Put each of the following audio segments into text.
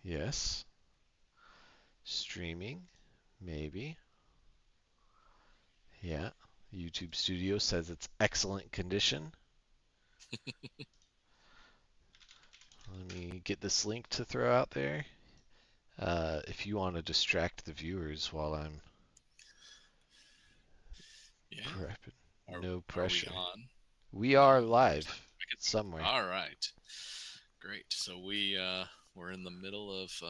Yes. Streaming. Maybe. Yeah. YouTube Studio says it's excellent condition. Let me get this link to throw out there. If you want to distract the viewers while I'm Yeah. prepping. Are No are we pressure. on? We No, are I live could see. somewhere. All right. Great. So we're in the middle of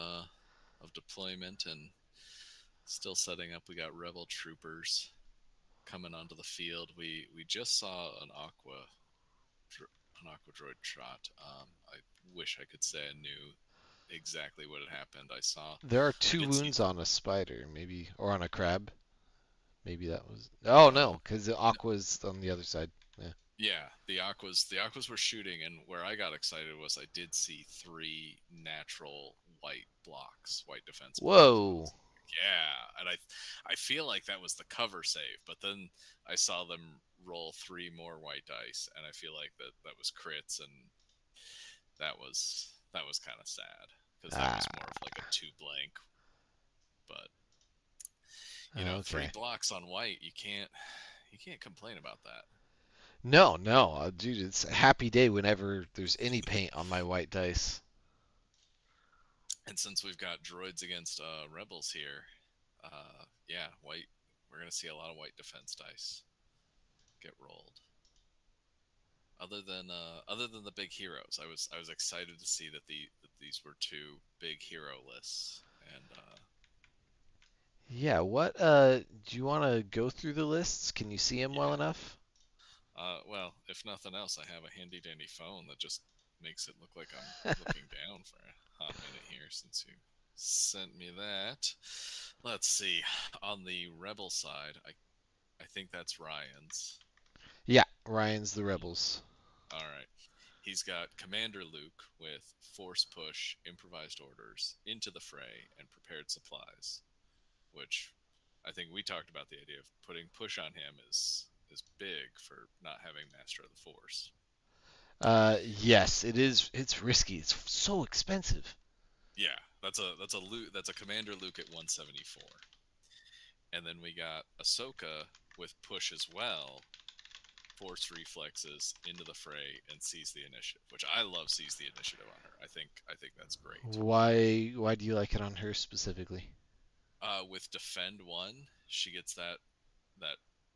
deployment and still setting up. We got rebel troopers coming onto the field. We just saw an aqua droid shot. I wish I could say I knew exactly what had happened. There are I two did see. wounds on a spider, maybe, or on a crab. Maybe that was. Oh Uh, no, because the aqua's on the other side. Yeah. yeah, the aquas were shooting, and where I got excited was I did see three natural white defense blocks, and I Whoa. was like, yeah, and I feel like that was the cover save, but then I saw them roll three more white dice, and I feel like that was crits, and that was kind of sad because that was more Ah. of like a two blank, but three Okay. blocks on white, you can't complain about that. No, no, dude, it's a happy day whenever there's any paint on my white dice. And since we've got droids against rebels here, yeah, white. We're gonna see a lot of white defense dice get rolled. Other than the big heroes, I was excited to see that these were two big hero lists, and Yeah, what do you want to go through the lists? Can you see them well yeah. enough? Well, if nothing else, I have a handy dandy phone that just makes it look like I'm looking down for a hot minute here since you sent me that. Let's see. On the rebel side, I think that's Ryan's. Yeah, Ryan's the Rebels. All right. He's got Commander Luke with Force Push, Improvised Orders, Into the Fray, and Prepared Supplies, which I think we talked about the idea of putting push on him is big for not having Master of the Force. Yes, it is. It's risky. It's so expensive. Yeah, that's a Commander Luke at 174. And then we got Ahsoka with push as well, force reflexes into the fray and seize the initiative, which I love seize the initiative on her. I think that's great. Why do you like it on her specifically? With defend one, she gets that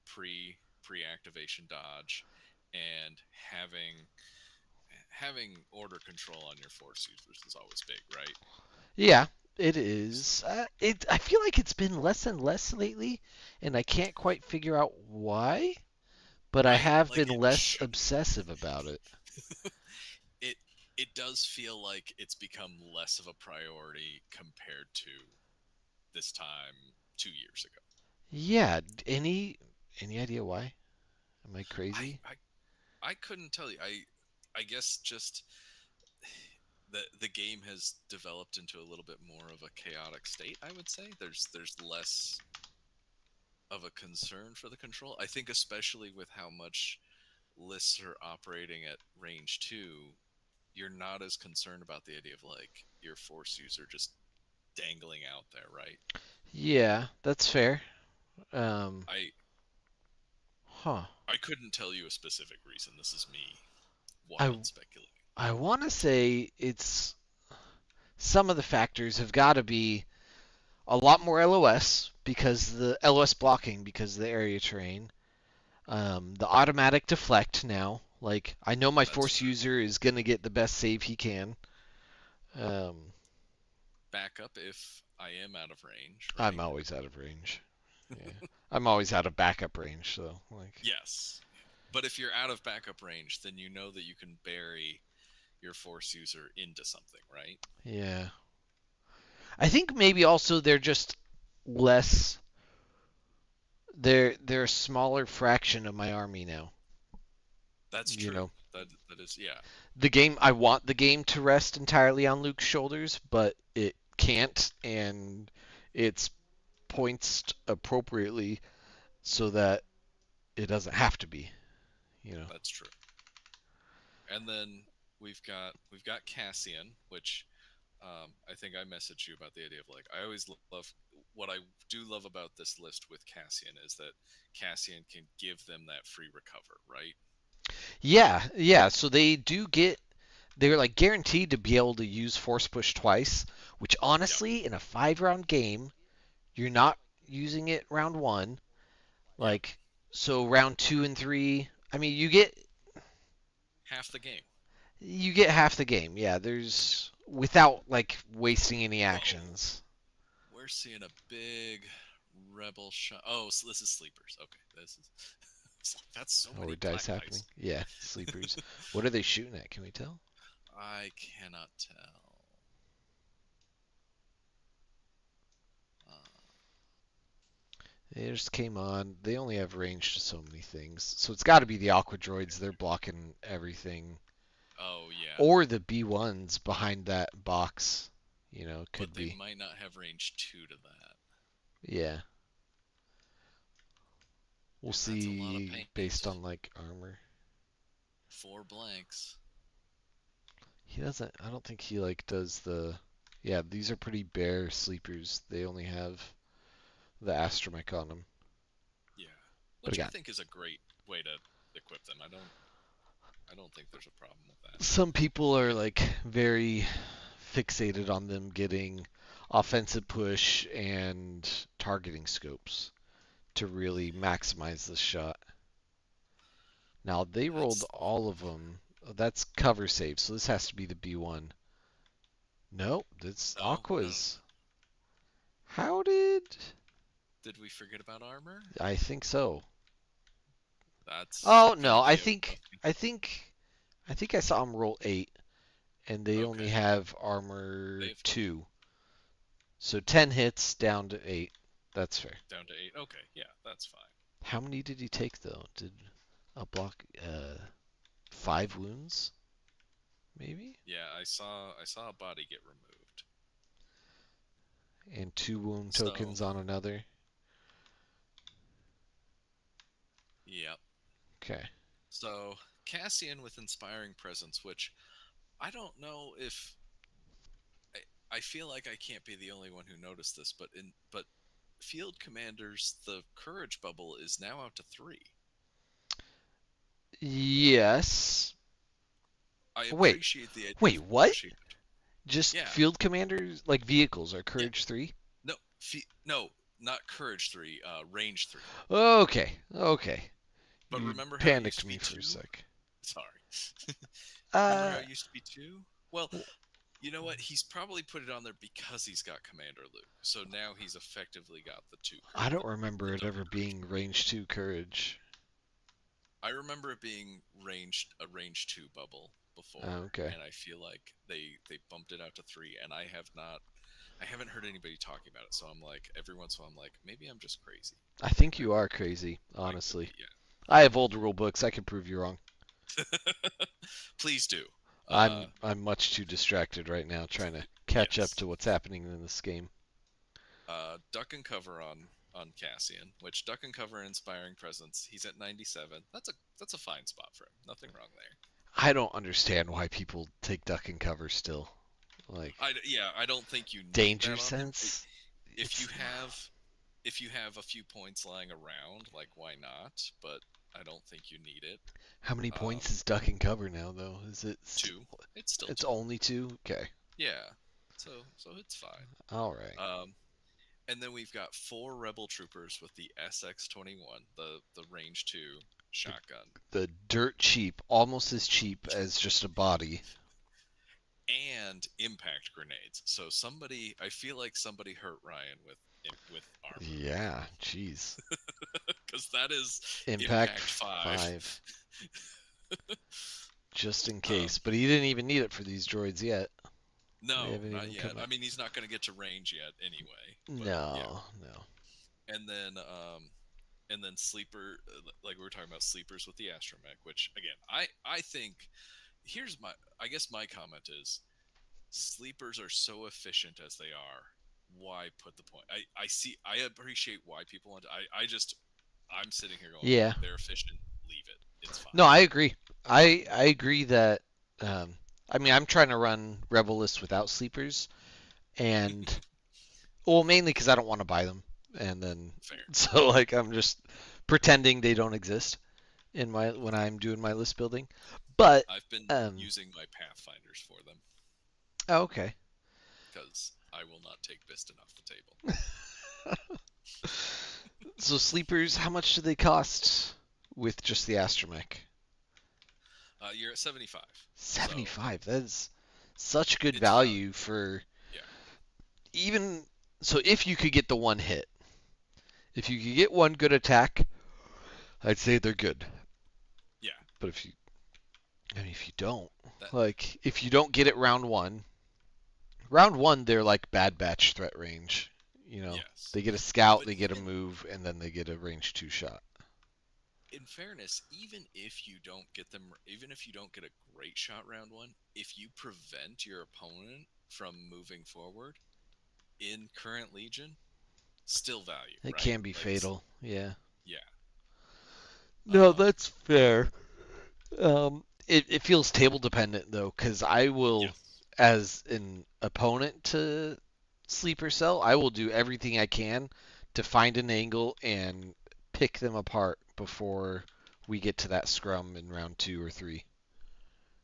pre activation dodge, and having order control on your force users is always big, right? Yeah, it is. I feel like it's been less and less lately, and I can't quite figure out why. But I Right? have Like been less obsessive about it. it it does feel like it's become less of a priority compared to this time 2 years ago. Yeah. Any idea why? Am I I crazy? I, I couldn't tell you. I guess just the game has developed into a little bit more of a chaotic state. I would say there's less of a concern for the control. I think especially with how much lists are operating at range 2, you're not as concerned about the idea of like your force user just dangling out there, right? Yeah, that's fair. Um, I huh. I couldn't tell you a specific reason. This is me I wild speculating. I want to say it's some of the factors have got to be a lot more LOS because the LOS blocking because of the area terrain. The automatic deflect now. Like I know my That's force true. user is gonna get the best save he can. Um, Backup if I am out of range, I'm right? always out of range. Yeah, I'm always out of backup range. So like, Yes. But if you're out of backup range, then you know that you can bury your force user into something, right? yeah. I think maybe also they're just less. They're a smaller fraction of my army now. That's You true. know, That is, yeah. the game. I want the game to rest entirely on Luke's shoulders, but it can't, and it's points appropriately so that it doesn't have to be. You know. That's true. And then we've got Cassian, which I think I messaged you about the idea of like I always love what I do love about this list with Cassian is that Cassian can give them that free recover, right? Yeah, yeah. So they do get they're like guaranteed to be able to use force push twice, which Yep. honestly in a 5 round game, you're not using it round 1. Yep. Like so round 2 and 3, I mean Half the game. you get half the game. Yeah, there's without like wasting any Oh, actions. we're seeing a big rebel shot. Oh, so this is sleepers. Okay, this is. That's so Oh, many are black dice happening? dice. Yeah, sleepers. What are they shooting at? Can we tell? I cannot tell. Uh, They just came on. They only have range to so many things. So it's got to be the Aqua Droids. They're blocking everything. oh yeah, Or the B1s behind that box. but Could they be. might not have range two to that, Yeah. We'll and that's a lot of see based paint. on like armor. Four blanks. He doesn't. I don't think he like does the. Yeah, these are pretty bare sleepers. They only have the astromech on them. Yeah, But which I again, think is a great way to equip them. I don't think there's a problem with that. some people are like very fixated on them getting offensive push and targeting scopes to really maximize the shot. Now they rolled That's all of them. That's cover save, so this has to be the B1. Nope, that's no, no, no, Aqua's. no. How did? Did we forget about armor? I think so. That's Oh gonna no, I be a think I think I think I saw him roll 8, and they only okay. have armor They've 2, so 10 hits down to 8. That's fair. down to eight. Okay, yeah, that's fine. How many did he take though? Did a block 5 wounds maybe, Yeah, I saw a body get removed. and 2 wound So tokens on another? yeah. Okay. So Cassian with inspiring presence, which I don't know if I feel like I can't be the only one who noticed this, but field commanders, the courage bubble is now out to three. Yes. I Wait. appreciate the idea Wait. of What? pushing. Just Yeah, field commanders like vehicles are yeah. courage 3? No, no, not courage three. Range three. Okay. Okay. But You remember how it used panicked to be me for a two? sec. Sorry. Remember how Uh it used to be two? Well, you know what? He's probably put it on there because he's got Commander Luke. So now he's effectively got the two, I don't the remember it double ever courage. being range 2 courage. I remember it being a range two bubble before, Okay. and I feel like they bumped it out to three, and I haven't heard anybody talking about it. So I'm like, every once in a while, I'm like, maybe I'm just crazy. I think I you could are crazy, I could honestly. be, I have old rule books. I can prove you wrong. yeah. Please do. Uh, I'm much too distracted right now trying to catch up yes. to what's happening in this game. Duck and cover on Cassian, which duck and cover inspiring presence. He's at 97. That's a fine spot for him. Nothing wrong there. I don't understand why people take duck and cover still. Like I don't think you need danger that on him. sense, If you it's not. have if you have a few points lying around, like why not? But I don't think you need it. How many Um, points is duck and cover now though? Is it two. It's still it's two. only 2? Okay. Yeah. So it's fine. All right. And then we've got four rebel troopers with the SX-21, the range two The, shotgun, the dirt cheap, almost as cheap as just a body. and impact grenades. So I feel like somebody hurt Rayan with armor Yeah, jeez. because that is Impact impact five. 5 just in um, case, but he didn't even need it for these droids yet. They no, haven't not even yet. come I out. mean, he's not going to get to range yet anyway. But yeah, No, no. and then sleeper, like we were talking about sleepers with the astromech, which again, I think here's my I guess my comment is sleepers are so efficient as they are. Why put the point? I appreciate why people want to. I'm sitting here going like Yeah. they're efficient. Leave it. It's fine. No, I agree. I agree that um, I mean, I'm trying to run Rebel List without sleepers, and well, mainly because I don't want to buy them, and then Fair. so like I'm just pretending they don't exist in my when I'm doing my list building. But I've been um, using my Pathfinders for them oh, okay. because I will not take Biston off the table. So sleepers, how much do they cost with just the astromech? You're at 75, so 75. That's such good it's not. value for Yeah, even so if you could get the one hit. If you could get one good attack, I'd say they're good. yeah. But if you I mean if you don't, That like if you don't get it round one they're like bad batch threat range. You know, yes, they get a scout, but they get a even move, and then they get a range 2 shot. in fairness, even if you don't get them, even if you don't get a great shot round one, if you prevent your opponent from moving forward in current Legion, still value, It right? can be Like, fatal. Yeah. yeah. No, Um, that's fair. It feels table dependent though, because I will, yes. as an opponent to sleeper cell, I will do everything I can to find an angle and pick them apart before we get to that scrum in round 2 or 3.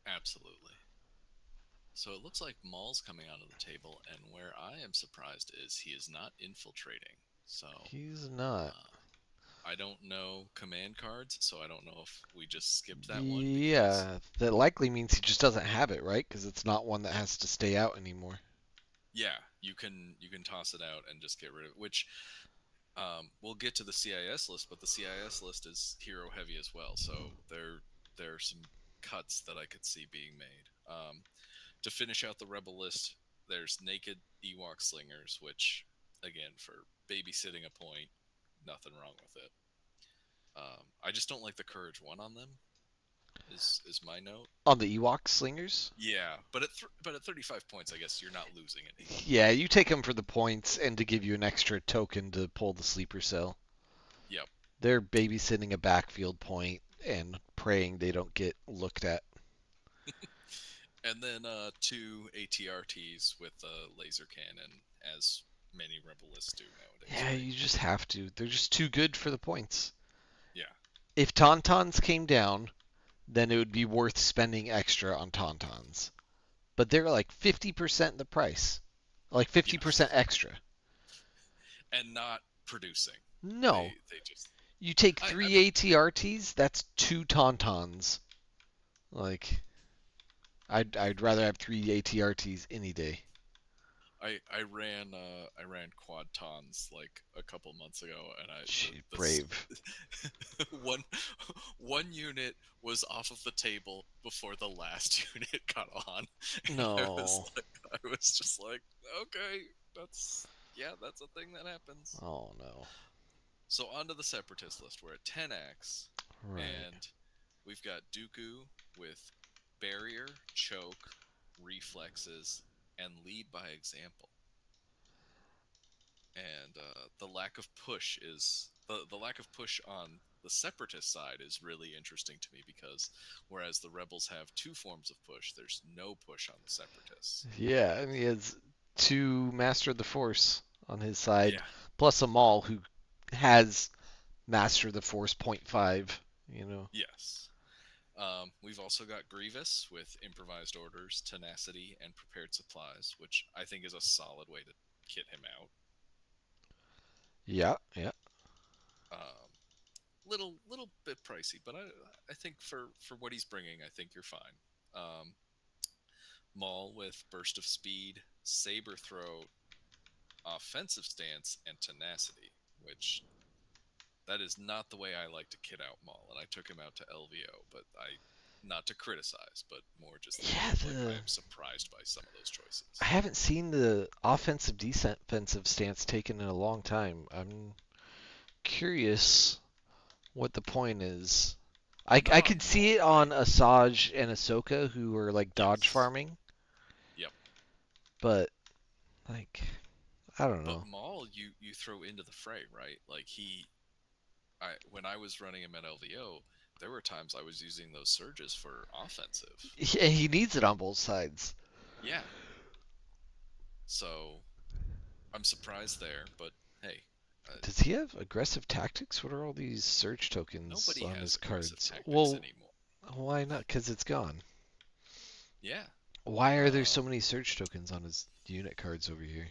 Absolutely. So it looks like Maul's coming onto the table, and where I am surprised is he is not infiltrating. So He's not. uh, I don't know command cards, so I don't know if we just skipped that one because Yeah, that likely means he just doesn't have it, right? Because it's not one that yeah, has to stay out anymore. yeah, you can toss it out and just get rid of it. Which we'll get to the CIS list, but the CIS list is hero heavy as well. So there are some cuts that I could see being made. To finish out the rebel list, there's naked Ewok slingers, which again for babysitting a point, nothing wrong with it. I just don't like the courage one on them. Is my note. On the Ewok slingers? Yeah, but at 35 points, I guess you're not losing anything. Yeah, you take them for the points and to give you an extra token to pull the sleeper cell. Yep. They're babysitting a backfield point and praying they don't get looked at. And then two ATRTs with a laser cannon, as many rebelists do nowadays, Yeah, right? you just have to. They're just too good for the points. Yeah. If Tauntauns came down, then it would be worth spending extra on Tauntauns. But they're like 50% the price. Like Yes. 50% extra. And not producing. No. They just. You take I three mean, ATRTs, that's two Tauntauns. Like, I'd rather have three ATRTs any day. I ran quad tons like a couple months ago, and I Shit, brave. the one one unit was off of the table before the last unit got on, and No. I was just like, okay, that's a thing that happens. Oh no. So on to the separatist list. We're at 10x, Right. and we've got Dooku with barrier, choke, reflexes, and lead by example. And the lack of push is the lack of push on the separatist side is really interesting to me because whereas the rebels have two forms of push, there's no push on the separatists. Yeah, and he has two Master of the Force on his side, Yeah. plus a Maul who has Master of the Force point .5, you know. Yes. We've also got Grievous with improvised orders, tenacity, and prepared supplies, which I think is a solid way to kit him out. Yeah, yeah. Little bit pricey, but I think for what he's bringing, I think you're fine. Maul with burst of speed, saber throw, offensive stance, and tenacity, which that is not the way I like to kit out Maul, and I took him out to LVO, but I not to criticize, but more just that Yeah, like I the am surprised by some of those I choices. haven't seen the offensive defensive stance taken in a long time. I'm curious what the point is. Not I on could see Maul, it right? on Asajj and Ahsoka who are like dodge Yes. farming, Yep. but like I don't But know. Maul, you throw into the fray, right? Like I when I was running him at LVO, there were times I was using those surges for offensive. He needs it on both sides. Yeah. So I'm surprised there, but hey, Does he have aggressive tactics? What are all these surge tokens nobody on his has aggressive cards? tactics Well, anymore. why not? Because it's gone. Yeah. Why are there so Um, many surge tokens on his unit cards over here?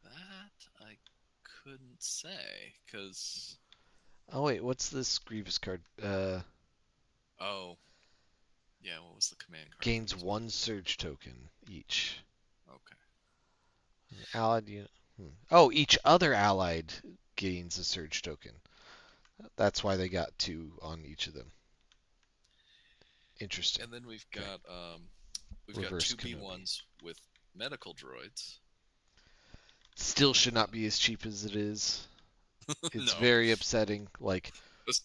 that I couldn't say, cause Oh wait, what's this Grievous card? oh yeah, what was the command card that Gains was one moved? surge token each. Okay. Allied unit. Oh, each other allied gains a surge token. That's why they got two on each of them. Interesting. And then Okay. we've got Reverse two B Kenobi. ones with medical droids. Still should not be as cheap as it is. It's No, very upsetting. Like, es-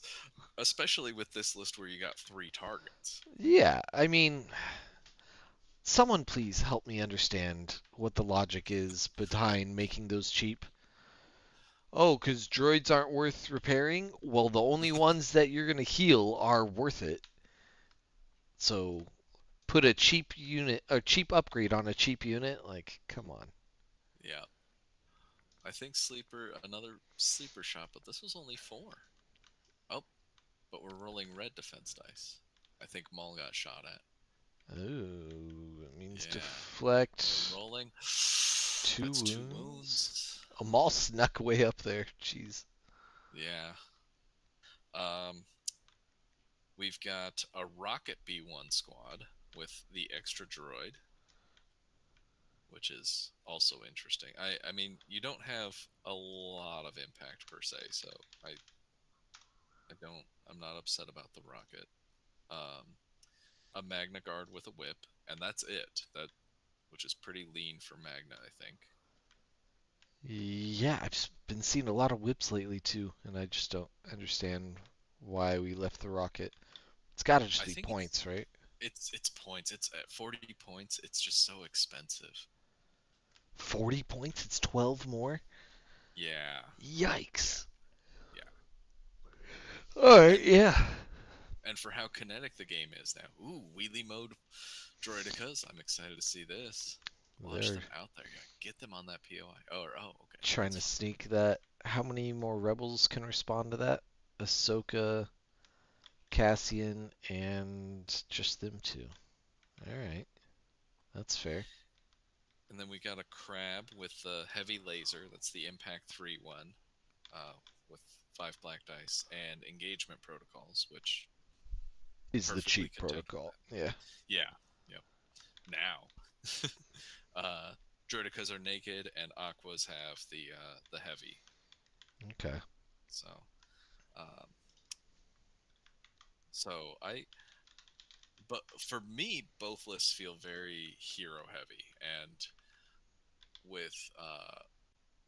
especially with this list where you got three targets. yeah, I mean, someone please help me understand what the logic is behind making those cheap. Oh, because droids aren't worth repairing? Well, the only ones that you're going to heal are worth it. So put a cheap unit, a cheap upgrade on a cheap unit? Like, come on. Yeah, I think another sleeper shot, but this was only four. Oh, but we're rolling red defense dice. I think Maul got shot at. Oh, it means Yeah, deflect we're rolling. two That's two wounds. wounds. A Maul snuck way up there. Jeez. Yeah. Um, we've got a rocket B1 squad with the extra droid, which is also interesting. I mean, you don't have a lot of impact per se, so I'm not upset about the rocket. Um, a Magna Guard with a whip, and that's it. That which is pretty lean for Magna, I think. Yeah, I've been seeing a lot of whips lately too, and I just don't understand why we left the rocket. It's got to just I be think it's points, right? it's points. It's at 40 points. It's just so expensive. 40 points? It's 12 more? Yeah, yeah, Yikes. yeah. Alright, And yeah. and for how kinetic the game is now. Ooh, wheelie mode droidicas. I'm excited to see this. Launch They're them out there. Yeah, get them on that POI. Okay, trying that's to fine. sneak that. How many more rebels can respond to that? Ahsoka, Cassian, and just them two. Alright, that's fair. And then we got a crab with the heavy laser. That's the Impact 3 one, with 5 black dice and engagement protocols, which Is the perfectly cheap can take on protocol. that. Yeah. Yeah, yep. Now, uh, droidicas are naked, and aquas have the heavy. Okay. So, um, so I, but for me, both lists feel very hero heavy, and with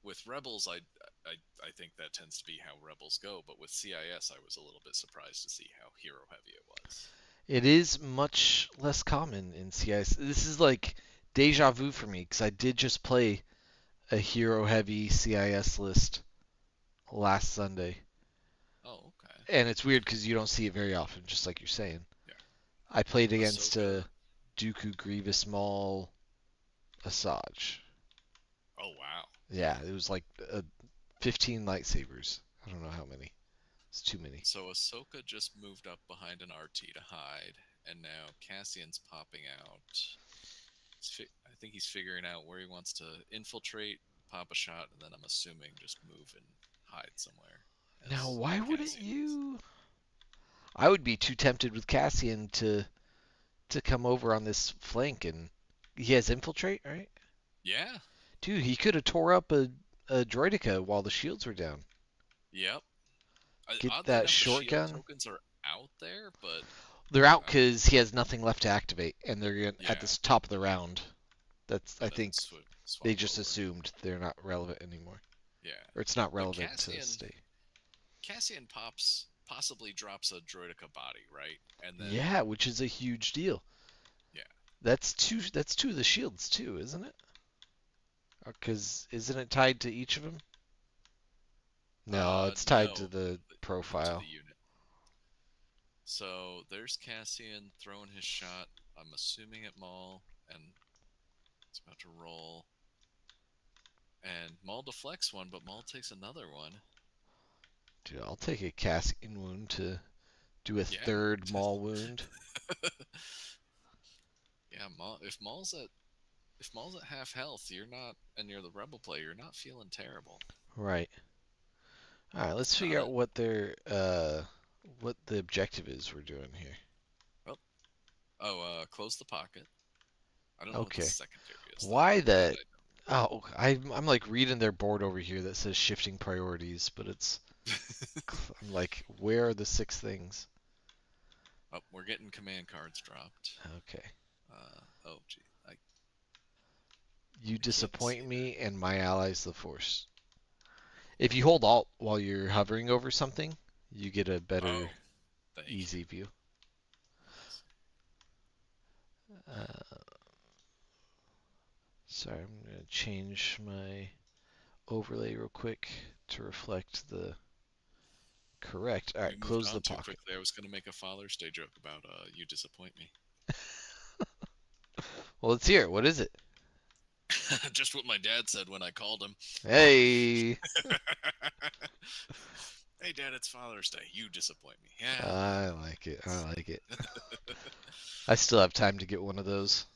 with Rebels, I think that tends to be how Rebels go. But with CIS, I was a little bit surprised to see how hero heavy it was. It is much less common in CIS. This is like deja vu for me because I did just play a hero heavy CIS list last Sunday. Oh, okay. And it's weird because you don't see it very often, just like you're saying. Yeah. I played against Ahsoka. Dooku, Grievous, Maul, Asajj. Oh, wow. Yeah, it was like 15 lightsabers. I don't know how many. It's too many. So Ahsoka just moved up behind an RT to hide, and now Cassian's popping out. I think he's figuring out where he wants to infiltrate, pop a shot, and then I'm assuming just move and hide somewhere. Now, As why wouldn't Cassian is. you? I would be too tempted with Cassian to come over on this flank, and he has infiltrate, right? Yeah. Dude, he could have tore up a droidica while the shields were down. Yep. Get Oddly that enough, the shield shotgun. tokens are out there, but They're out um, because he has nothing left to activate, and they're at yeah, the top of the round. That's I and then think swap they just over. assumed they're not relevant anymore, Yeah, or it's not but relevant to stay. Cassian possibly drops a droidica body, right? And then Yeah, which is a huge deal. yeah, That's two. That's two of the shields too, isn't it? Because isn't it tied to each of them? No, it's tied to no, the to the profile. unit. So there's Cassian throwing his shot. I'm assuming at Maul, and it's about to roll. And Maul deflects one, but Maul takes another one. Dude, I'll take a Cassian wound to do a Yeah. third Maul wound. Yeah, Maul, if Maul's at half health, you're not, and you're the rebel player, you're not feeling terrible. Right. All right, let's Not figure out it. what the objective is we're doing here. Well, oh, close the pocket. I don't know what the Okay. secondary is though. Why That that? Oh, I'm like reading their board over here that says shifting priorities, but it's I. I'm like, where are the six things? Oh, we're getting command cards dropped. Okay. Oh, gee, You I can't see disappoint that. me and my allies the force. If you hold Alt while you're hovering over something, you get a better Oh, thank you. easy view. I see. Uh, Sorry, I'm gonna change my overlay real quick to reflect the correct. All We right, moved close the on too pocket. quickly. I was gonna make a Father's Day joke about you disappoint me. Well, let's hear it. What is it? Just what my dad said when I called him. Hey, Hey, Dad, it's Father's Day. You disappoint me. Yeah, I well, like it. I like it. I still have time to get one of those.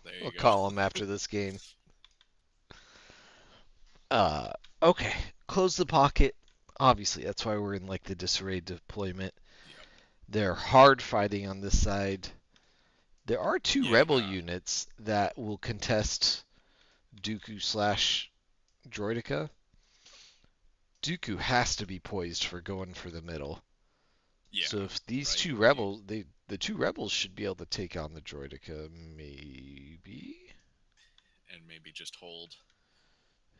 there I'll you go. call them after this game. Uh, okay. Close the pocket. Obviously, that's why we're in like the disarray deployment. Yep. They're hard fighting on this side. There are two Yeah. rebel units that will contest Dooku slash Droideka. Dooku has to be poised for going for the middle. Yeah. So if these Right. two rebels, the two rebels should be able to take on the Droideka, maybe. And maybe just hold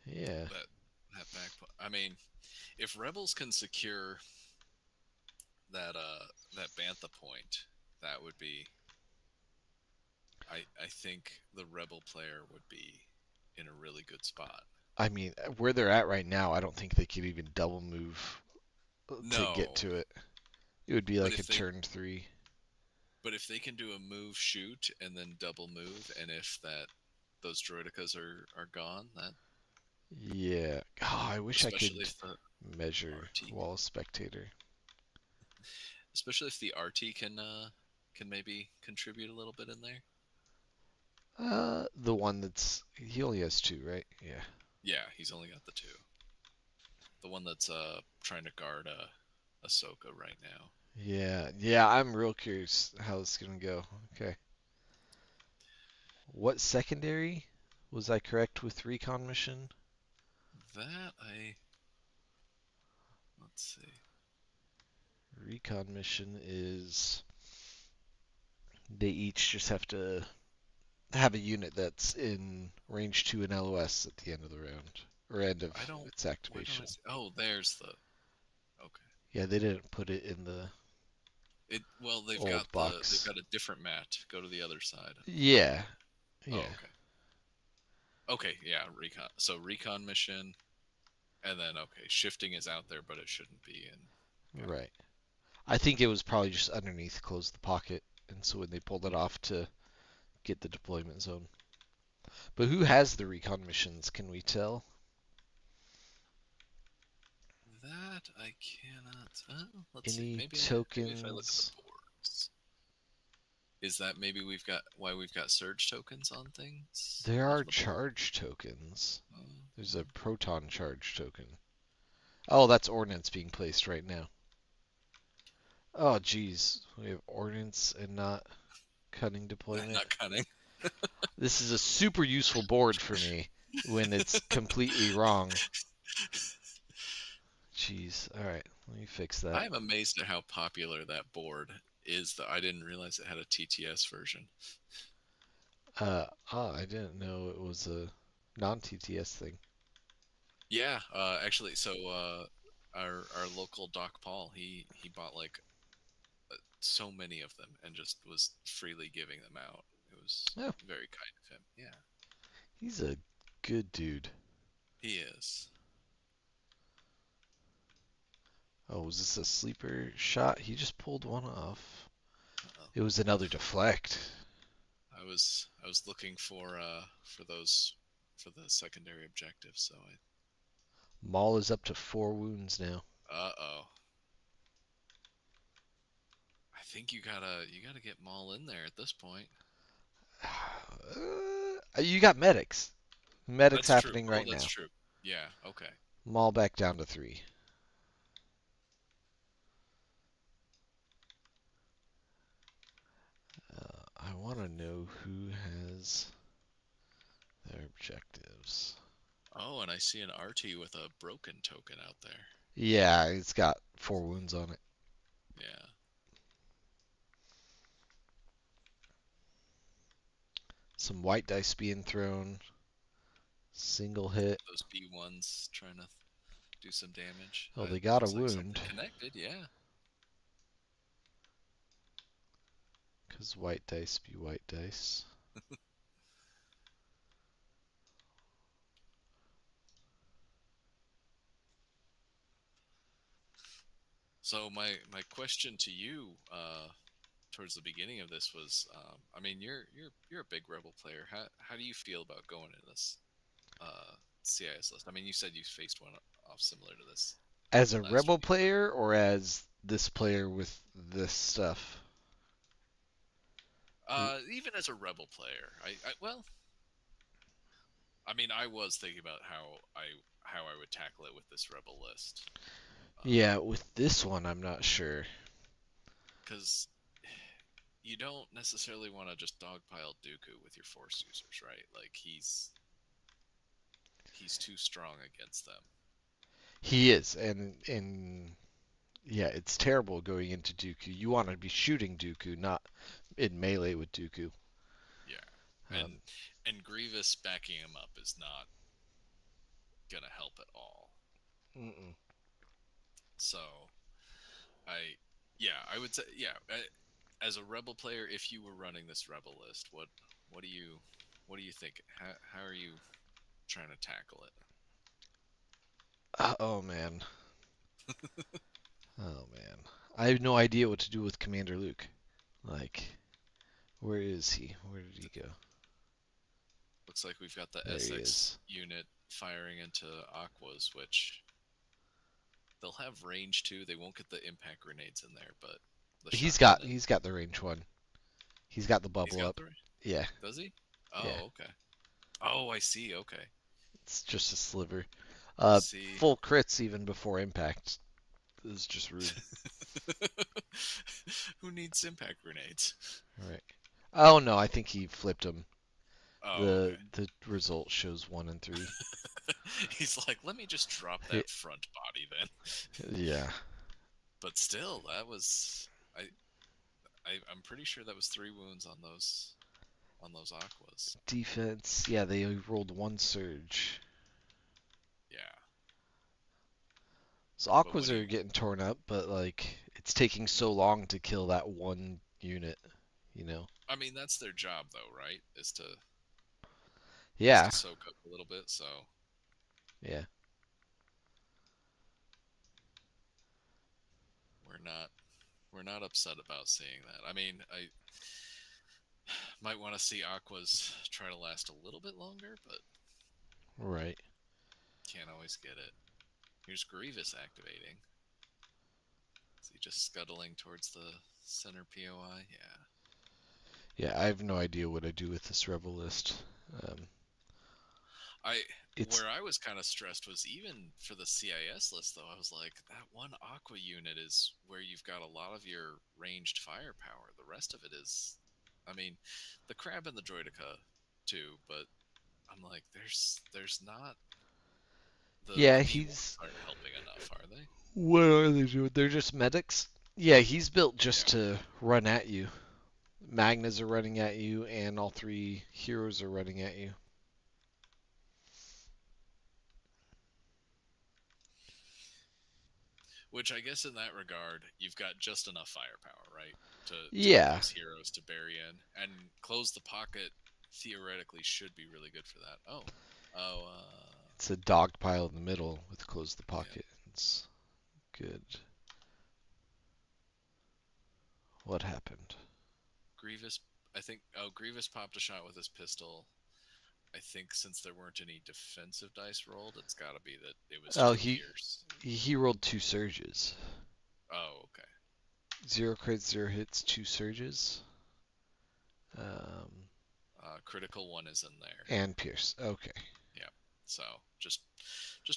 Yeah. that back. I mean, if rebels can secure that bantha point, that would be. I think the rebel player would be in a really good spot. I mean, where they're at right now, I don't think they could even double move to get No, to it. It would be but like a if they turn three. can do a move shoot and then double move, and if that those droidicas are gone, that Yeah. Oh, I wish I especially could if the measure RT wall spectator. especially if the RT can maybe contribute a little bit in there. The one that's he only has two, right? Yeah. Yeah, he's only got the two. The one that's trying to guard Ahsoka right now. Yeah, yeah, I'm real curious how this is gonna go. Okay. What secondary? Was I correct with recon mission? That I let's see. Recon mission is they each just have to have a unit that's in range 2 and LOS at the end of the round, or end of I don't. its Why don't I activation. see? Oh, there's the. Okay. Yeah, they didn't put it in the It well, old they've box. got a different mat. Go to the other side. Yeah, Oh, yeah, okay. Okay, yeah, recon. So recon mission, and then okay, shifting is out there, but it shouldn't be in. Got right. I think it was probably just underneath close the pocket, and so when they pulled it. it off to get the deployment zone. But who has the recon missions? Can we tell? That I cannot. Let's see. Any Maybe if I look at the tokens? boards, is that maybe we've got surge tokens on things There are on the board? charge tokens. There's a Uh, proton charge token. Oh, that's ordnance being placed right now. Oh, geez. We have ordnance and not cutting deployment. not cunning. This is a super useful board for me when it's completely wrong. Jeez. All right, let me fix that. I'm amazed at how popular that board is. Though I didn't realize it had a TTS version. I didn't know it was a non-TTS thing. Yeah, actually, so our local Doc Paul, he bought like so many of them and just was freely giving them out. It was Oh, very kind of him. Yeah, he's a good dude. he is. Oh, was this a sleeper shot? He just pulled one off. Uh-oh. It was another deflect. I was looking for those for the secondary objective, so Maul is up to 4 wounds now. uh-oh. I think you gotta get Maul in there at this point. You got medics. Medics That's true. happening Oh, right that's now. true. Yeah, okay. Maul back down to 3. I want to know who has their objectives. Oh, and I see an RT with a broken token out there. Yeah, it's got 4 wounds on it. Yeah. Some white dice being thrown. Single hit. Those B1s trying to do some damage. Oh, they It got a looks like something wound. connected, yeah. Because white dice be white dice. So my question to you, towards the beginning of this was, I mean, you're a big Rebel player. How do you feel about going in this CIS list? I mean, you said you faced one off similar to this As a last rebel week. player or as this player with this stuff? Even as a Rebel player, well, I mean, I was thinking about how I would tackle it with this Rebel list. Yeah, with this one, I'm not sure. Because you don't necessarily want to just dogpile Dooku with your Force users, right? Like he's too strong against them. He is, and yeah, it's terrible going into Dooku. You want to be shooting Dooku, not in melee with Dooku. Yeah, Um, and Grievous backing him up is not gonna help at all. mm-mm. So I, yeah, I would say, yeah, as a Rebel player, if you were running this Rebel list, what do you think? How are you trying to tackle it? Oh man, oh man, I have no idea what to do with Commander Luke. Like, where is he? Where did he go? Looks like we've got the There he SX is. unit firing into Aquas, which they'll have range too. They won't get the impact grenades in there, but the He's shot got cannon. he's got the range one. He's got the He's bubble got up. the range. Yeah, Does he? yeah. Oh, okay. Oh, I see. Okay. It's just a sliver. See. Full crits even before impact is just rude. Who needs impact grenades? All right. Oh no, I think he flipped him. Oh, The result shows 1 and 3. okay. He's like, let me just drop that front body then. Yeah. But still, that was I'm pretty sure that was 3 wounds on those aquas. Defense. Yeah, they rolled 1 surge. Yeah. So But aquas when are you getting torn up, but like it's taking so long to kill that one unit. You know. I mean, that's their job though, right? Is Yeah. to soak up a little bit, so Yeah. we're not we're not upset about seeing that. I mean, I might want to see Aquas try to last a little bit longer, but Right. can't always get it. Here's Grievous activating. Is he just scuttling towards the center POI? Yeah. Yeah. I have no idea what I do with this rebel list. Um, I it's Where I was kind of stressed was even for the CIS list though. I was like, that one Aqua unit is where you've got a lot of your ranged firepower. The rest of it is, I mean, the Crab and the Droideka too, but I'm like, there's not yeah. the B1s He's aren't helping enough, are they? what are they doing? They're just medics. Yeah. He's built just Yeah. to run at you. Magnas are running at you, and all 3 heroes are running at you. Which I guess in that regard, you've got just enough firepower, right? To get Yeah. those heroes to bury in. And close the pocket theoretically should be really good for that. It's a dog pile in the middle with close the yeah. pocket. It's good. What happened? Grievous, I think. Oh, Grievous popped a shot with his pistol. I think since there weren't any defensive dice rolled, it's got to be that it was Oh, just a he pierce. he rolled 2 surges. Oh, okay. 0 crits, 0 hits, 2 surges. Um, Critical one is in there. and pierce. Okay. Yeah. So just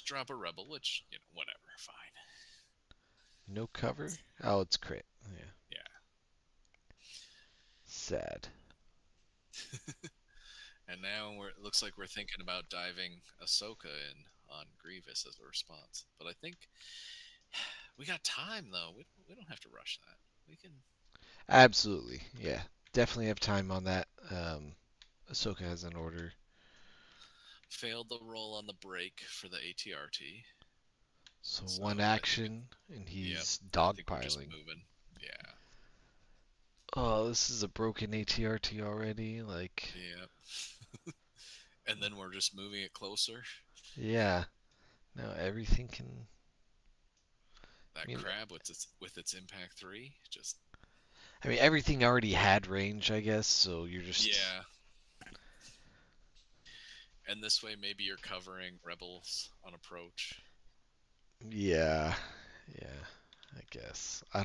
drop a rebel, which whatever, fine. No cover. Oh, it's crit. Yeah. Yeah. Sad. And now it looks like we're thinking about diving Ahsoka in on Grievous as a response. But I think we got time though. We don't have to rush that. We can Absolutely. Yeah. Definitely have time on that. Ahsoka has an order. fail the roll on the break for the ATRT. So So one I think action, and yep. he's I think we're just dogpiling. moving. Yeah. Oh, this is a broken ATRT already. Like, Yeah. And then we're just moving it closer. yeah. Now everything can. I That mean, crab with its impact 3, just everything already had range, I guess. So you're just. yeah. And this way, maybe you're covering rebels on approach. Yeah. Yeah. I guess. I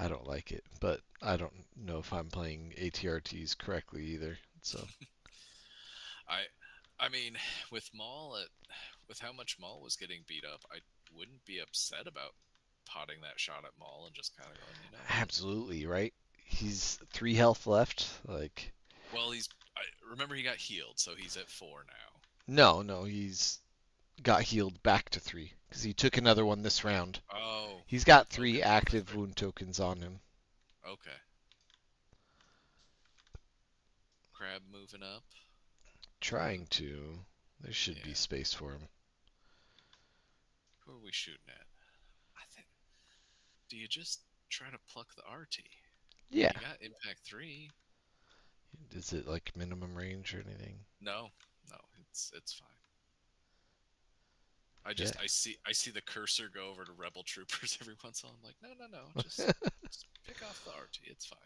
don't like it, but I don't know if I'm playing ATRTs correctly either. So I, I mean, with with how much Maul was getting beat up, I wouldn't be upset about potting that shot at Maul and just kind of going, you know what? absolutely right. He's 3 health left. Like Well, I remember he got healed, so he's at 4 now. no, no, he's got healed back to 3 because he took another one this round. Oh, He's got okay, 3 that's active right. wound tokens on him. Okay, crab moving up. Trying to. There should be Yeah, space for him. who are we shooting at? I think. Do you just try to pluck the RT? Yeah. You got impact 3. Is it like minimum range or anything? No, no, it's fine. Yeah. I see the cursor go over to rebel troopers every once in a while. I'm like, no, just pick off the RT. It's fine.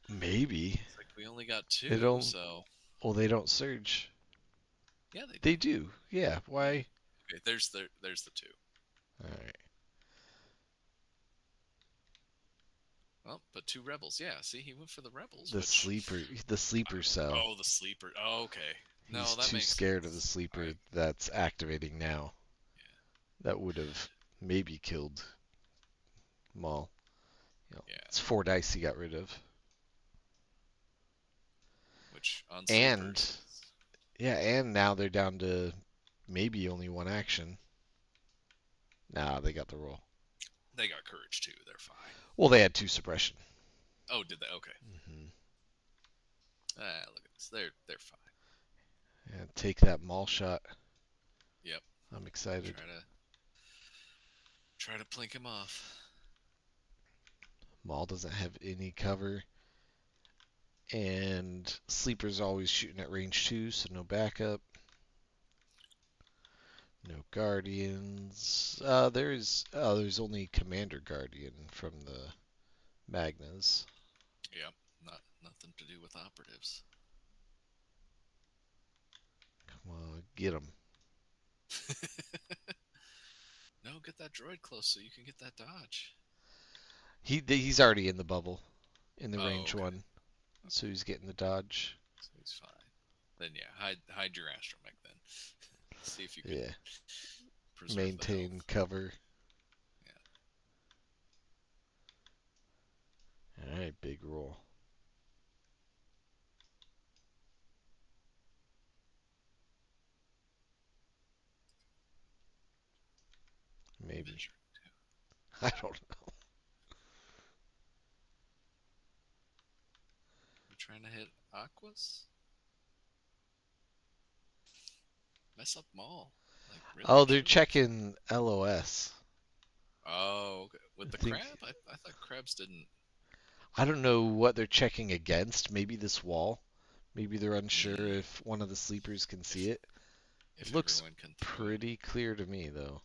Maybe. It's like we only got They 2, don't. so Well, they don't surge. yeah, they do. They do. Yeah. Yeah. Why? Okay, there's the 2. All right. Well, but 2 rebels. Yeah, see, he went for the rebels, The which sleeper. The sleeper cell. oh, the sleeper. Oh, okay. No, He's that too makes scared of the sense. sleeper that's activating now. Yeah, That would have maybe killed Maul. yeah. It's 4 dice he got rid of. Which on And sleepers, yeah, and now they're down to maybe only one action. Nah, they got the roll. they got courage too. They're fine. Well, they had 2 suppression. Oh, did they? Okay. Hmm. Look at this. They're fine. Yeah, take that Maul shot. Yep. I'm excited. Try to plink him off. Maul doesn't have any cover. And Sleeper's always shooting at range 2, so no backup. No Guardians. There's only Commander Guardian from the Magnas. Yep. Nothing to do with operatives. Come on, get him. No, get that droid close so you can get that dodge. He's already in the bubble, in the Oh, range okay. 1, so he's getting the dodge. So he's fine. Then yeah, hide your astromech then. See if you can Yeah, preserve the maintain health. cover. Yeah. All right, big roll. Maybe. Measure. I don't know. You trying to hit Aquas? Mess up Maul. Like really? Oh, they're Truly? checking LOS. Oh, okay. I With the think. crab? I thought crabs didn't. I don't know what they're checking against. Maybe this wall. Maybe they're unsure Mm, if one of the sleepers can if see it. It if looks everyone can throw it. pretty clear to me, though.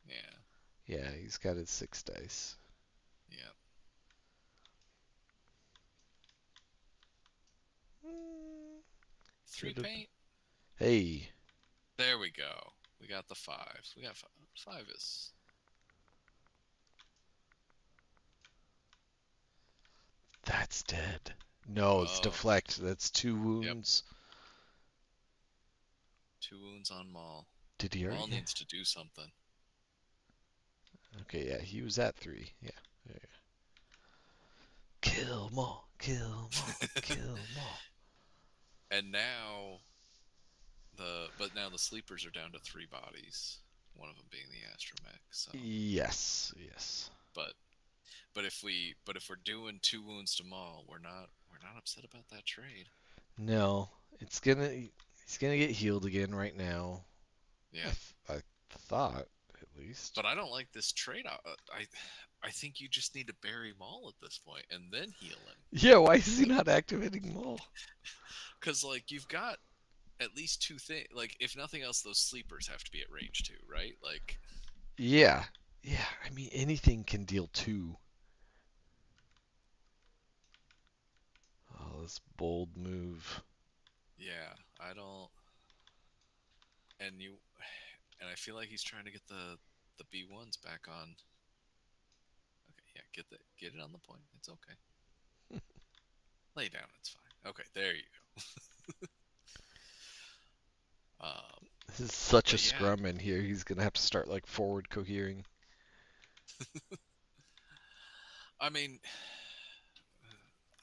Yeah. Yeah, he's got his 6 dice. Yeah. Mm, Three could have. paint. Hey, There we go. We got the five. We got five. Five is that's dead. No, it's oh deflect. That's 2 yep. wounds. 2 wounds on Maul. Did he already Maul get? needs to do something. Okay, yeah, he was at 3. Yeah. There you go. Kill Maul, kill Maul, kill Maul. And now now the sleepers are down to 3 bodies. One of them being the astromech. So, Yes, yes. but if we're doing 2 wounds to Maul, we're not upset about that trade. No, he's gonna get healed again right now. Yeah. I thought at least. But I don't like this trade. I think you just need to bury Maul at this point and then heal him. Yeah, why is he not activating Maul? Because like you've got at least 2 things. Like if nothing else, those sleepers have to be at range 2, right? Like Yeah, yeah. I mean, anything can deal 2. Oh, this bold move. yeah, I don't. And you and I feel like he's trying to get the B1s back on. Okay, yeah, get it on the point. It's okay. Lay down. It's fine. Okay, there you go. This is such a But yeah, scrum in here. He's gonna have to start like forward cohering. I mean,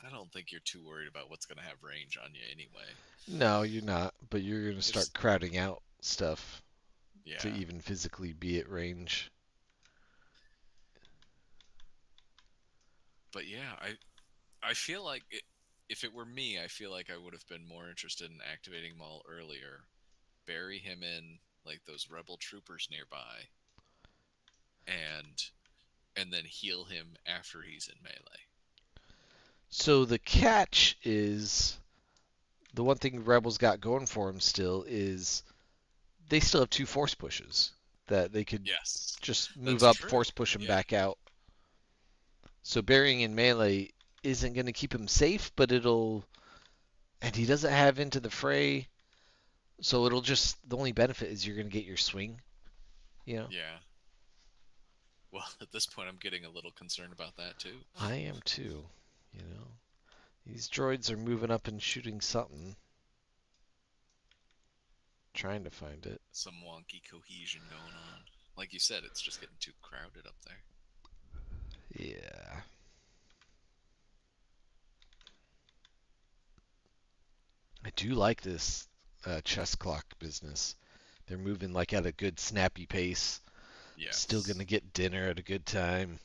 I don't think you're too worried about what's going to have range on you anyway. No, you're not. But you're gonna If start crowding out stuff to yeah, even physically be at range. but yeah, I feel like if it were me, I feel like I would have been more interested in activating Maul earlier, bury him in like those rebel troopers nearby, and then heal him after he's in melee. So the catch is the one thing Rebels got going for them still is they still have 2 force pushes that they could Yes, just move that's up, true. force push him Yeah, back out. So burying in melee isn't going to keep him safe, but it'll. And he doesn't have into the fray, so it'll just. The only benefit is you're going to get your swing, you know? yeah. Well, at this point, I'm getting a little concerned about that too. I am too, you know? These droids are moving up and shooting something. Trying to find it. Some wonky cohesion going on. Like you said, it's just getting too crowded up there. Yeah. I do like this chess clock business. They're moving like at a good snappy pace. Still Yes. gonna get dinner at a good time.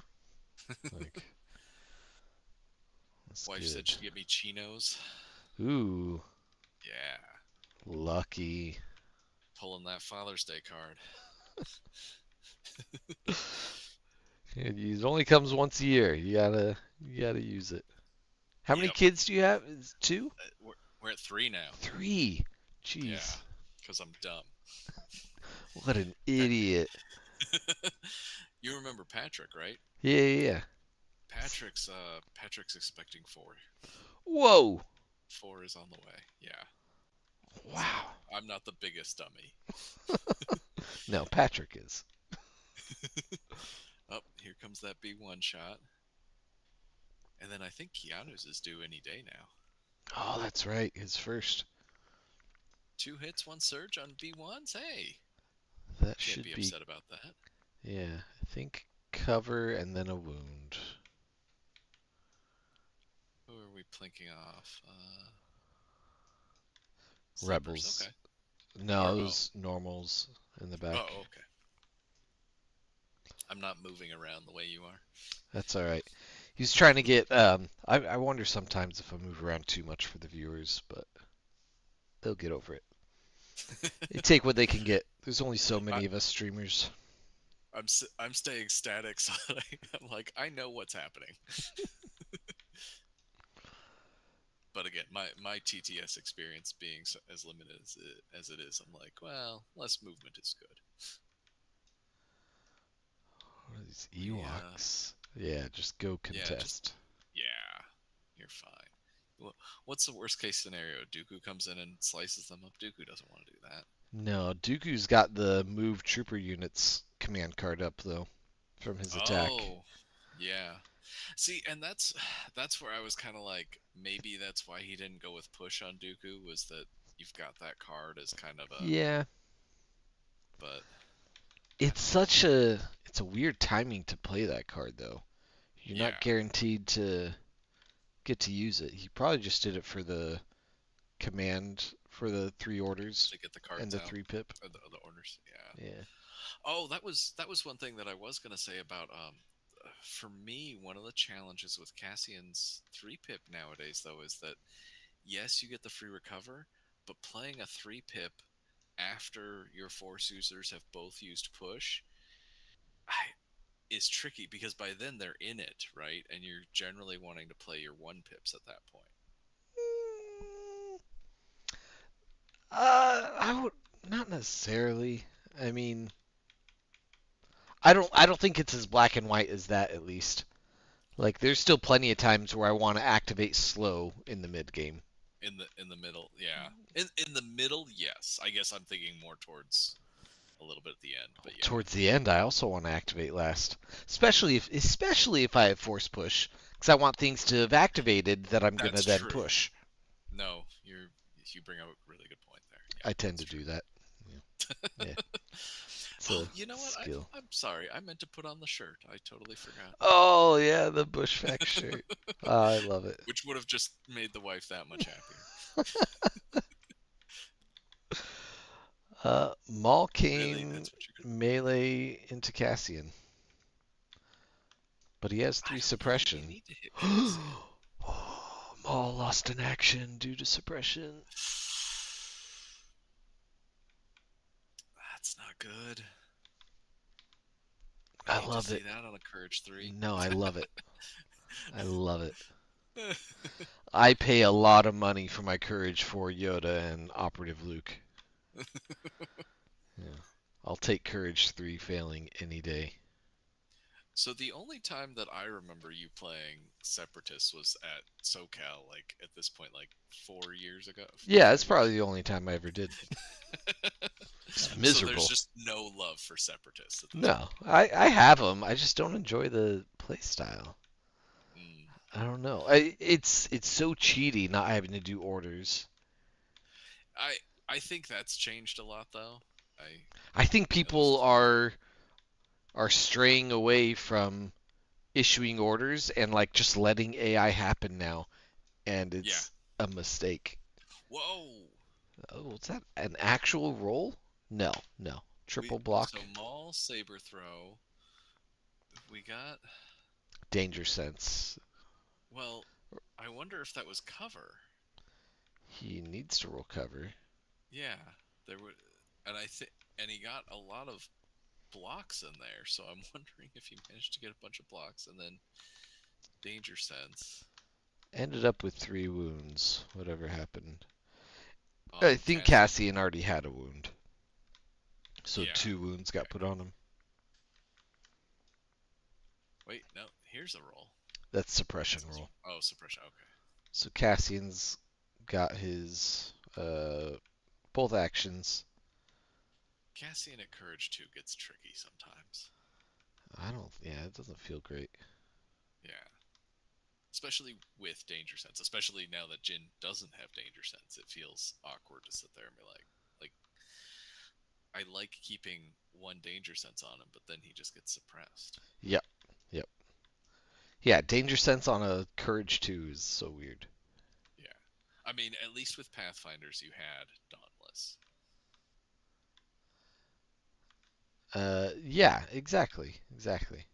Like that's Wife said good. she'd get me chinos. Ooh, Yeah. lucky. Pulling that Father's Day card. It only comes once a year. You gotta use it. How many Yep. kids do you have? Is 2? We're at 3 now. 3. Yeah. Jeez, Because I'm dumb. what an idiot. You remember Patrick, right? Yeah, yeah, yeah. Patrick's expecting 4. Whoa. 4 is on the way. Yeah. So Wow. I'm not the biggest dummy. No, Patrick is. Oh, here comes that B1 shot. And then I think Keanu's is due any day now. Oh, that's right. His first. 2 hits, 1 surge on B1s. Hey, That can't should be be. upset about that. Yeah, I think cover and then a wound. Who are we plinking off? Sleepers. Rebels. Okay. No, Or it was normals in the back. okay. I'm not moving around the way you are. That's all right. He's trying to get. I wonder sometimes if I move around too much for the viewers, but they'll get over it. They take what they can get. There's only so I, many of us streamers. I'm staying static, so I'm like I know what's happening. But again, my TTS experience being as limited as it is, I'm like, well, less movement is good. What are these We Ewoks? Yeah, just go yeah, contest. yeah, you're fine. What's the worst case scenario? Dooku comes in and slices them up. Dooku doesn't want to do that. No, Dooku's got the move trooper units command card up though from his attack. Oh, yeah. See, and that's where I was kind of like, maybe that's why he didn't go with push on Dooku, was that you've got that card as kind of a, Yeah, but I it's don't know. such a it's a weird timing to play that card though. You're not Yeah, guaranteed to get to use it. He probably just did it for the command for the three orders to get the and cards the out three pip. or the orders. Yeah. Yeah. Oh, that was one thing that I was gonna say about for me, one of the challenges with Cassian's 3-pip nowadays, though, is that yes, you get the free recover, but playing a 3-pip after your force users have both used push is tricky because by then they're in it, right? And you're generally wanting to play your 1-pips at that point. Mm, I would not necessarily. I mean, I don't think it's as black and white as that at least. Like there's still plenty of times where I want to activate slow in the mid game. In the middle, yeah. In the middle, yes. I guess I'm thinking more towards a little bit at the end, but yeah. Towards the end, I also want to activate last, especially if I have force push, because I want things to have activated that I'm gonna That's then true. push. No, you bring up a really good point there. Yeah, I tend that's to true. do that. Yeah, yeah. It's Oh, a you know what? skill. I'm sorry. I meant to put on the shirt. I totally forgot. Oh yeah, the Bushfax shirt. I love it. Which would have just made the wife that much happier. Maul Really? came That's what you're gonna. melee into Cassian, but he has I three don't know if you suppression. need to hit Cassian. Oh, Maul lost an action due to suppression. That's not good. I I hate to love see it. that on a Courage 3. No, I love it. I love it. I pay a lot of money for my courage for Yoda and Operative Luke. Yeah. I'll take Courage 3 failing any day. So the only time that I remember you playing Separatists was at SoCal, like at this point, like 4 years ago, Yeah, it's 4 years probably the only time I ever did. ago. It's So there's miserable. just no love for Separatists at this No, point. I have them. I just don't enjoy the playstyle. Mm. I don't know. It's so cheaty not having to do orders. I I think that's changed a lot though. I I think I know there's people are straying away from issuing orders and like just letting AI happen now, and yeah. it's a mistake. Whoa. Oh, was that an actual roll? No, no. Triple block, So Maul saber throw. We got danger sense. well. I wonder if that was cover. He needs to roll cover. Yeah, there were, and I think, and he got a lot of blocks in there. So I'm wondering if he managed to get a bunch of blocks and then danger sense. Ended up with 3 wounds. Whatever happened. I Oh, think Cassian. Cassian already had a wound, so Yeah. 2 wounds got put Okay. on him. Wait, no. Here's a roll. That's It suppression says roll. suppression. Okay. So Cassian's got his both actions. Cassian at Courage 2 gets tricky sometimes. I don't. Yeah, it doesn't feel great. Yeah. Especially with danger sense. Especially now that Jin doesn't have danger sense, it feels awkward to sit there and be like I like keeping one danger sense on him, but then he just gets suppressed. Yep. Yep. Yeah, danger sense on a courage 2 is so weird. Yeah. I mean, at least with Pathfinders, you had Dauntless. Yeah, exactly. Exactly.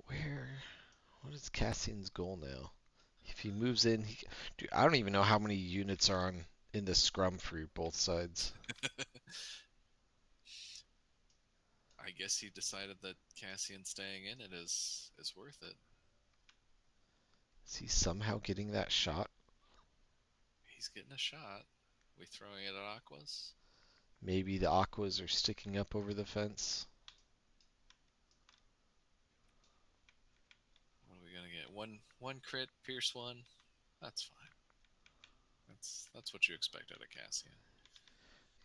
Where what is Cassian's goal now? If he moves in, dude, I don't even know how many units are on in the scrum for both sides. I guess he decided that Cassian staying in it is worth it. Is he somehow getting that shot? He's getting a shot. We throwing it at Aquas? Maybe the Aquas are sticking up over the fence. What are we gonna get? one crit, pierce one. That's fine. That's what you expect out of Cassian.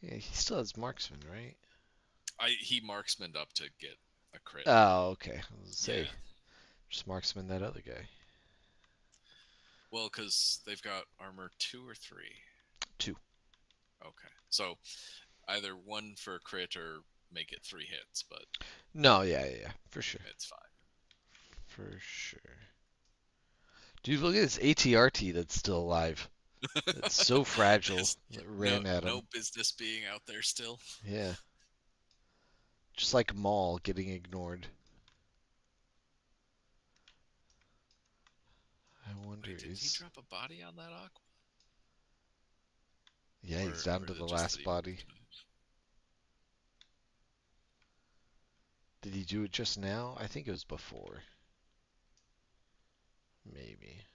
Yeah, he still has marksman, right? He marksmaned up to get a crit. Oh, okay. I was Yeah. say just marksman that other guy. Well, because they've got armor 2 or 3. 2. Okay. So either one for a crit or make it 3 hits, but No, yeah, for sure, it's fine. for sure. Dude, look at this ATRT that's still alive. It's so fragile. It's It no ran at no him. business being out there still. Yeah, just like Maul getting ignored. I wonder Wait, did he is drop a body on that aqua? yeah, he's down Or to is the it just that last he body. moved? Did he do it just now? I think it was before. Maybe.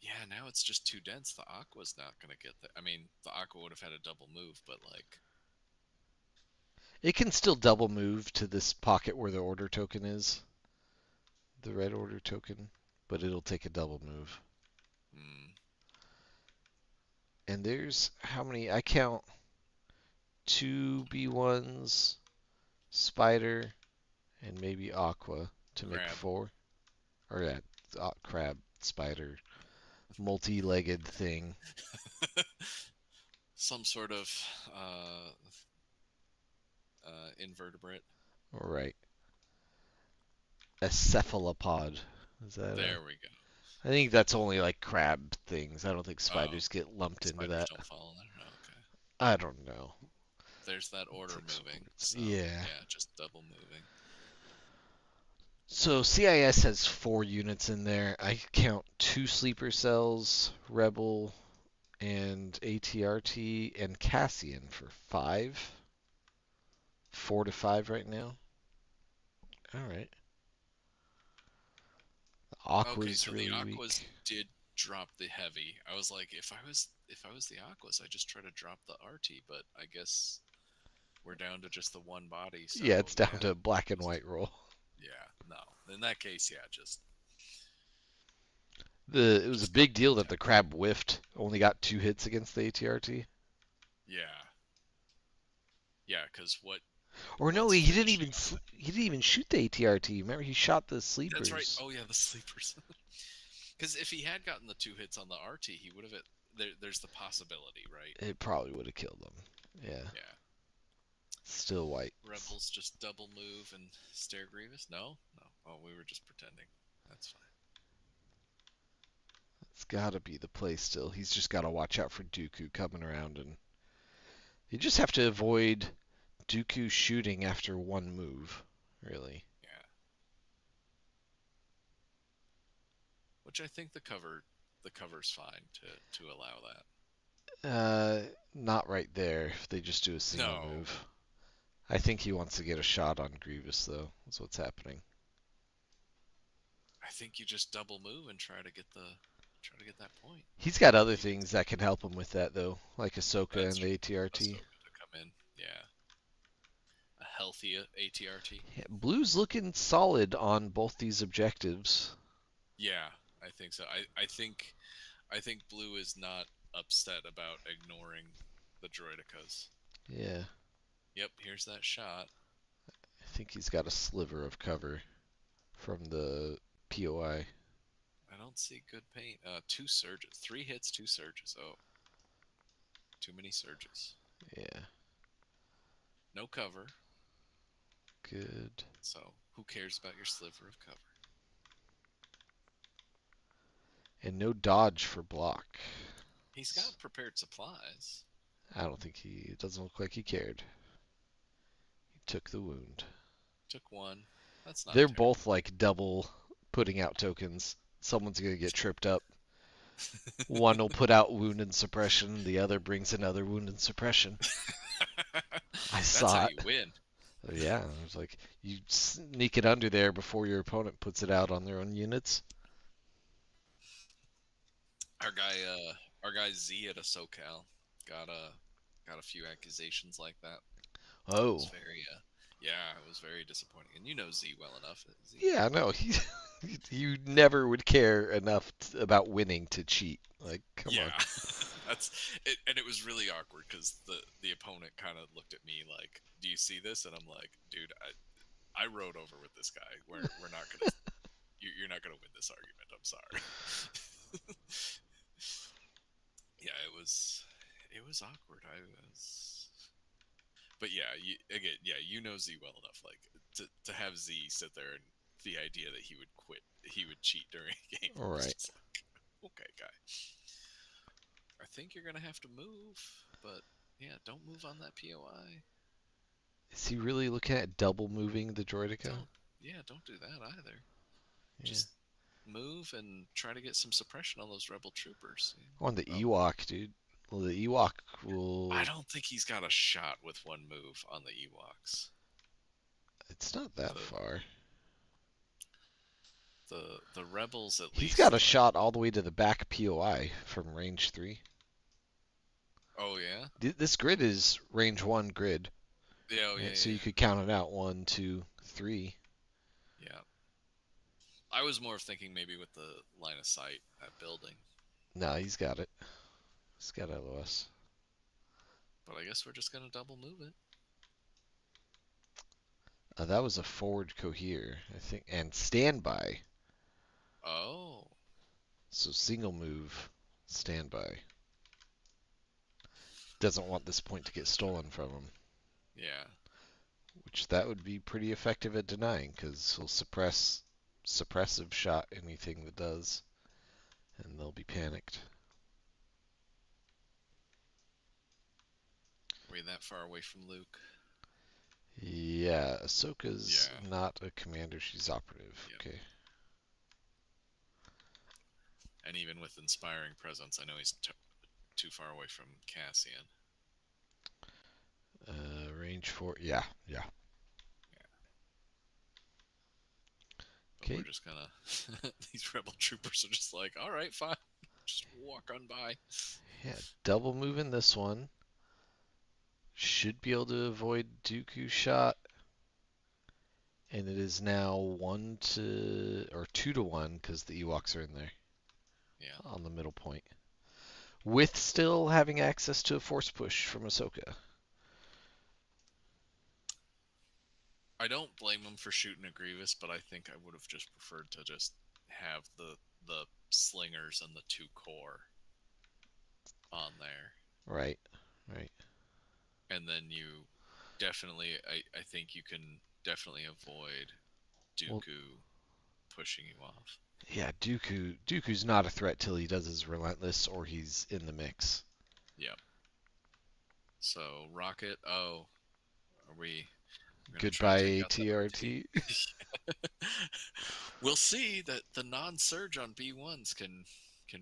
Yeah, now it's just too dense. The aqua's not gonna get that. I mean, the aqua would have had a double move, but like, It can still double move to this pocket where the order token is, the red order token, but it'll take a double move. hmm, And there's how many? I count 2 B1s, Spider, and maybe Aqua to make crab. 4. Or yeah, crab, spider, multi-legged thing. Some sort of uh, invertebrate. All right, a cephalopod. Is that a? There we go. I think that's only like crab things. I don't think Oh, spiders get lumped into spiders that. don't fall in there. Okay. I don't know. There's that It's order like moving. sports. So Yeah. yeah, just double moving. So CIS has 4 units in there. I count 2 sleeper cells, Rebel, and ATRT, and Cassian for 5. 4 to 5 right now. All right. Okay, Aqua's so the really aquas weak. did drop the heavy. I was like, if I was the aquas, I just try to drop the RT, but I guess we're down to just the one body. So Yeah, it's down yeah, to black and white roll. yeah, no. In that case, yeah, just It was a just go big deal that the tempo. crab whiffed. Only got 2 hits against the ATRT. Yeah, yeah, because Or no, what's he didn't finishing even off that? he didn't even shoot the ATRT. Remember, he shot the That's right. sleepers. Oh yeah, the sleepers. Because if he had gotten the 2 hits on the RT, he would have. There's the possibility, right? It probably would have killed him. Yeah, Yeah. still white. Rebels just double move and stare Grievous? No? No. Oh, we were just pretending. That's fine. It's got to be the play still. He's just got to watch out for Dooku coming around, and you just have to avoid Dooku shooting after 1 move, really. Yeah. Which I think the cover's fine to allow that. Not right there. If they just do a single No. move. I think he wants to get a shot on Grievous, though. That's what's happening. I think you just double move and try to get that point. He's got other Maybe things that can help him with that, though, like Ahsoka that's and the true. ATRT. Ahsoka to come in. Yeah. A healthy ATRT. Yeah, Blue's looking solid on both these objectives. Yeah, I think so. I think Blue is not upset about ignoring the droidicas. Yeah, Yep, here's that shot. I think he's got a sliver of cover from the POI. I don't see good paint. 2 surges. 3 hits, 2 surges. Oh, too many surges. Yeah, No cover. good. So who cares about your sliver of cover? And no dodge for block. He's got prepared supplies. I don't think it doesn't look like he cared. He took the wound. Took one. That's not They're terrible. both like double putting out tokens. Someone's gonna get tripped up. One will put out wound and suppression, the other brings another wound and suppression. I That's how saw you it. win. Yeah, it was like you sneak it under there before your opponent puts it out on their own units. Our guy Z at a SoCal got a few accusations like that. It was Oh, very Yeah, it was very disappointing. And you know Z well enough. Z. Yeah, no, he you never would care enough about winning to cheat. Like, come on. Yeah, that's it, and it was really awkward because the opponent kind of looked at me like, "Do you see this?" And I'm like, "Dude, I rode over with this guy. We're not gonna you're not gonna win this argument. I'm sorry." Yeah, it was awkward. I was, but yeah, again, yeah, you know Z well enough. Like to have Z sit there and the idea that he would quit, he would cheat during a game. All It's right. just like, okay, guy. I think you're gonna have to move, but yeah, don't move on that POI. Is he really looking at double moving the droideka? Don't, yeah, don't do that either. Yeah. Just move and try to get some suppression on those rebel troopers. On the Oh, Ewok, dude. Well, the Ewok I will. don't think he's got a shot with one move on the Ewoks. It's not that The far. the rebels at He's got least. a shot all the way to the back POI from range 3. Oh yeah, This grid is range 1 grid, yeah, oh yeah, right? So you yeah, could count it out 1, 2, 3. yeah. I was more of thinking maybe with the line of sight at building, No, he's got it. He's got LOS. but I guess we're just gonna double move it. That was a forward cohere, I think, and standby. Oh, So single move, standby. Doesn't want this point to get stolen from him, yeah. which that would be pretty effective at denying, because he'll suppressive shot anything that does, and they'll be panicked. Are we that far away from Luke? Yeah, Ahsoka's Yeah. not a commander, she's operative. Yep. Okay. And even with inspiring presence, I know he's too far away from Cassian. Range 4, yeah, yeah. Yeah. But Okay, we're just gonna. These rebel troopers are just like, all right, fine. Just walk on by. yeah, double moving this one. Should be able to avoid Dooku shot. And it is now 1 to, or 2 to 1, because the Ewoks are in there Yeah. on the middle point. With still having access to a force push from Ahsoka. I don't blame him for shooting a Grievous, but I think I would have just preferred to just have the slingers and the two core on there, Right, right. and then you definitely, I think you can definitely avoid Well, Dooku pushing you off. yeah, Dooku's not a threat till he does his relentless or he's in the mix. Yep. So Rocket, oh, are we? We're gonna try to Goodbye take out that RT. ATRT. We'll see that the non-surge on B1s can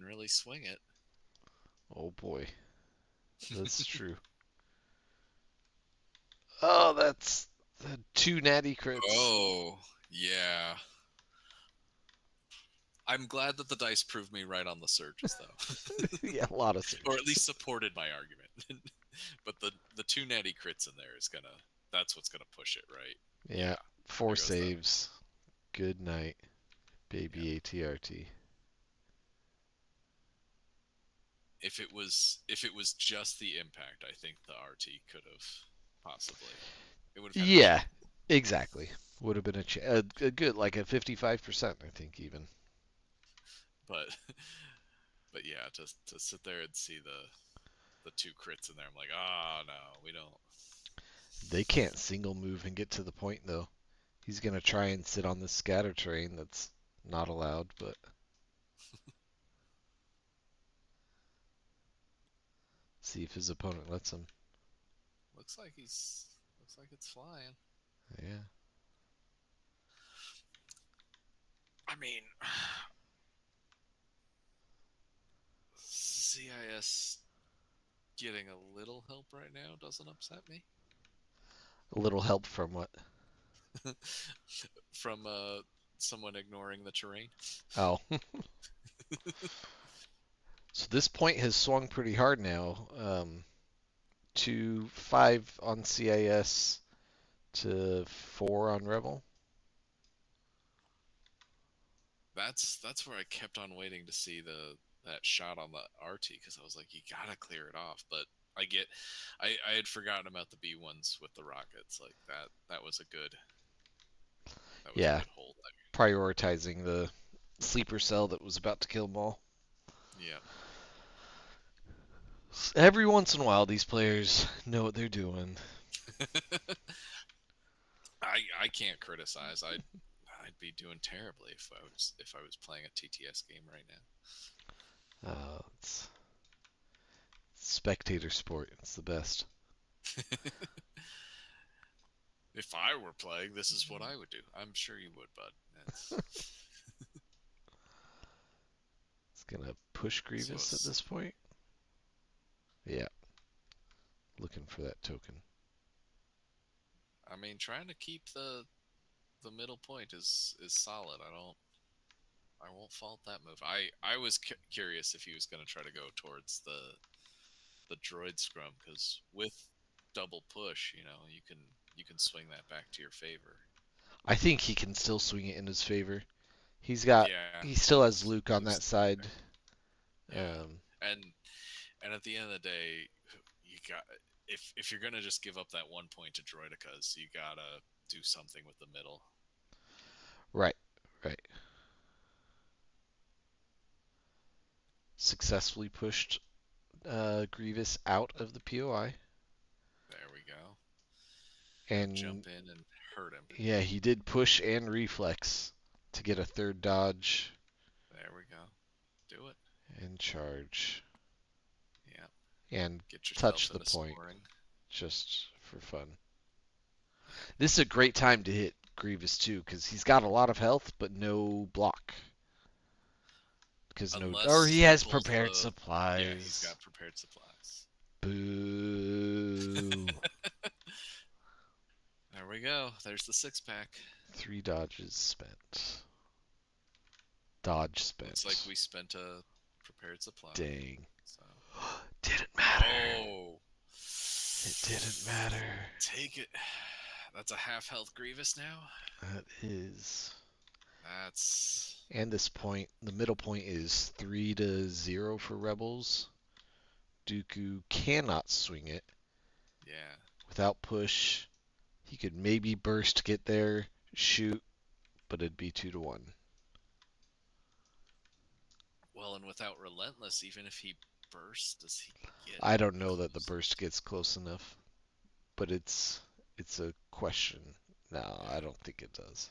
really swing it. Oh boy, that's true. Oh, that's the 2 natty crits. Oh yeah. I'm glad that the dice proved me right on the surges though, Yeah, a lot of or surge. at least supported my argument. But the two natty crits in there is gonna. That's what's gonna push it, right? Yeah, Yeah. 4 There goes the. saves. Good night, Yeah. baby ATRT. If it was just the impact, I think the RT could have possibly. It would have had a Yeah, chance. exactly. Would have been a good, like a 55%, I think, even. But but yeah, to sit there and see the two crits in there, I'm like, oh no, we don't. They can't single move and get to the point, though. He's going to try and sit on this scatter train that's not allowed, but see if his opponent lets him. Looks like it's flying. Yeah. I mean, CIS getting a little help right now doesn't upset me. A little help from what? From someone ignoring the terrain. Oh. So this point has swung pretty hard now. To 5 on CIS, to 4 on Rebel. That's where I kept on waiting to see that shot on the RT because I was like, you gotta clear it off. But I had forgotten about the B1s with the rockets. Like that was a Yeah, good hold there. prioritizing the sleeper cell that was about to kill Maul. Yeah. Every once in a while, these players know what they're doing. I can't criticize. I'd be doing terribly if I was playing a TTS game right It's spectator sport. It's the best. now. If I were playing, this is what I would do. I'm sure you would, bud. It's It's gonna push so Grievous at it's, this point. Yeah, looking for that token. I mean, trying to keep the middle point is solid. I won't fault that move. I was curious if he was going to try to go towards the droid scrum because with double push, you can swing that back to your favor. I think he can still swing it in his favor. He's got. Yeah, He still has it's Luke on that loose. side. Yeah, and at the end of the day, you got if you're gonna just give up that 1 point to droidicas, you gotta do something with the middle. Right, right. Successfully pushed Grievous out of the POI, There we go. Now and jump in and hurt him. yeah, he did push and reflex to get a third dodge There we go. Do it. and charge Yeah. and Get touch yourself the into point scoring. just for fun. Yeah. This is a great time to hit Grievous too, because he's got a lot of health but no block. Because no, or Unless he he has pulls prepared the yeah, he's supplies. got prepared supplies. Boo. There we go. There's the 6 pack. 3 dodges spent. Dodge Looks like spent. we spent a prepared supply. Dang. So Didn't matter. oh, It didn't matter. take it. That's a half health Grievous now. That is. That's And this point, the middle point is 3-0 for Rebels. Dooku cannot swing it yeah. without push. He could maybe burst, get there, shoot, but it'd be 2-1. Well, and without relentless, even if he bursts, does he get I don't know that the close? burst gets close enough, but it's a question. No, I Yeah. don't think it does.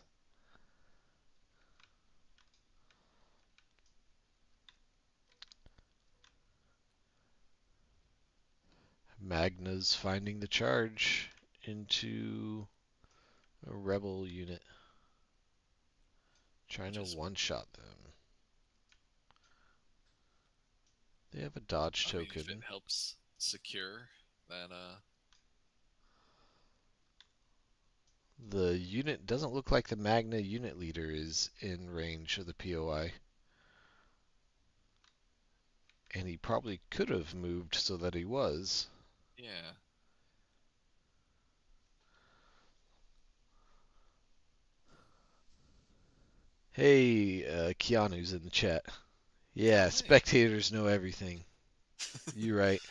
Magna's finding the charge into a rebel unit, trying to Just, one-shot them. They have a dodge I mean, if it token. helps secure that, The unit doesn't look like the Magna unit leader is in range of the POI. And he probably could have moved so that he was. yeah. Hey, Keanu's in the chat. Yeah, Oh, hey. spectators know everything. You right.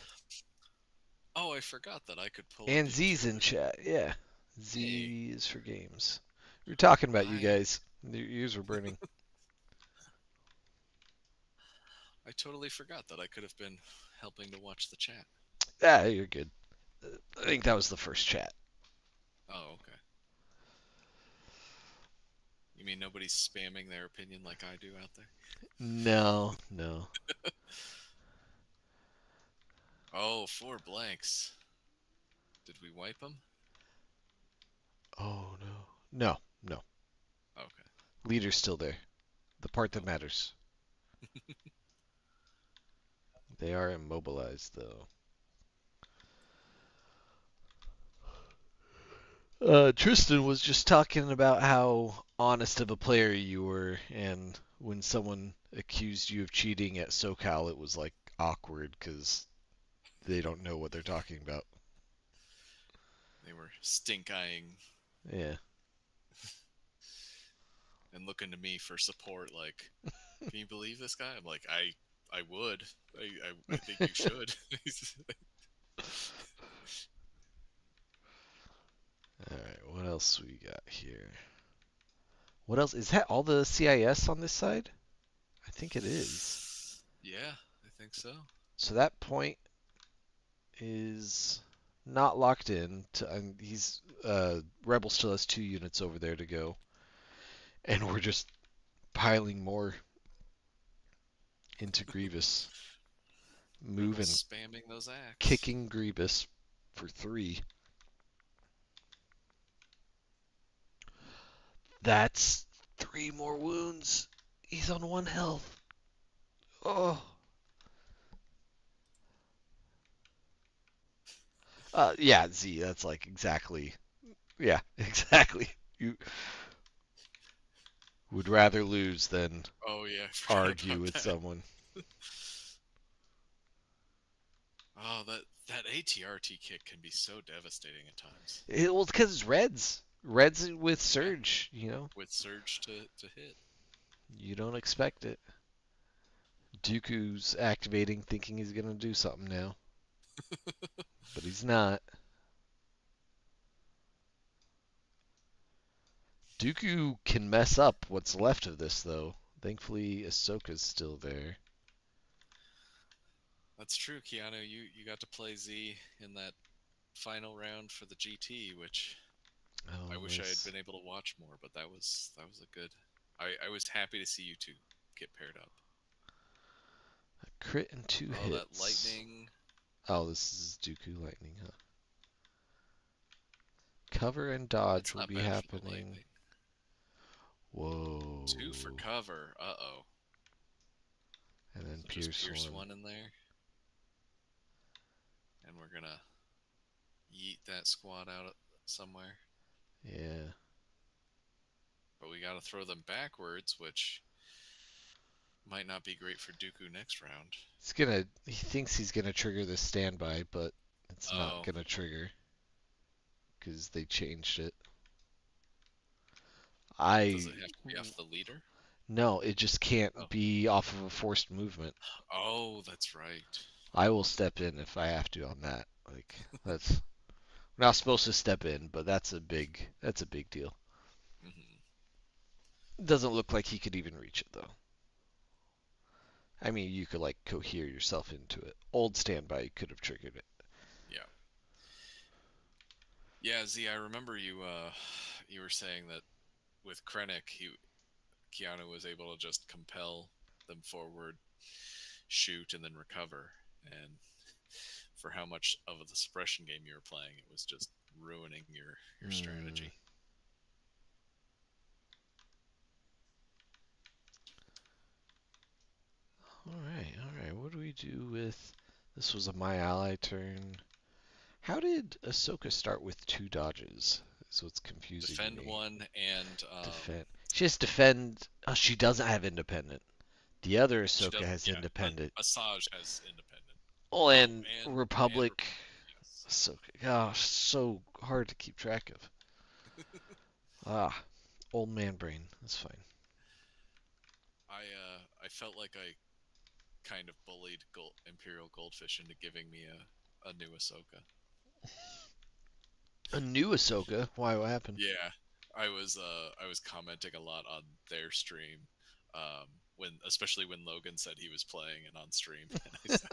Oh, I forgot that I could pull And up Z's in into. chat. Yeah. Hey, Z is for games. We were talking about you I guys. Your ears were burning. I totally forgot that I could have been helping to watch the chat. Ah, you're good. I think that was the first chat. Oh, okay. You mean nobody's spamming their opinion like I do out there? No, no. Oh, 4 blanks. Did we wipe them? Oh, no. No, no. Okay. Leader's still there. The part that Okay. matters. They are immobilized, though. Tristan was just talking about how honest of a player you were, and when someone accused you of cheating at SoCal, it was like awkward because they don't know what they're talking about. They were stink eyeing Yeah. and looking to me for support. Like, can you believe this guy? I'm like, I would. I think you should. All right. What else we got here? What else? Is that all the CIS on this side? I think it is. Yeah, I think so. So that point is not locked in. And he's Rebel still has 2 units over there to go, and we're just piling more into Grievous, Rebels moving, spamming those acts. kicking Grievous for 3. That's 3 more wounds. He's on 1 health. Oh. Yeah, Z. That's like exactly. Yeah, exactly. You would rather lose than Oh yeah, I forgot argue about with that. someone. Oh, that ATRT kick can be so devastating at times. Well, it's because it's Reds. Reds with Yeah, Surge. with surge to hit. You don't expect it. Dooku's activating, thinking he's gonna do something now, but he's not. Dooku can mess up what's left of this, though. Thankfully, Ahsoka's still there. That's true, Keanu. You got to play Z in that final round for the GT, which I Oh, wish I had nice. been able to watch more. But that was a good. I was happy to see you two get paired up. A crit and 2 Oh, that hits. lightning. Oh, this is Dooku lightning, huh? Cover and dodge That's will not be bad for the happening. lightning. Two for Whoa. cover. Uh-oh. And then So just Pierce pierce 1. one in there, and we're gonna yeet that squad out somewhere. Yeah. But we gotta throw them backwards, which might not be great for Dooku next round. He thinks he's gonna trigger the standby, but it's not Oh, gonna trigger because they changed it. does I it have to be off the leader? No, it just can't Oh, be off of a forced movement. oh, that's right. I will step in if I have to on that. Like that's we're not supposed to step in, but that's a big deal. Hmm. It doesn't look like he could even reach it though. I mean, you could like cohere yourself into it. Old standby could have triggered it. Yeah, yeah. Z, I remember you. You were saying that with Krennic, Keanu was able to just compel them forward, shoot, and then recover. And for how much of the suppression game you were playing, it was just ruining your Hmm. strategy. All right, all right. What do we do with? This was a my ally turn. How did Ahsoka start with 2 dodges? That's what's confusing Defend me. one and Defend. She has defend. Oh, she doesn't have independent. The other she Ahsoka does. has Yeah, independent. Asajj has independent. Oh, Oh, and and Republic. Republic. Yes. Ahsoka. Gosh, so hard to keep track of. Ah, old man brain. That's fine. I felt like I kind of bullied Imperial Goldfish into giving me a new Ahsoka. A new Ahsoka. Why? What happened? Yeah, I was commenting a lot on their stream, when especially when Logan said he was playing and on stream, and I said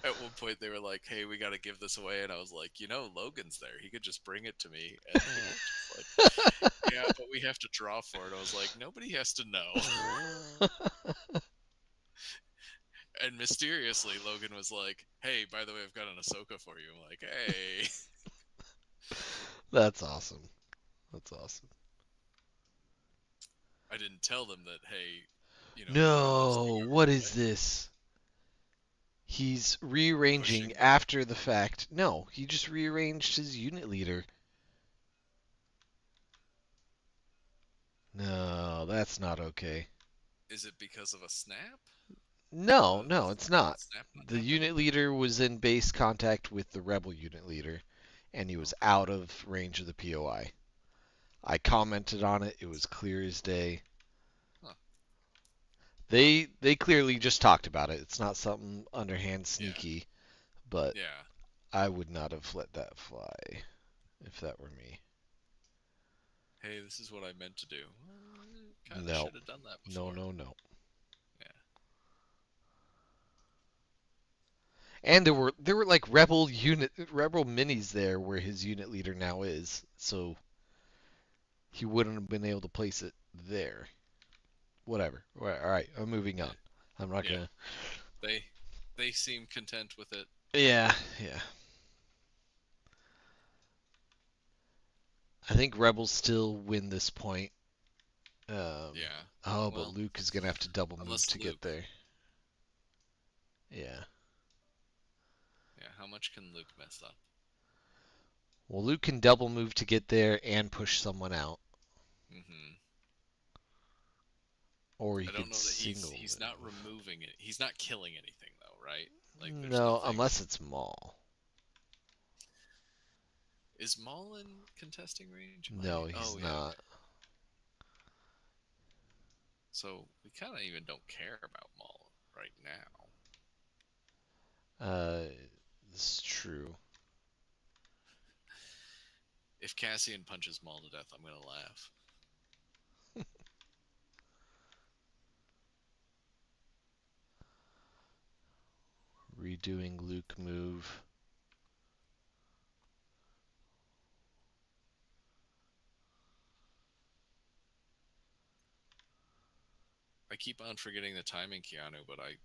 at one point they were like, "Hey, we got to give this away," and I was like, Logan's there. He could just bring it to me, and they were just like, "Yeah, but we have to draw for it." I was like, "Nobody has to know." And mysteriously, Logan was like, "Hey, by the way, I've got an Ahsoka for you." I'm like, "Hey." That's awesome. That's awesome. I didn't tell them that. Hey, Logan loves the No, what is gameplay. this? He's Pushing rearranging the. after the fact. No, he just rearranged his unit leader. No, that's not okay. Is it because of a snap? No, The no, it's not. snap not The happen? unit leader was in base contact with the rebel unit leader, and he was Okay. out of range of the POI. I commented on it. It was clear as day. Huh. They clearly just talked about it. It's not something underhand Yeah. sneaky, but Yeah. I would not have let that fly if that were me. Hey, this is what I meant to do. Kind of No, should have done that no, before. no, no. Yeah. And there were like rebel minis there where his unit leader now is, so he wouldn't have been able to place it there. Whatever. All right, I'm moving Yeah. on. I'm not Yeah. gonna. They they seem content with it. Yeah, yeah. I think rebels still win this point. Um, Yeah. oh, but Well, Luke is gonna have to double move unless to get Luke. there. Yeah. Yeah. How much can Luke mess up? Well, Luke can double move to get there and push someone out, Hmm. or he I don't could know that single he's not move. removing it. He's not killing anything though, right? Like there's No, nothing. unless it's Maul. Is Maul in contesting range? Am I? No, he's Oh yeah. not. Okay. So we kind of even don't care about Maul right now. Uh, this is true. If Cassian punches Maul to death, I'm gonna laugh. Redoing Luke move. I keep on forgetting the timing, Keanu, but I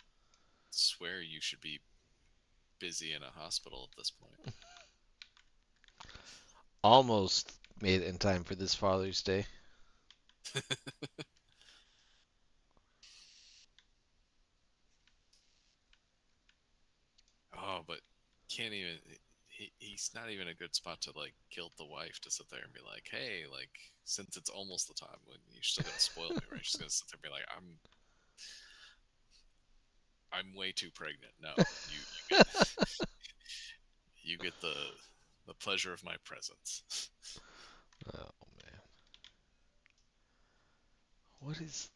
swear you should be busy in a hospital at this point. Almost made it in time for this Father's Day. Oh, but can't even. He's not even a good spot to like guilt the wife to sit there and be like, "Hey, like since it's almost the time when you're still gonna spoil me, right?" She's gonna sit there and be like, I'm way too pregnant." No, you get you get the pleasure of my presence. Oh man, what is?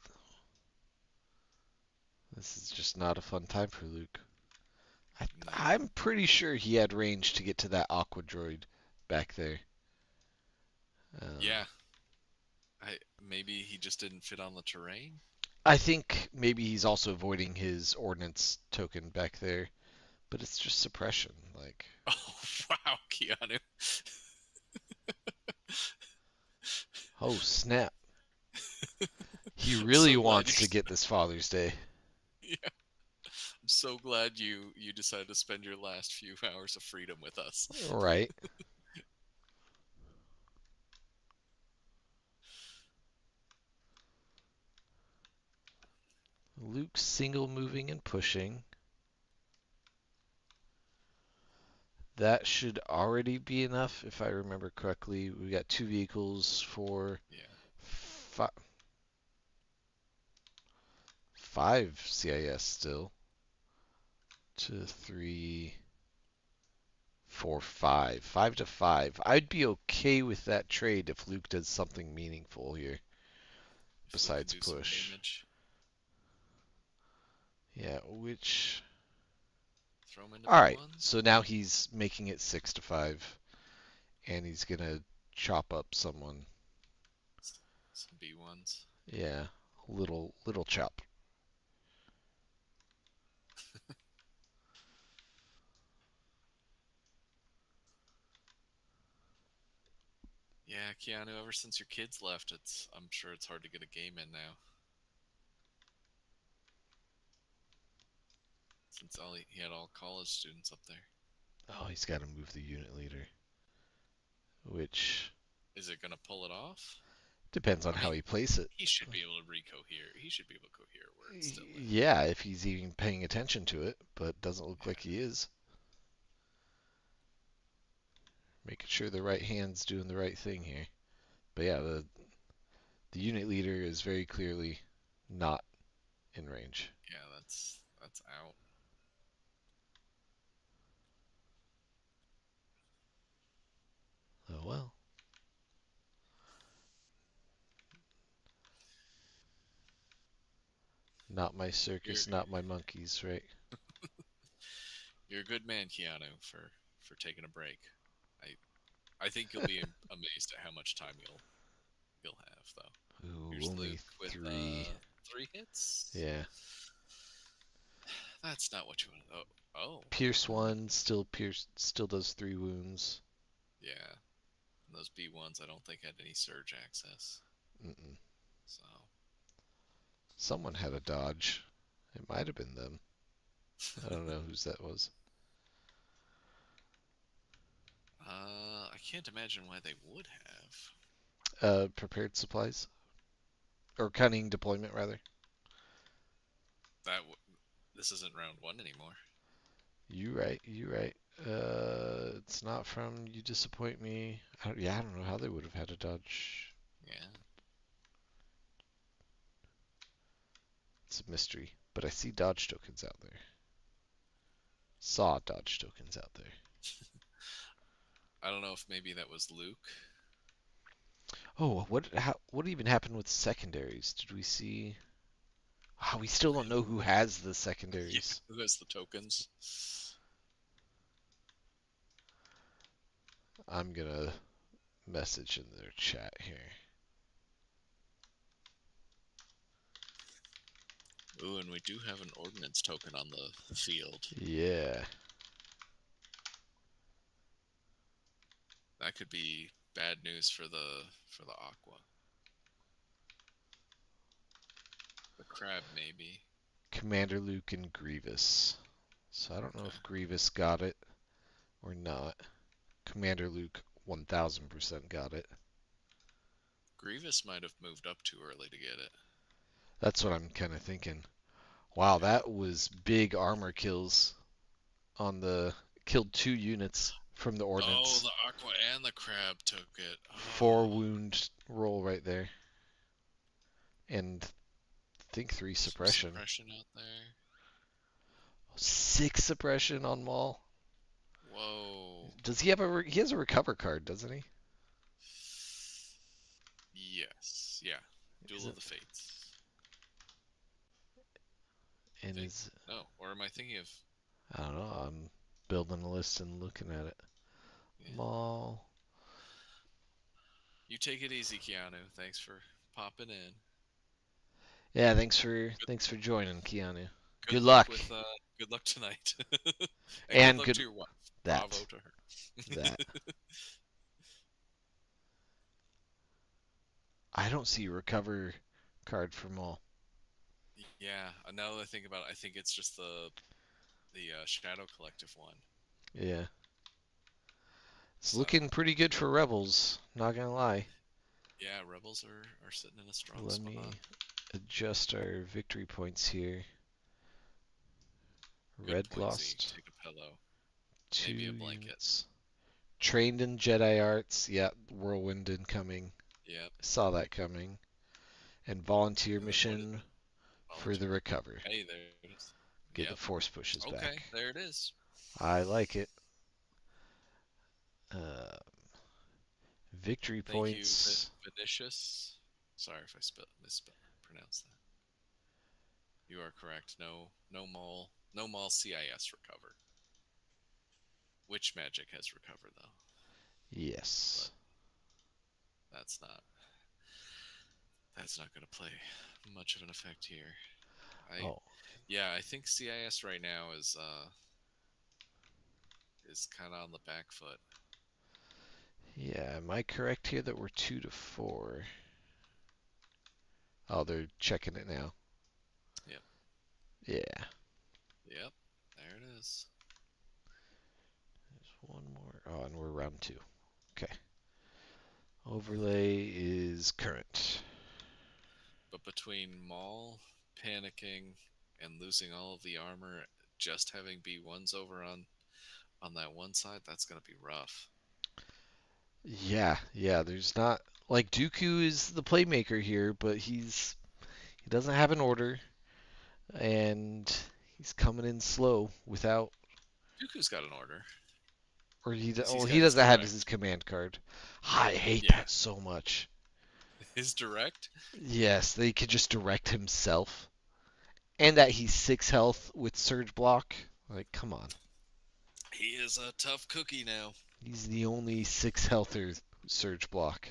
This is just not a fun time for Luke. No. I'm pretty sure he had range to get to that aqua droid back there. Um, Yeah, I maybe he just didn't fit on the terrain. I think maybe he's also avoiding his ordnance token back there, but it's just suppression. Like, Oh wow, Keanu. oh snap, he I'm really so glad wants you. to get this Father's Day. Yeah, I'm so glad you decided to spend your last few hours of freedom with us. Right. Luke single moving and pushing. That should already be enough, if I remember correctly. We got two vehicles for Yeah. fi- five CIS still. 2, 3, 4, 5. 5 to 5. I'd be okay with that trade if Luke does something meaningful here If Luke can besides do some push. damage, Yeah, which. throw him into Alright, B1s. so now he's making it 6 to 5, and he's gonna chop up someone. Some B1s. Yeah, little chop. Yeah, Keanu. Ever since your kids left, I'm sure it's hard to get a game in now. Since he had all college students up there. Oh, he's got to move the unit leader, which Is it gonna pull it off? depends on I how mean, he plays it. he should be able to recohere. He should be able to cohere where it's still in. Yeah, if he's even paying attention to it, but doesn't look like Yeah. he is. Making sure the right hand's doing the right thing here. But yeah, the unit leader is very clearly not in range. Yeah, that's out. Oh well. Not my You're circus, not my monkeys, right? you're a good man, Keanu, for taking a break. I think you'll be amazed at how much time you'll have though. Ooh, Here's only Luke with 3. 3 hits. Yeah. That's not what you want. Oh, oh, Pierce oh. 1 still does 3 wounds. Yeah. And those B1s, I don't think had any surge access. Mm-mm. So, Someone had a dodge. It might have been them. I don't know whose that was. I can't imagine why they would have. Prepared supplies or cunning deployment rather. That this isn't round one anymore. You right. You right. It's not from you disappoint me. I don't know how they would have had a dodge. Yeah. It's a mystery. But I see dodge tokens out there. Saw dodge tokens out there. I don't know if maybe that was Luke. Oh, what even happened with secondaries? Did we see? Oh, we still don't know who has the Yeah. secondaries. Who has the tokens? I'm gonna message in their chat here. Ooh, and we do have an ordnance token on the field. Yeah. That could be bad news for the Aqua. The crab maybe. Commander Luke and Grievous. So I don't know Okay. if Grievous got it or not. Commander Luke 1000% got it. Grievous might have moved up too early to get it. That's what I'm kind of thinking. Wow, Yeah. that was big armor kills on the killed 2 units from the Oh, ordnance. the Aqua and the crab took it. 4 Oh. wound roll right there. And I think 3 Some suppression. suppression out there. 6 suppression on Maul. Whoa. Does he have he has a recover card, doesn't he? Yes. Yeah. Duel of Isn't the Fates. I and think. is No. Or am I thinking of. I don't know. I'm building a list and looking at it. Yeah. Maul. You take it easy, Keanu. Thanks for popping in. Yeah, Good, thanks for joining, Keanu. good Good luck luck. with good luck tonight. And good And luck good to your wife. Bravo that to her. that. I don't see a recover card for Maul. Yeah, now that I think about it, I think it's just the Shadow Collective one. Yeah. It's So looking pretty good for Rebels, not gonna lie. yeah, Rebels are sitting in a strong Let spot. me adjust our victory points here. Good Red point, Z. lost Take a pillow, 2 maybe a blanket. units. Trained in Jedi arts. Yeah, whirlwind incoming. Yep. Saw that coming. And volunteer And then what is mission for the volunteer? recover. Hey, there it is. Get the Yep. force pushes Okay, back. there it is. I like it. Uh, victory Thank you, points. Vinicius. Sorry if I mispronounced that. You are correct. No Maul, no Maul CIS recover. Witch magic has recovered though, but Yes. that's that's not going to play much of an effect here. I Oh, Yeah, I think CIS right now is kind of on the back foot. yeah. Am I correct here that we're 2 to 4? Oh, they're checking it now. Yep. Yeah. Yep. There it is. There's one more. Oh, and we're round 2. Okay. Overlay is current. But between Maul panicking and losing all of the armor, just having B1s over on that one side, that's going to be rough. Yeah. There's not like Dooku is the playmaker here, but he doesn't have an order, and he's coming in slow without. Dooku's got an order. Or because he's well, got he his doesn't have his direct. command card. I hate Yeah, that so much. his direct. Yes, they could just direct himself. And that he's 6 health with Surge Block. Like, come on. He is a tough cookie now. He's the only 6 healther Surge Block.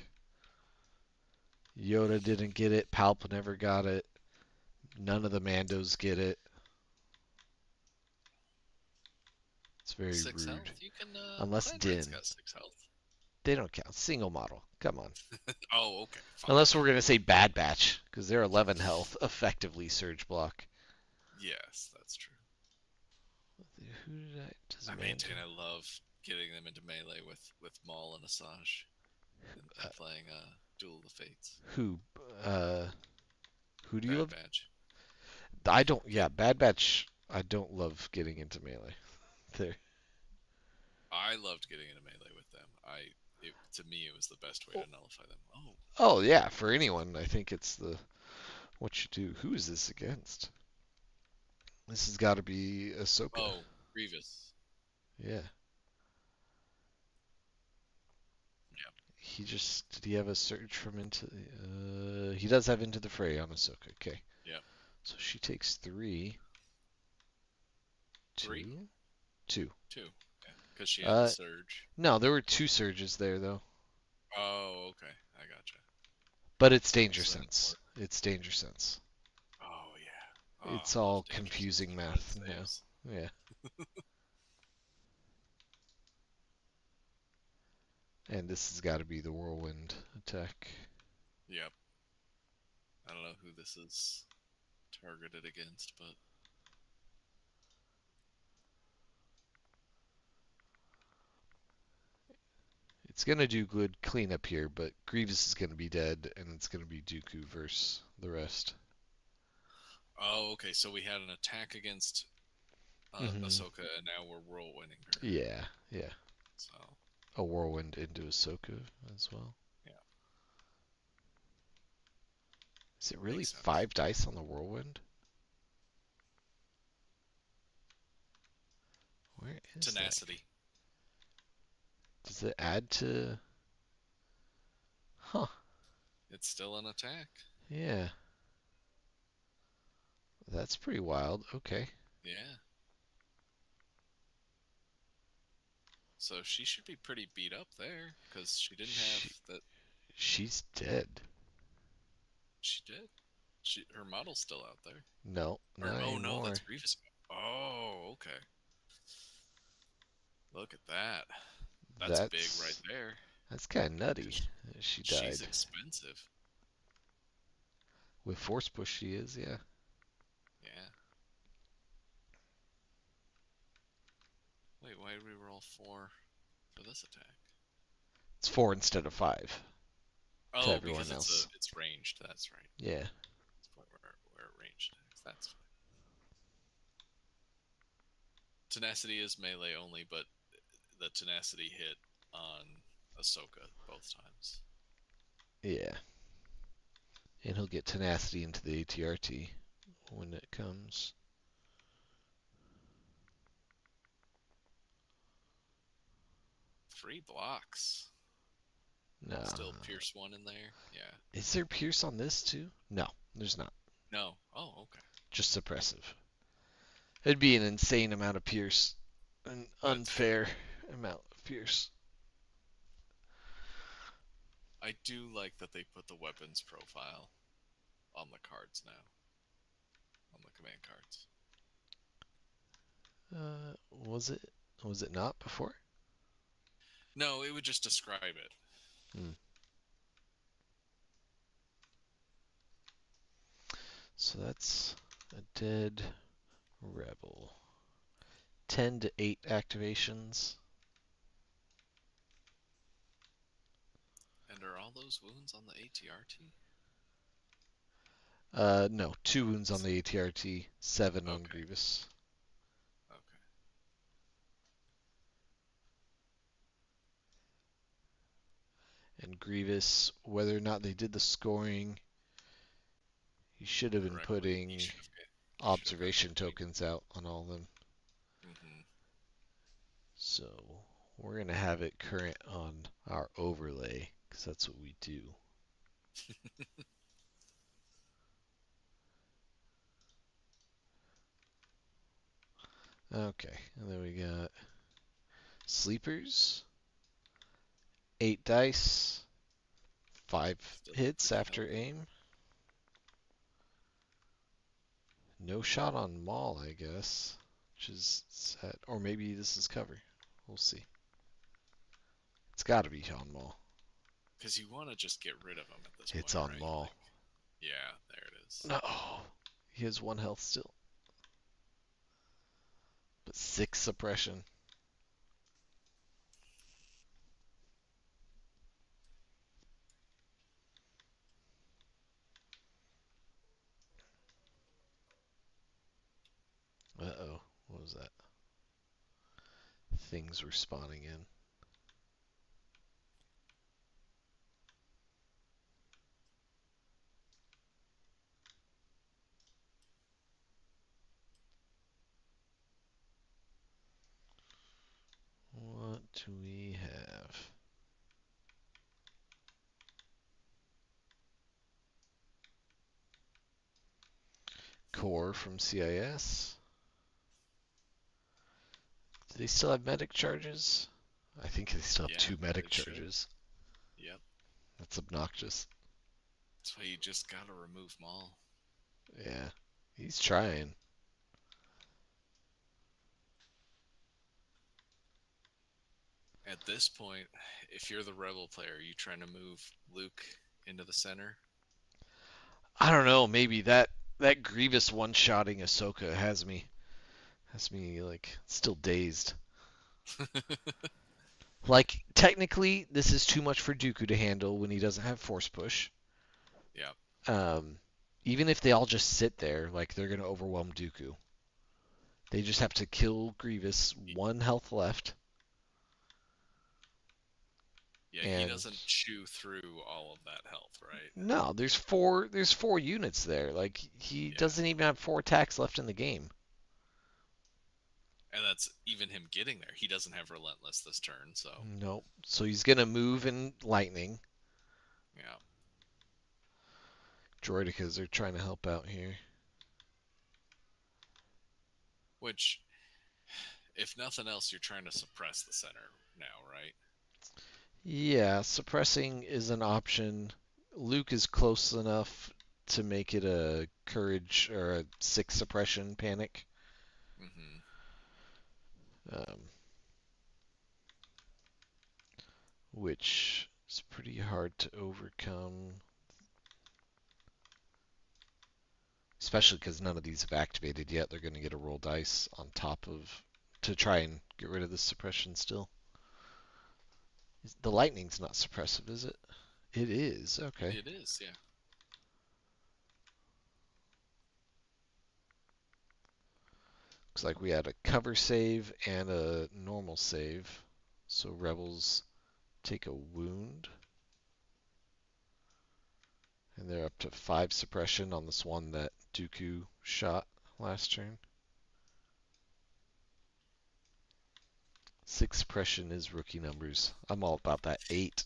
Yoda didn't get it. Palp never got it. None of the Mandos get it. It's very 6 health. rude. You can. Unless Clan Red's Din. got 6 health. They don't count. Single model. Come on. Oh, okay, fine. Unless we're going to say Bad Batch, because they're 11 health, effectively Surge Block. Yes, that's true. Who did I... Does I Mando... maintain I love getting them into melee with Maul and Asajj and playing Duel of the Fates. Who? Who do you Bad love? Batch. I don't... Yeah, Bad Batch, I don't love getting into melee. There. I loved getting into melee with them. To me, it was the best way to nullify them. Oh, Oh, yeah, for anyone, I think it's the... What you do. Who is this against? This has got to be Ahsoka. oh, Grievous. Yeah. Yeah. He just... Did he have a surge from into... he does have Into the Fray on Ahsoka. Okay. Yeah. So she takes 3. 3? 2? 2. 2. Yeah. Because she had the surge. No, there were 2 surges there, though. Oh, okay. I gotcha. But it's Danger So then Sense. It's Danger Sense. Oh, yeah. Oh, It's I love all Danger confusing Sense math when it now. saves. Yeah. And this has got to be the whirlwind attack. Yep. I don't know who this is targeted against, but It's going to do good cleanup here, but Grievous is going to be dead, and it's going to be Dooku versus the rest. oh, okay. So we had an attack against Ahsoka, and now we're whirlwinding her. Yeah, yeah. So A whirlwind into Ahsoka as well. yeah, Is it really makes sense. 5 dice on the whirlwind? Where is Tenacity. that? Does it add to... Huh. It's still an attack. Yeah. That's pretty wild. Okay. Yeah. So she should be pretty beat up there because she didn't have that. She's dead. She did. Her model's still out there. No, Or, not oh no, anymore. that's Grievous. Oh, okay. Look at that. That's big right there. That's kind of nutty. She died. She's expensive. With force push, she is, yeah. Yeah. Wait, why did we roll 4 for this attack? It's 4 instead of 5. Oh, everyone because else. it's ranged. That's right. Yeah. That's where ranged attacks. That's fine. Tenacity is melee only, but the tenacity hit on Ahsoka both times. Yeah. And he'll get tenacity into the ATRT when it comes. Three blocks. No. Still Pierce 1 in there? Yeah. Is there Pierce on this too? No, there's not. No. Oh, okay. Just suppressive. It'd be an insane amount of Pierce. An unfair amount of Pierce. I do like that they put the weapons profile on the cards now. On the command cards. Was it not before? No, it would just describe it. So that's a dead rebel. 10 to 8 activations. And are all those wounds on the ATRT? No, 2 wounds on the ATRT, 7 on Okay. Grievous. Okay. And Grievous, whether or not they did the scoring, he should have been Correctly. putting observation tokens out on all of them. Mm-hmm. So We're going to have it current on our overlay because that's what we do. Okay, and then we got sleepers, 8 dice, 5 Still hits pretty after healthy. aim. No shot on Maul, I guess, which is set. Or maybe this is cover. We'll see. It's got to be on Maul. Because you want to just get rid of him at this It's point, on right? Maul. Like, yeah, there it is. No, he has 1 health still, but 6 suppression. Uh-oh, what was that? Things were spawning in. What do we have? Core from CIS. Do they still have medic charges? I think they still have Yeah, 2 medic they should. charges. Yep. That's obnoxious. That's why you just gotta remove Maul. Yeah, he's trying. At this point, if you're the Rebel player, are you trying to move Luke into the center? I don't know. Maybe that Grievous one-shotting Ahsoka has me like still dazed. Like technically, this is too much for Dooku to handle when he doesn't have force push. Yeah. Um, even if they all just sit there, like they're gonna overwhelm Dooku. They just have to kill Grievous, 1 health left, Yeah, he and doesn't chew through all of that health, right? no, there's four units there. Like he Yeah. doesn't even have 4 attacks left in the game. And that's even him getting there. He doesn't have Relentless this turn, so Nope. So he's gonna move in lightning. yeah. Droidicas are trying to help out here. Which, if nothing else, you're trying to suppress the center now, right? Yeah, suppressing is an option. Luke is close enough to make it a courage or a 6 suppression panic. Mm-hmm. Um, which is pretty hard to overcome, especially because none of these have activated yet. They're going to get a roll dice on top of to try and get rid of this suppression still. The lightning's not suppressive, is it? It is. Okay. It is, yeah. Looks like we had a cover save and a normal save. So rebels take a wound. And they're up to 5 suppression on this one that Dooku shot last turn. 6 suppression is rookie numbers. I'm all about that 8.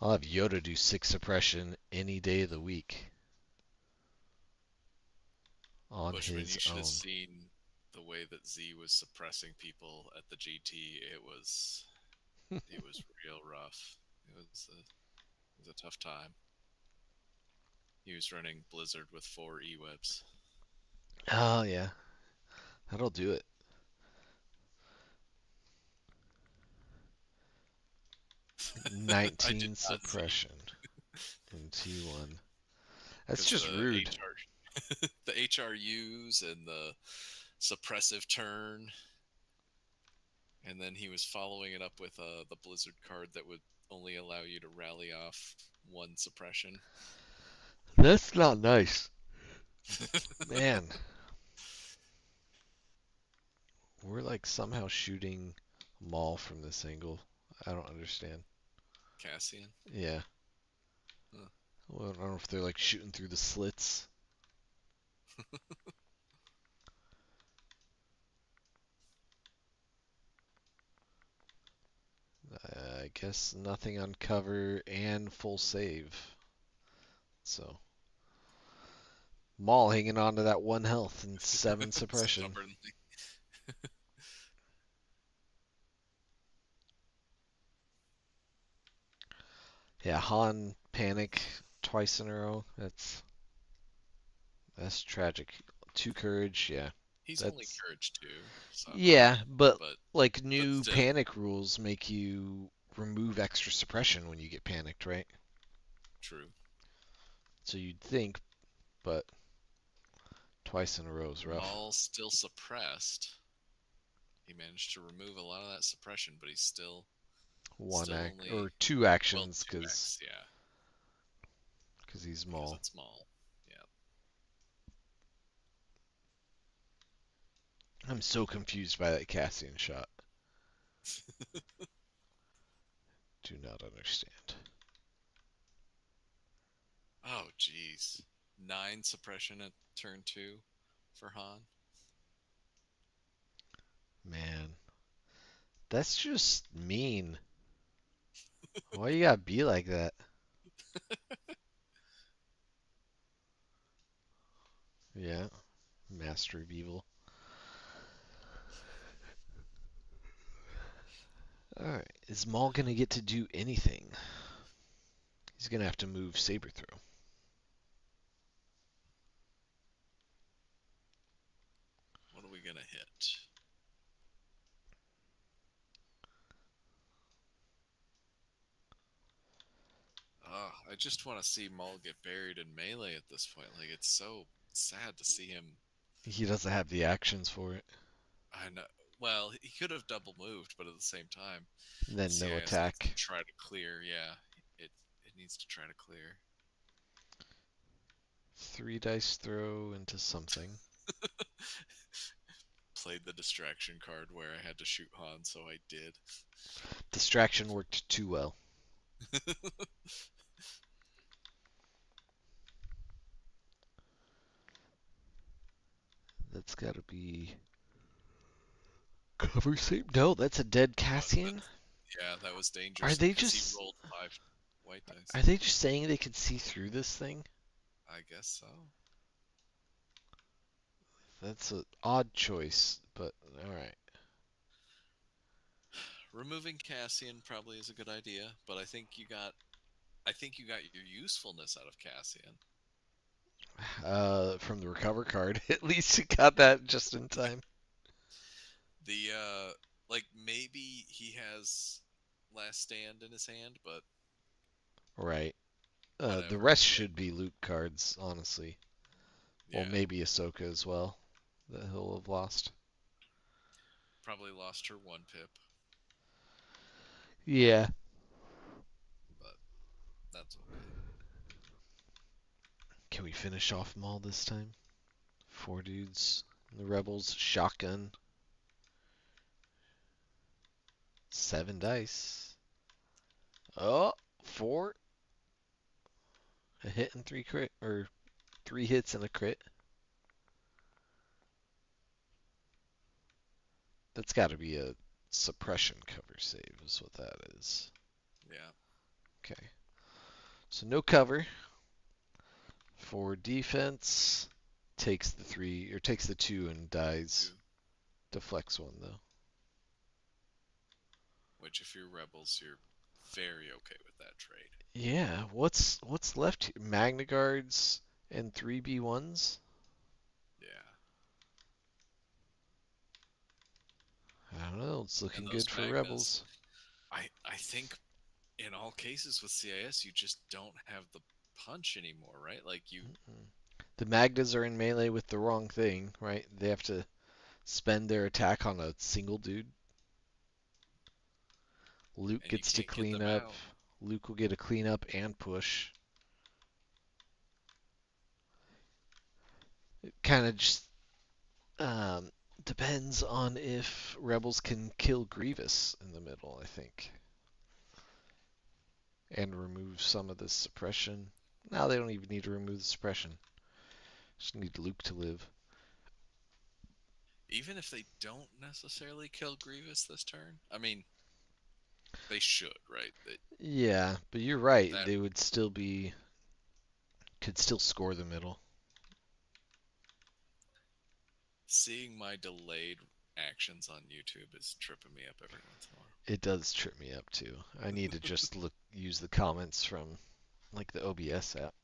I'll have Yoda do 6 suppression any day of the week on Bushman, his you should have own. seen the way that Z was suppressing people at the GT. It was real rough. It was a tough time. He was running Blizzard with 4 E-webs. Oh, yeah. That'll do it. 19 did not see suppression in T1. That's because just the rude. HR, the HRUs and the suppressive turn, and then he was following it up with the Blizzard card that would only allow you to rally off 1 suppression. That's not nice. Man, we're like somehow shooting Maul from this angle. I don't understand. Cassian. Yeah. Huh. Well, I don't know if they're like shooting through the slits. guess nothing on cover and full save. So Maul hanging on to that 1 health and 7 suppression. Stubbornly. Yeah, Han panic twice in a row. That's tragic. 2 courage, yeah. He's only That's courage 2, so I yeah, mean, but but like but new still, panic rules make you remove extra suppression when you get panicked, right? true. So you'd think, but twice in a row is rough. Maul's still suppressed. He managed to remove a lot of that suppression, but he's One still act only or two well actions two X, yeah, because he's because Maul. it's Maul. Yeah. I'm so confused by that Cassian shot. Do not understand. Oh jeez, 9 suppression at turn 2 for Han. Man, that's just mean. Why you gotta be like that? Yeah, Master of Evil. Alright, is Maul gonna get to do anything? He's gonna have to move Saber Throw. What are we gonna hit? Oh, I just want to see Maul get buried in melee at this point. Like it's so sad to see him. He doesn't have the actions for it. I know. Well, he could have double moved, but at the same time, And the then no CIS needs to attack. try to clear. Yeah, it needs to try to clear. 3 dice throw into something. Played the distraction card where I had to shoot Han, so I did. Distraction worked too well. That's gotta be cover save. No, that's a dead Cassian. Yeah, that was Are dangerous they because he just rolled 5 white dice. are they just saying they can see through this thing? I guess so. That's an odd choice, but all right. Removing Cassian probably is a good idea, but I think you got your usefulness out of Cassian. From the recover card, at least you got that just in time. The like maybe he has Last Stand in his hand, but Right. The whatever. rest Like should be Luke cards, honestly. Well, yeah, maybe Ahsoka as well, that he'll have lost. probably lost her 1 pip, Yeah. but that's okay. Can we finish off Maul this time? 4 dudes. The Rebels, shotgun. 7 dice. Oh, four. A hit and 3 crit, or 3 hits and a crit. That's got to be a suppression cover save, is what that is. Yeah, Okay. So no cover. For defense, takes the 2 and dies. 2. Deflects 1 though. Which if you're rebels, you're very okay with that trade. Yeah, what's left here? Magna Guards and 3B1s? Yeah, I don't know. It's and looking those good for Magnas, Rebels. I think in all cases with CIS, you just don't have the punch anymore, right? Like you, Mm-mm. The Magnas are in melee with the wrong thing, right? They have to spend their attack on a single dude. Luke and you gets to can't get clean them up. out. Luke will get a clean up and push. It kind of just um, depends on if Rebels can kill Grievous in the middle, I think, and remove some of this suppression. Now they don't even need to remove the suppression. Just need Luke to live. Even if they don't necessarily kill Grievous this turn, I mean, They should, right? Yeah, but you're right. That They would still be could still score the middle. seeing my delayed actions on YouTube is tripping me up every once in a while. It does trip me up too. I need to just use the comments from like the OBS app.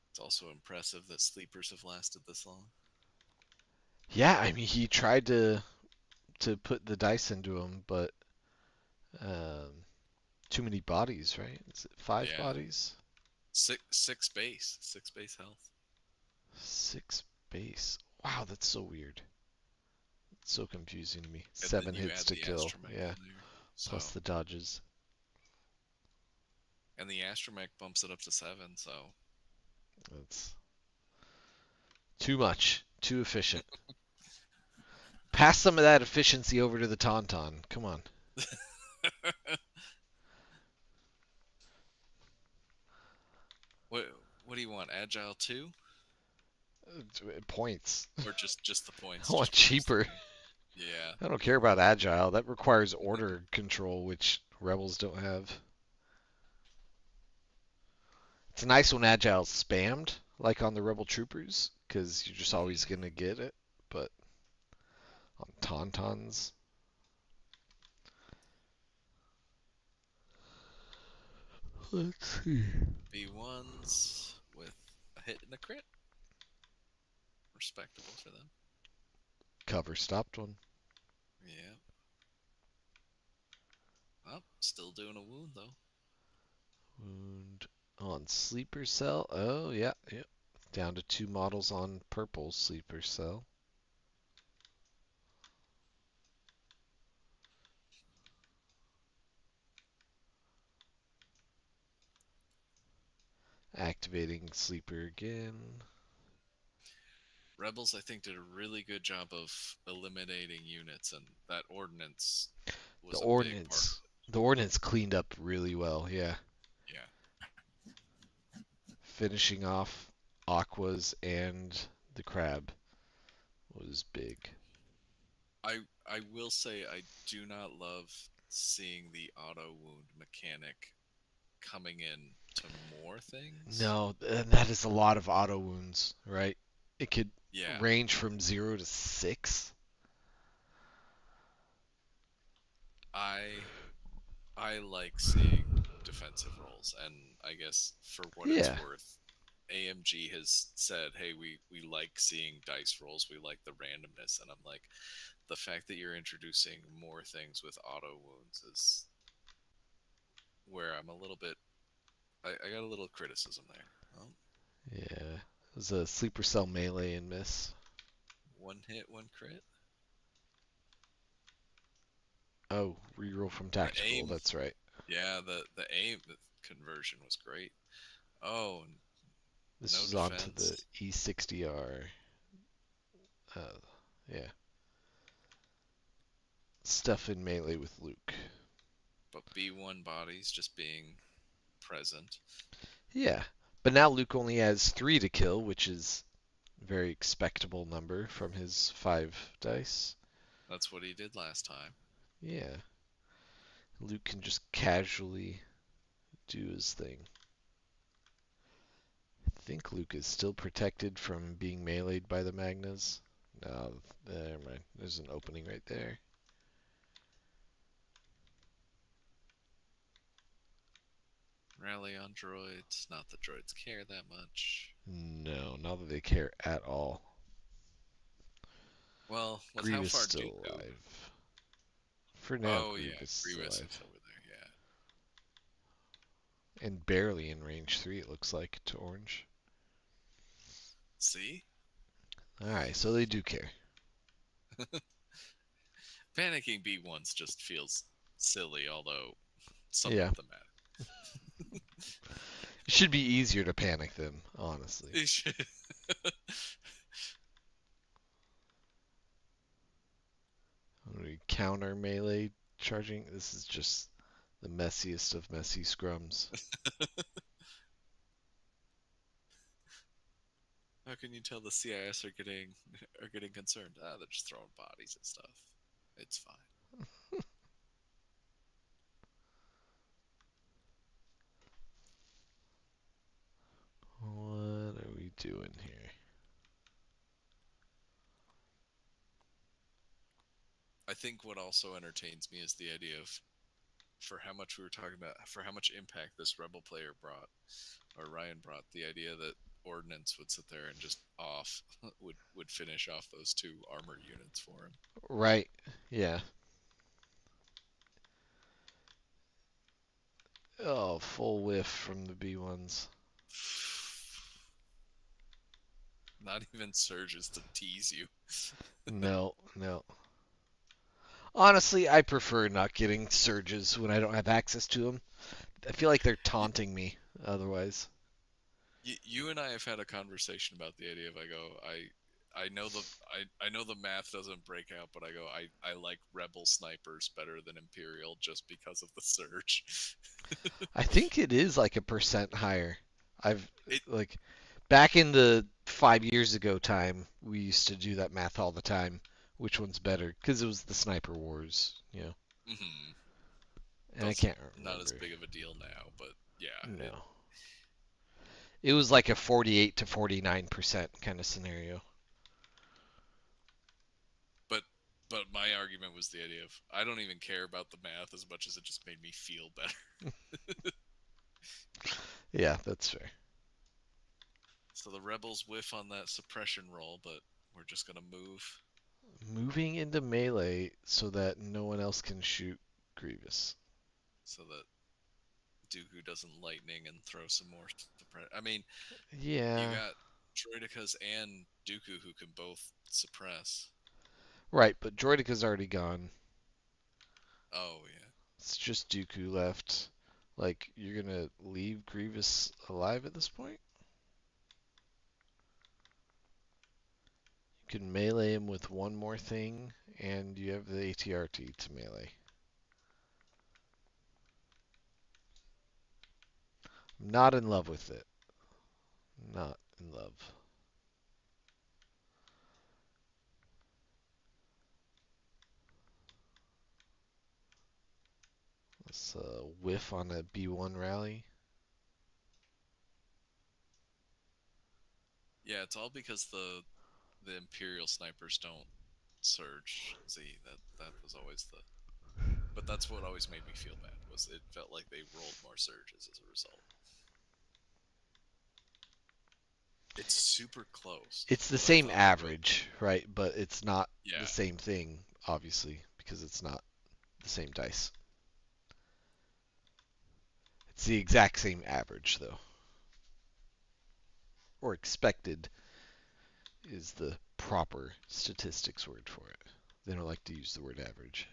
It's also impressive that sleepers have lasted this long. Yeah, I mean he tried to put the dice into him, but um, too many bodies, right? Is it five Yeah, bodies? six base health. Six base. Wow, that's so weird. It's so confusing to me. And then Seven you hits add to the kill. astromech Yeah, in there. plus So, the dodges. and the astromech bumps it up to 7. So, That's too much. Too efficient. Pass some of that efficiency over to the Tauntaun. Come on. what what do you want? Agile 2 Points. or just the I points? want Just reduce the cheaper. point. Yeah. I don't care about agile. That requires order control, which rebels don't have. It's nice when agile's spammed, like on the rebel troopers, because you're just always Hmm. gonna get it. But on tauntauns, let's see. B1s with a hit and a crit. Respectable for them. Cover stopped one. Yeah. Oh, still doing a wound though. Wound on sleeper cell. Oh yeah, yeah. Down to two models on purple sleeper cell. Activating sleeper again. Rebels, I think, did a really good job of eliminating units, and that ordnance The was a big part of ordnance, the ordnance cleaned up really well. Yeah, it. Yeah. finishing off aquas and the crab was big. I will say I do not love seeing the auto wound mechanic coming in to more things. No, and that is a lot of auto wounds, right? It could Yeah, range from 0 to 6. I I like seeing defensive rolls, and I guess for what it's Yeah, worth, AMG has said, "Hey, we like seeing dice rolls. We like the randomness." And I'm like, the fact that you're introducing more things with auto wounds is where I'm a little bit. I got a little criticism there. Well, yeah. It was a sleeper cell melee and miss. one hit, one crit. Oh, reroll from The tactical. aim, That's right. yeah, the aim conversion was great. Oh, This no was on to the defense, E60R. Uh, yeah. Stuff in melee with Luke. but B1 bodies just being present. Yeah. But now Luke only has 3 to kill, which is a very expectable number from his 5 dice. That's what he did last time. Yeah. Luke can just casually do his thing. I think Luke is still protected from being meleeed by the Magnas. No, never mind. There's an opening right there. Rally on droids. Not that droids care that much. No, not that they care at all. Well, with how Grievous far still Dooku. alive. For now, Oh yeah, Grievous is Grievous alive. is over there. Yeah. And barely in range 3, it looks like, to orange. See, Alright, so they do care. panicking B1s just feels silly, although some Yeah. of them It should be easier to panic them, honestly. matter. When we counter melee charging, this is just the messiest of messy scrums. How can you tell the CIS are getting concerned? Ah, they're just throwing bodies at stuff. It's fine. What are we doing here? I think what also entertains me is the idea of for how much we were talking about, for how much impact this rebel player brought, or Rayan brought, the idea that Ordnance would sit there and just off would finish off those two armor units for him. Right. Yeah. Oh, full whiff from the B1s. Not even surges to tease you. No, no. Honestly, I prefer not getting surges when I don't have access to them. I feel like they're You, taunting me otherwise. you and I have had a conversation about the idea of I know I know the math doesn't break out, but I like rebel snipers better than Imperial just because of the surge. I think it is like a percent higher. I've It like back in the 5 years ago time, we used to do that math all the time. Which one's better? Because it was the sniper wars, mhm, and I doesn't can't not as remember. big of a deal now, but yeah, No, it was like a 48 to 49% kind of scenario. but my argument was the idea of I don't even care about the math as much as it just made me feel better. Yeah, that's fair. So the rebels whiff on that suppression roll, but we're just gonna move Moving into melee so that no one else can shoot Grievous. so that Dooku doesn't lightning and throw some more suppress. I mean, you Yeah, got Droidekas and Dooku who can both suppress. right, but Droideka's already gone. Oh yeah, It's just Dooku left. Like, you're gonna leave Grievous alive at this point? You can melee him with one more thing, and you have the ATRT to melee. I'm not in love with it. Not in love. Let's whiff on a B1 rally. yeah. It's all because the Imperial snipers don't surge. Z that was always the. But that's what always made me feel bad. Was it felt like they rolled more surges as a result. It's super close It's to the what I same thought they would. average, right? But it's not the Yeah. same thing, obviously, because it's not the same dice. It's the exact same average, though. Or expected is the proper statistics word for it. They don't like to use the word average.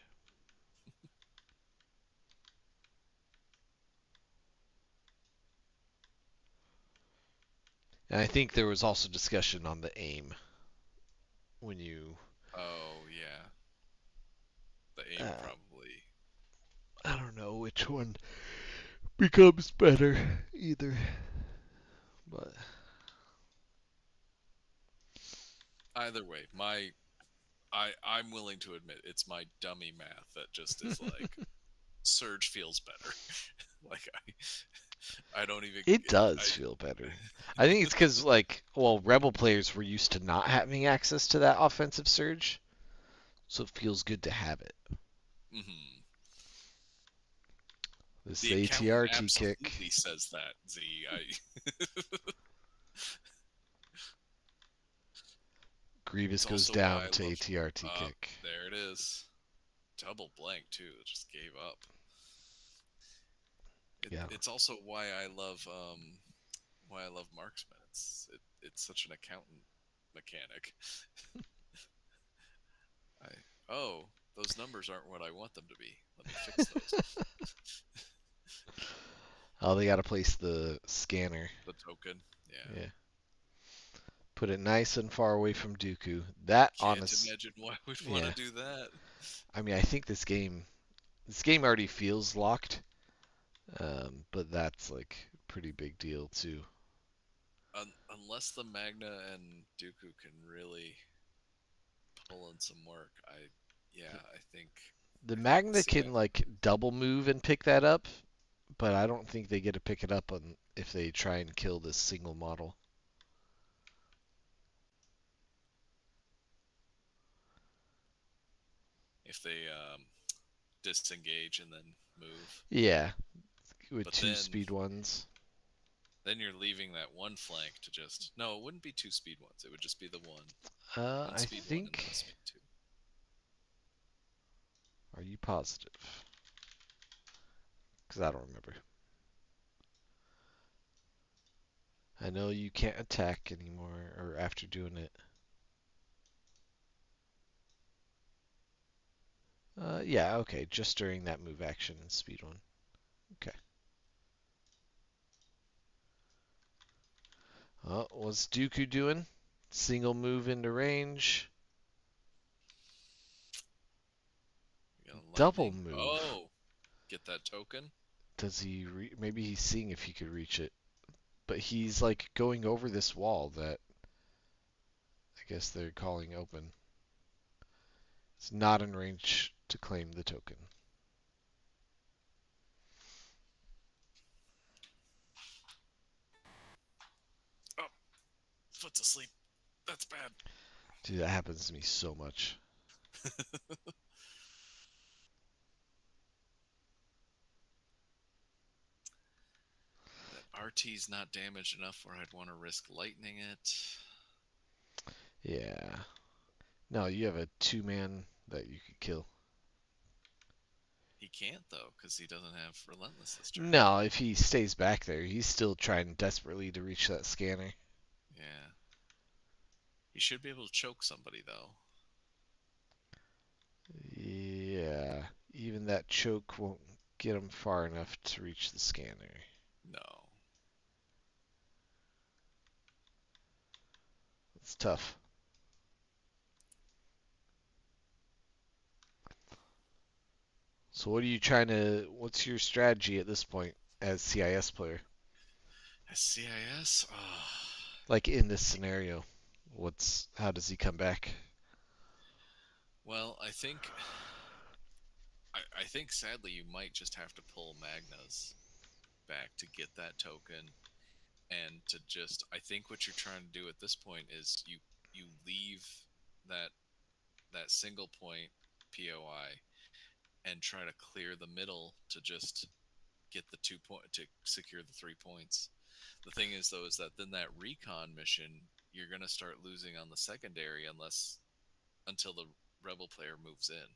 And I think there was also discussion on the aim when you. Oh yeah. The aim Uh, probably. I don't know which one becomes better either, but Either way, I'm willing to admit it's my dummy math that just is like Surge feels better. like I don't even it it, does feel better. I think it's because, like, well, Rebel players were used to not having access to that offensive surge, so it feels good to have it. mhm. This The accountant ATRT kick. absolutely says that. Z Grievous It's goes also why down I to love. ATRT kick. There it is. Double blank too. It just gave up. Yeah. It's also why I love marksman. It's such an accountant mechanic. I oh those numbers aren't what I want them to be. Let me fix those. Oh, they got to place the scanner. The token. Yeah. Yeah. Put it nice and far away from Dooku. That Can't honest. imagine why we'd want to Yeah. do that. I mean, I think this game already feels locked, but that's like a pretty big deal too. unless the Magna and Dooku can really pull in some work, I think The the Magna CI can like double move and pick that up, but I don't think they get to pick it up on if they try and kill this single model. if they disengage and then move. Yeah, with But two then speed ones. you're leaving that one flank to just no, it wouldn't be two speed ones. It would just be the one I speed one and then a think. speed two. Are you positive? Because I don't remember. I know you can't attack anymore, or after doing it. Yeah, okay, just during that move action and speed one. Okay. What's Dooku doing? Single move into range. You got Double lightning. move. Oh, get that token. Does he? Maybe he's seeing if he could reach it. But he's like going over this wall that I guess they're calling open. It's not in range to claim the token. Oh, foot's asleep. That's bad. Dude, that happens to me so much. That RT's not damaged enough where I'd want to risk lightning it. Yeah. No, you have a two-man that you could kill. He can't though, because he doesn't have relentless this turn. No, if he stays back there, he's still trying desperately to reach that scanner. Yeah. He should be able to choke somebody though. Yeah. Even that choke won't get him far enough to reach the scanner. No. It's tough. So what are you trying to? What's your strategy at this point as CIS player? CIS? Oh. Like in this scenario, how does he come back? Well, I think sadly you might just have to pull Magna's back to get that token and to just I think what you're trying to do at this point is you leave that single point POI and try to clear the middle to just get the 2 point to secure the 3 points. The thing is though is that then that recon mission you're going to start losing on the secondary until the rebel player moves in.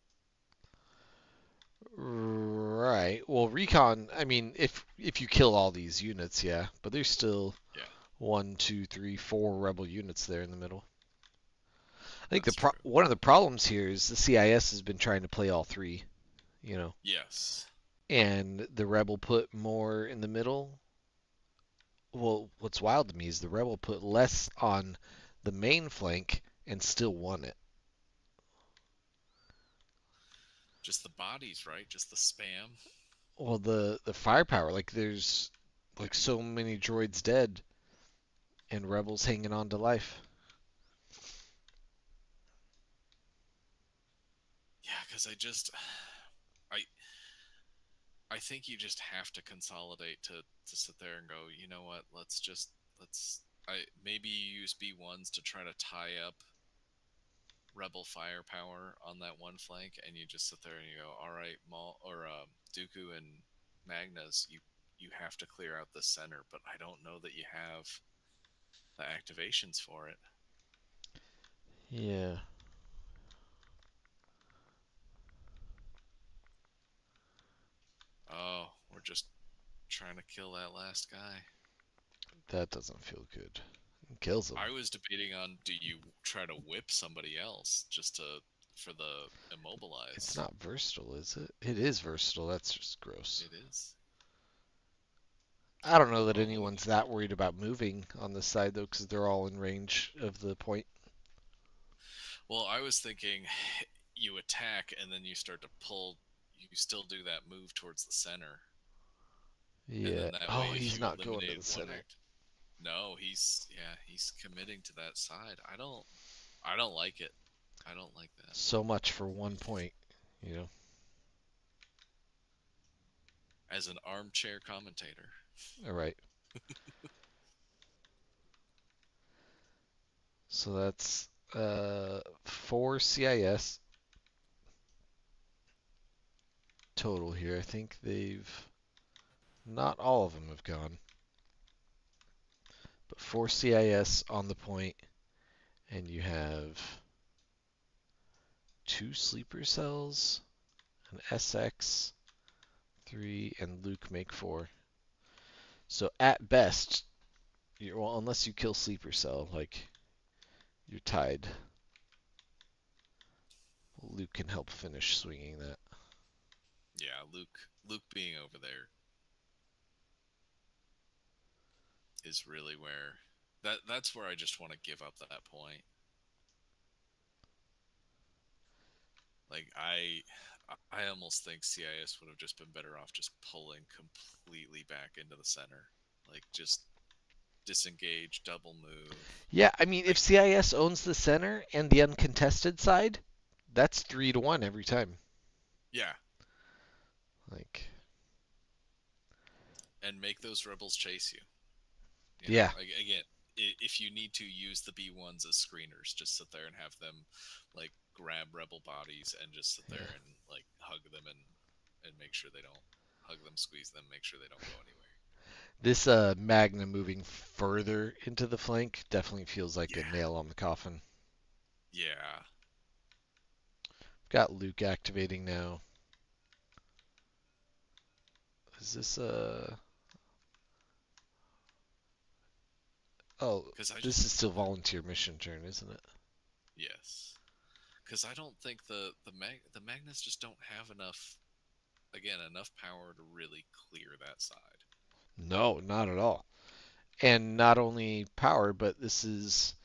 Right. Well, recon. I mean, if you kill all these units, yeah. But there's still Yeah, one, two, three, four rebel units there in the middle. I think that's true. one of the problems here is the CIS has been trying to play all three, you know, Yes. and the rebel put more in the middle. Well, what's wild to me is the rebel put less on the main flank and still won it. Just the bodies, right? Just the spam. Well, the firepower, like there's Yeah. like so many droids dead and rebels hanging on to life. Yeah, because I I think you just have to consolidate to sit there and go, you know what? Let's I maybe use B1s to try to tie up rebel firepower on that one flank, and you just sit there and you go, all right, Maul or Dooku and Magnas, you have to clear out the center, but I don't know that you have the activations for it. Yeah, Oh, we're just trying to kill that last guy. that doesn't feel good. It kills them. I was debating on do you try to whip somebody else just to for the It's immobilize. not versatile, is it? It is versatile. That's just gross. It is. I don't know that Oh, anyone's that worried about moving on this side though, because they're all in range of the point. well, I was thinking you attack and then you start to pull. You still do that move towards the center, and Yeah. then that way, Oh, if he's you not going to eliminate the one center. act, No, he's committing to that side. I don't like it. I don't like that. So much for 1 point, you know. As an armchair commentator. All right. So that's 4 CIS total here. I think they've not all of them have gone, but 4 CIS on the point, and you have 2 sleeper cells, an SX, 3, and Luke make 4. So at best, well, unless you kill sleeper cell, like you're tied. Luke can help finish swinging that. Yeah, Luke being over there is really where that's where I just want to give up that point. Like I almost think CIS would have just been better off just pulling completely back into the center. Like just disengage, double move. Yeah, I mean, if Like CIS owns the center and the uncontested side, that's 3-1 every time. yeah, Like, and make those rebels chase you. You know, yeah, like again, if you need to use the B1s as screeners, just sit there and have them like grab rebel bodies and just sit yeah. there and like hug them and make sure they don't hug them, squeeze them, make sure they don't go anywhere. This Magna moving further into the flank definitely feels like a Yeah, nail on the coffin. yeah, Got Luke activating now. Is this Oh, because I this just is still volunteer mission turn, isn't it? yes, because I don't think the Magnets just don't have enough again enough power to really clear that side. No, not at all. And not only power, but this is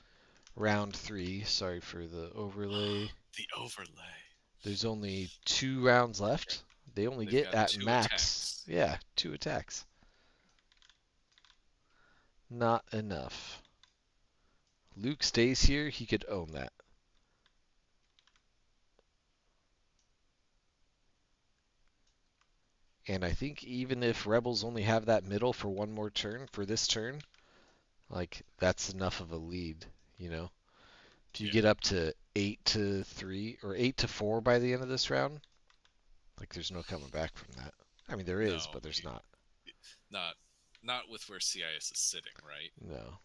round 3. Sorry for the overlay. The overlay. There's only 2 rounds left. They only They've get got at two max. attacks. Yeah, 2 attacks. Not enough. Luke stays here. He could own that. And I think even if Rebels only have that middle for one more turn, for this turn, like that's enough of a lead, you know? If you Yeah. get up to 8-3 or 8-4 by the end of this round, like there's no coming back from that. I mean, there is, No, but there's not. not not with where CIS is sitting, right? No.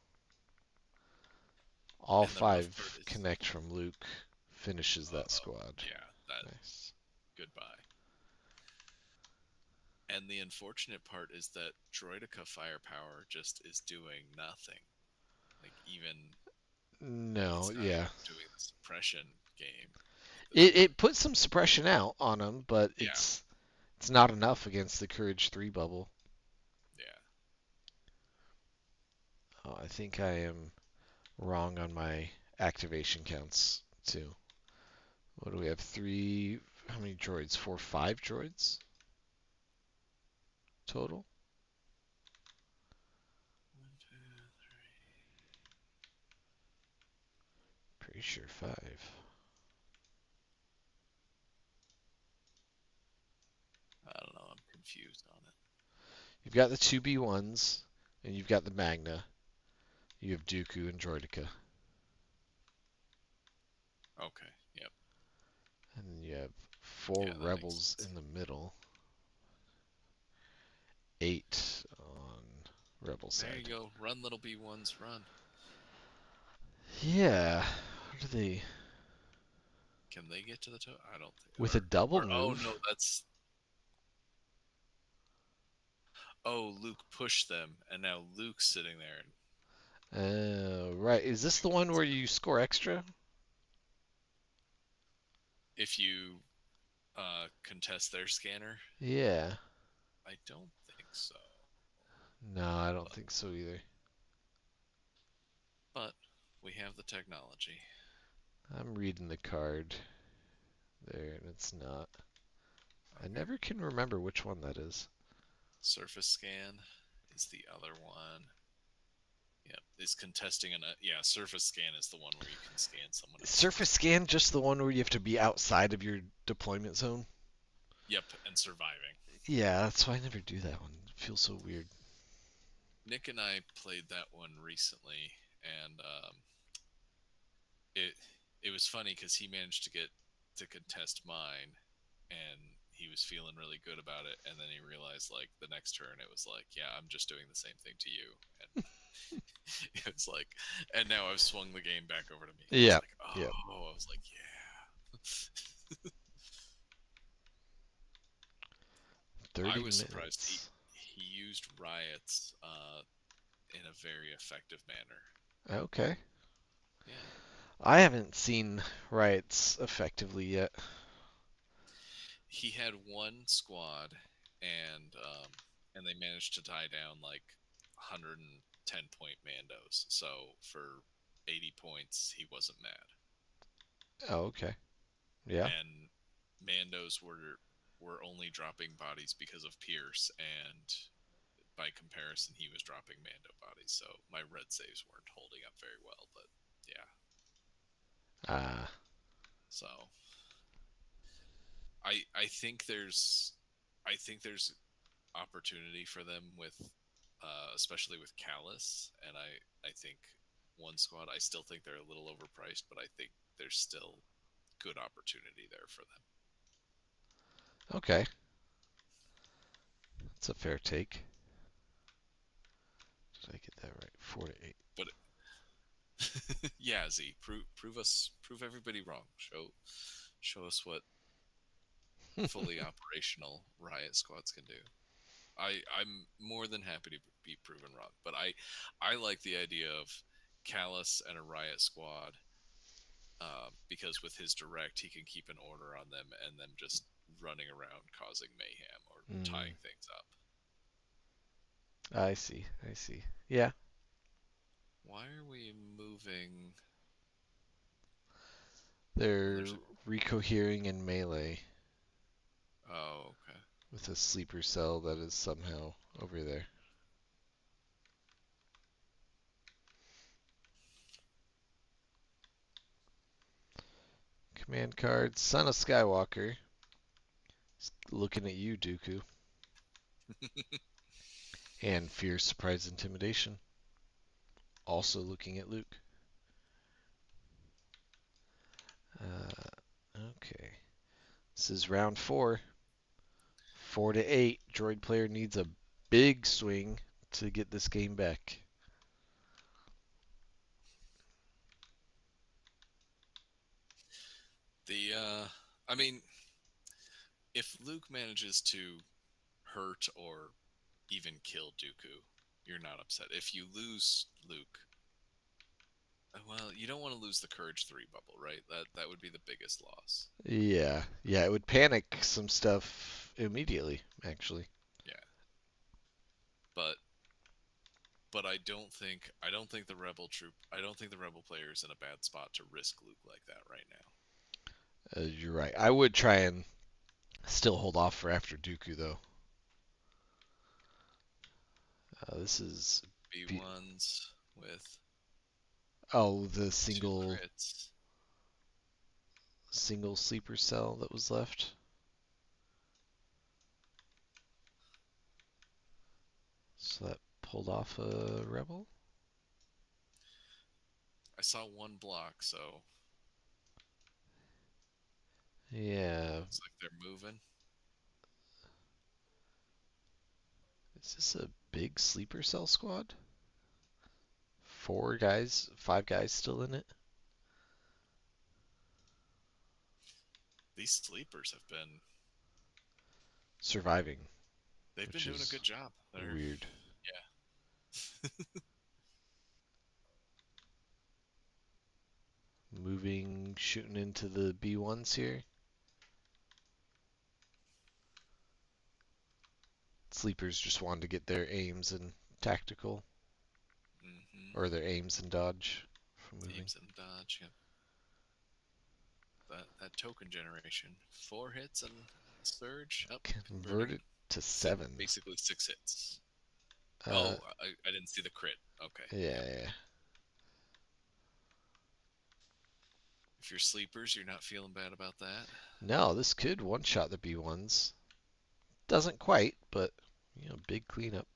All And the rough part 5 is, connect from Luke, finishes that oh, squad. yeah, that Nice. goodbye. And the unfortunate part is that Droideka firepower just is doing nothing. Like even No, it's not yeah. even doing the suppression game at this It point. puts some suppression out on him, but Yeah, it's not enough against the Courage 3 bubble. yeah. Oh, I think I am wrong on my activation counts too. What do we have? 3. How many droids? 4, 5 droids total? One, two, three. Pretty sure 5. I don't know. I'm confused on it. You've got the 2B1s, and you've got the Magna. You have Dooku and Droideka. Okay. Yep. And then you have 4 Yeah, that makes rebels sense. in the middle. 8 on rebel There you side. go. Run, little B1s, run. Yeah. What do they? Can they get to the toe? I don't think. With a double Or oh no, move? that's oh Luke pushed them, and now Luke's sitting there. Right. Is this the one where And you score extra? if you contest their scanner, Yeah. I don't think so. No, I don't But think so either. but we have the technology. I'm reading the card there, and it's not. I Okay. never can remember which one that is. Surface scan is the other one. Yeah, is contesting surface scan is the one where you can scan someone Surface else's. scan, just the one where you have to be outside of your deployment zone. Yep, and surviving. Yeah, that's why I never do that one. It feels so weird. Nick and I played that one recently, and it it was funny because he managed to get to contest mine, and he was feeling really good about it. And then he realized, like, the next turn, it was like, yeah, I'm just doing the same thing to you, and it's like, and now I've swung the game back over to me. And it's Yeah, like, yeah. oh, I was like, yeah. I 30 was surprised minutes. he used riots in a very effective manner. Okay. Yeah, I haven't seen riots effectively yet. he had one squad, and and they managed to tie down like 110-point Mandos. So for 80 points, he wasn't mad. Oh, okay. Yeah. And Mandos were only dropping bodies because of Pierce, and by comparison, he was dropping Mando bodies. So my red saves weren't holding up very well. But yeah, Ah. so I think there's opportunity for them with, especially with Callus, and I think one squad. I still think they're a little overpriced, but I think there's still good opportunity there for them. Okay. That's a fair take. Did I get that right? 4 to 8. But yeah, Z, prove everybody wrong. Show us what fully operational riot squads can do. I'm more than happy to be proven wrong, but I like the idea of Callus and a riot squad, because with his direct he can keep an order on them and them just running around causing mayhem or Mm, tying things up. I see. I see. Yeah. Why are we moving? Oh, They're there's. recohering in melee Oh, okay. with a sleeper cell that is somehow over there. Command card, Son of Skywalker. Looking at you, Dooku. And Fierce Surprise Intimidation. Also looking at Luke. Okay. This is round 4. 4 to 8. Droid player needs a big swing to get this game back. The I mean, if Luke manages to hurt or even kill Dooku, you're not upset. If you lose Luke, well, you don't want to lose the Courage 3 bubble, right? That would be the biggest loss. Yeah, yeah, it would panic some stuff immediately, actually. Yeah. But I don't think the rebel player is in a bad spot to risk Luke like that right now. You're right. I would try and still hold off for after Dooku, though. This is be- B1s with the two single crits. single sleeper cell that was left. So that pulled off a rebel. I saw one block, so Yeah. looks like they're moving. Is this a big sleeper cell squad? 4 guys, 5 guys still in it. These sleepers have been Surviving, they've been which doing a is good job. They're weird. Yeah. Moving, shooting into the B1s here. Sleepers just wanted to get their aims and tactical, or their aims and dodge from moving. Aims and dodge. Yep. That token generation. 4 hits and surge. Up, converting Converted to 7. basically 6 hits. Uh, Oh, I didn't see the crit. Okay. Yeah, Yep. yeah. If you're sleepers, you're not feeling bad about that. No, this could one-shot the B1s. Doesn't quite, but big cleanup.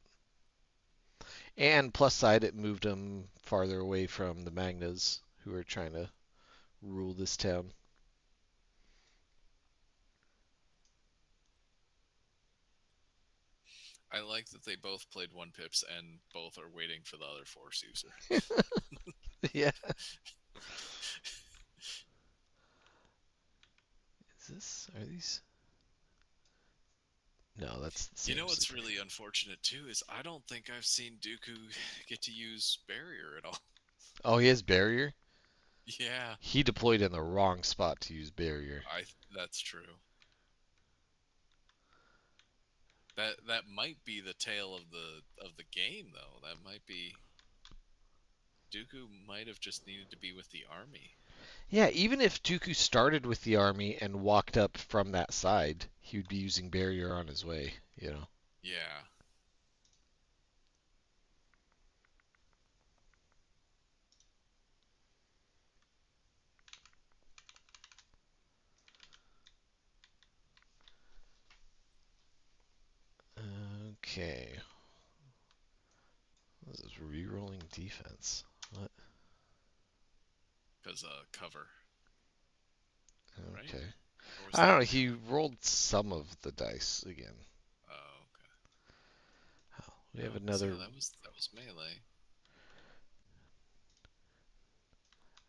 And plus side, it moved them farther away from the Magnas, who are trying to rule this town. I like that they both played one pips and both are waiting for the other force user. Yeah. Is this? Are these? No, that's the You same know what's sleeper. really unfortunate too is I don't think I've seen Dooku get to use barrier at all. Oh, he has barrier? Yeah, He deployed in the wrong spot to use barrier. I that's true. That might be the tale of the game though. That might be Dooku might have just needed to be with the army. Yeah, even if Dooku started with the army and walked up from that side, he would be using barrier on his way. Yeah. Okay. This is re-rolling defense. What? Because cover, right? Okay. Or was I that don't know. melee? He rolled some of the dice again. Oh, okay. Oh, we have No, see, another that was melee.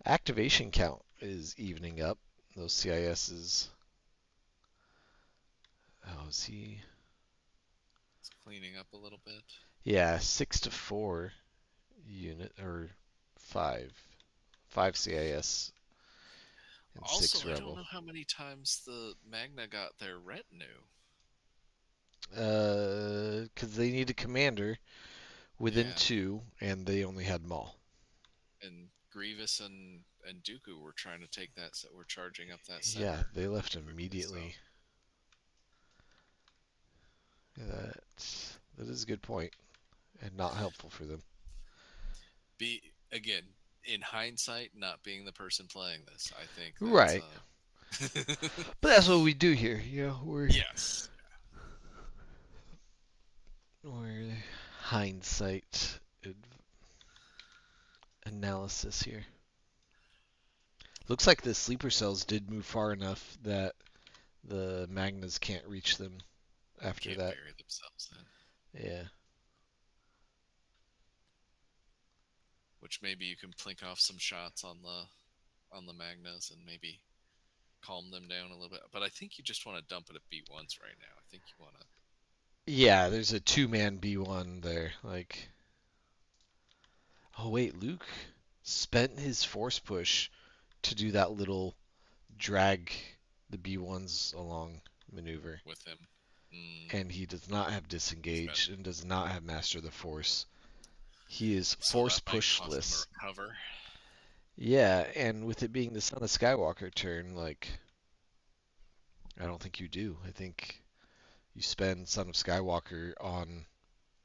activation count is evening up. Those CISs. Oh, is he? It's cleaning up a little bit. Yeah, 6 to 4 unit or five. 5 CIS and Also, six I don't rebel. know how many times the Magna got their retinue. Because they need a commander within Yeah, 2, and they only had Maul. and Grievous and Dooku were trying to take that. So we're charging up that Yeah, center they left quickly. So immediately. That is a good point, and not helpful for them. be again in hindsight, not being the person playing this, I think that's Right, but that's what we do here. We're yes. we're hindsight analysis here. Looks like the sleeper cells did move far enough that the Magnas can't reach them after Can't that. bury themselves in. Yeah. Which maybe you can plink off some shots on the Magnas and maybe calm them down a little bit. But I think you just want to dump it at beat once right now. I think you want to. Yeah, there's a two-man B1 there. Like, oh wait, Luke spent his force push to do that little drag the B1s along maneuver. With him. Mm, And he does not have spent. disengage and does not have master the force. He is So force that might cost him a pushless. recover. Yeah, and with it being the Son of Skywalker turn, like, I don't think you do. I think you spend Son of Skywalker on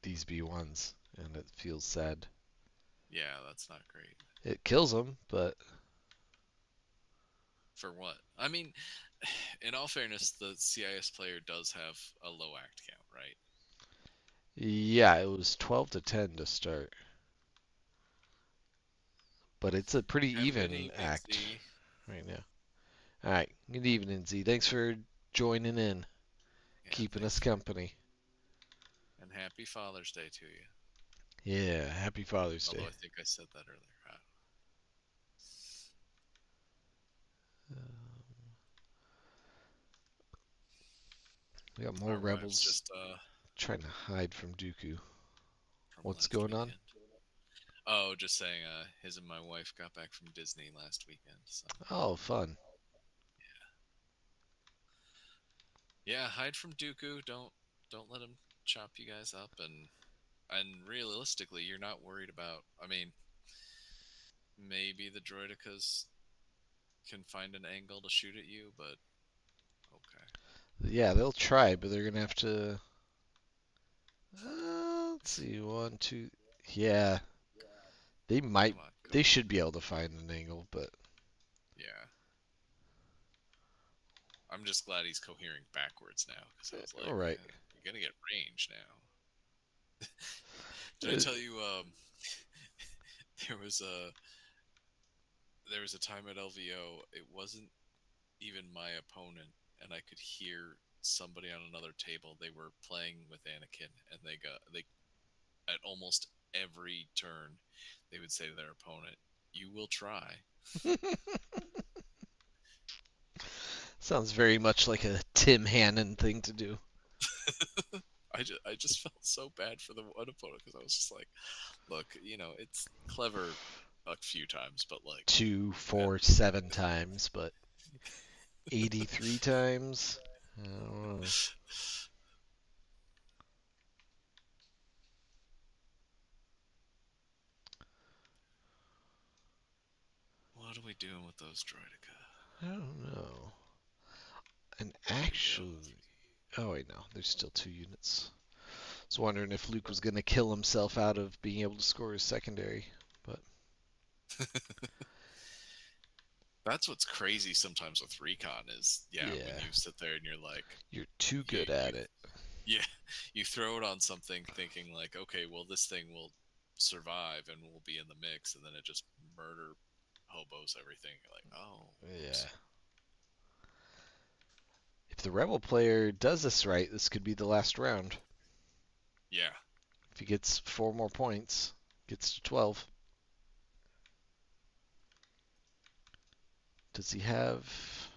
these B1s, and it feels sad. Yeah, that's not great. It kills them, but For what? I mean, in all fairness, the CIS player does have a low act count, right? yeah, it was 12 to 10 to start. But it's a pretty Have a good even evening, act Z. right now. All right, good evening, Z. Thanks for joining in, Yeah, keeping thanks us for. company. And happy Father's Day to you. Yeah, happy Father's Although Day. I think I said that earlier. We got more Our wives rebels just trying to hide from Dooku. from What's last going on? weekend. Oh, just saying, his and my wife got back from Disney last weekend. So Oh, fun. yeah, hide from Dooku. Don't let him chop you guys up. And realistically, you're not worried about. I mean, maybe the droidicas can find an angle to shoot at you, but okay. Yeah, they'll try, but they're gonna have to. Let's see, one, two. Yeah, they might. Come on, come They on. should be able to find an angle, but Yeah. I'm just glad he's cohering backwards now because I was all like, right. man, you're gonna get range now. Did I Uh, tell you there was a time at LVO. It wasn't even my opponent, and I could hear somebody on another table. They were playing with Anakin, and they at almost every turn they would say to their opponent, "You will try." Sounds very much like a Tim Hannon thing to do. I just felt so bad for the one opponent because I was just like, look, it's clever a few times, but like, Two, man, four, 7 times, but 83 times. I don't know. what are we doing with those droideka? I don't know. And There we go. actually, oh wait, no, there's still 2 units. I was wondering if Luke was gonna kill himself out of being able to score his secondary, but That's what's crazy sometimes with recon is, yeah, when yeah, you sit there and you're like, you're too you good you at it. yeah, you throw it on something thinking like, okay, well this thing will survive and will be in the mix, and then it just murder hobos everything. You're like, oh, Yeah. oops. If the rebel player does this right, this could be the last round. Yeah, If he gets 4 more points, gets to 12. Does he have...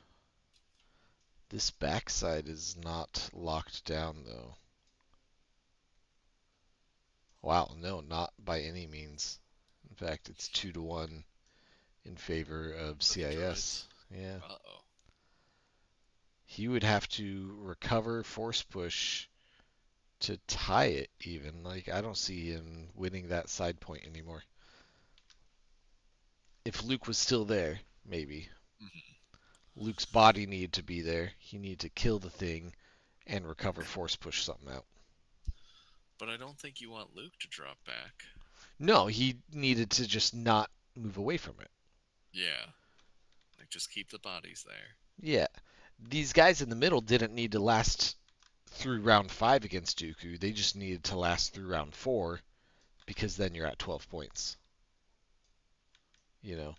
This backside is not locked down, though. Wow, no, not by any means. In fact, it's 2-1 in favor of for the CIS. droids. Yeah. Uh-oh. He would have to recover force push to tie it, even. Like, I don't see him winning that side point anymore. If Luke was still there, maybe. Hmm. Luke's body needed to be there. He needed to kill the thing and recover force push something out. But I don't think you want Luke to drop back. No, he needed to just not move away from it. Yeah, like just keep the bodies there. Yeah. These guys in the middle didn't need to last through round 5 against Dooku. They just needed to last through round 4 because then you're at 12 points. You know,